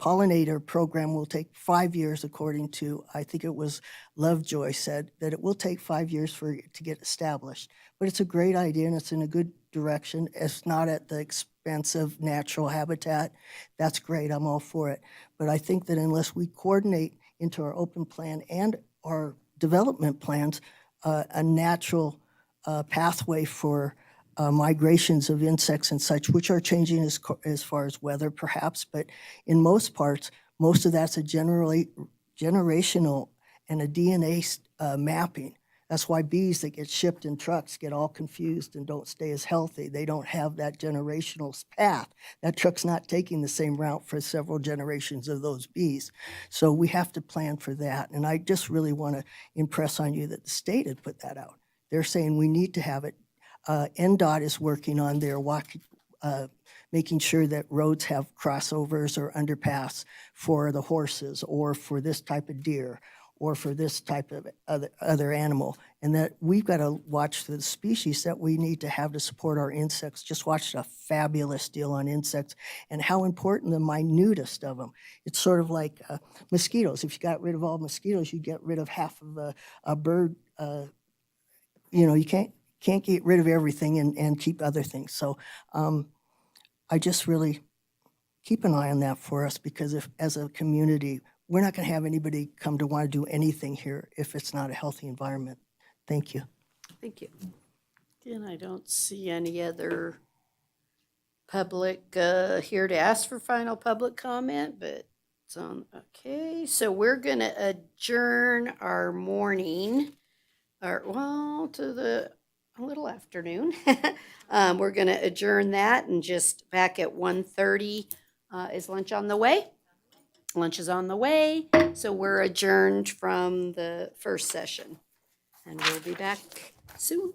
pollinator program will take 5 years, according to, I think it was Lovejoy said, that it will take 5 years for it to get established. But it's a great idea, and it's in a good direction. It's not at the expense of natural habitat. That's great. I'm all for it. But I think that unless we coordinate into our open plan and our development plans a natural pathway for migrations of insects and such, which are changing as far as weather perhaps, but in most parts, most of that's a generational and a DNA mapping. That's why bees that get shipped in trucks get all confused and don't stay as healthy. They don't have that generational path. That truck's not taking the same route for several generations of those bees. So we have to plan for that. And I just really want to impress on you that the state had put that out. They're saying we need to have it. NDOT is working on their making sure that roads have crossovers or underpass for the horses or for this type of deer or for this type of other animal, and that we've got to watch the species that we need to have to support our insects. Just watched a fabulous deal on insects and how important the minutest of them. It's sort of like mosquitoes. If you got rid of all mosquitoes, you get rid of half of a bird. You can't get rid of everything and keep other things. So I just really keep an eye on that for us, because if, as a community, we're not going to have anybody come to want to do anything here if it's not a healthy environment. Thank you. Thank you. And I don't see any other public here to ask for final public comment, but it's on. Okay, so we're going to adjourn our morning, to the a little afternoon. We're going to adjourn that, and just back at 1:30. Is lunch on the way? Lunch is on the way, so we're adjourned from the first session, and we'll be back soon.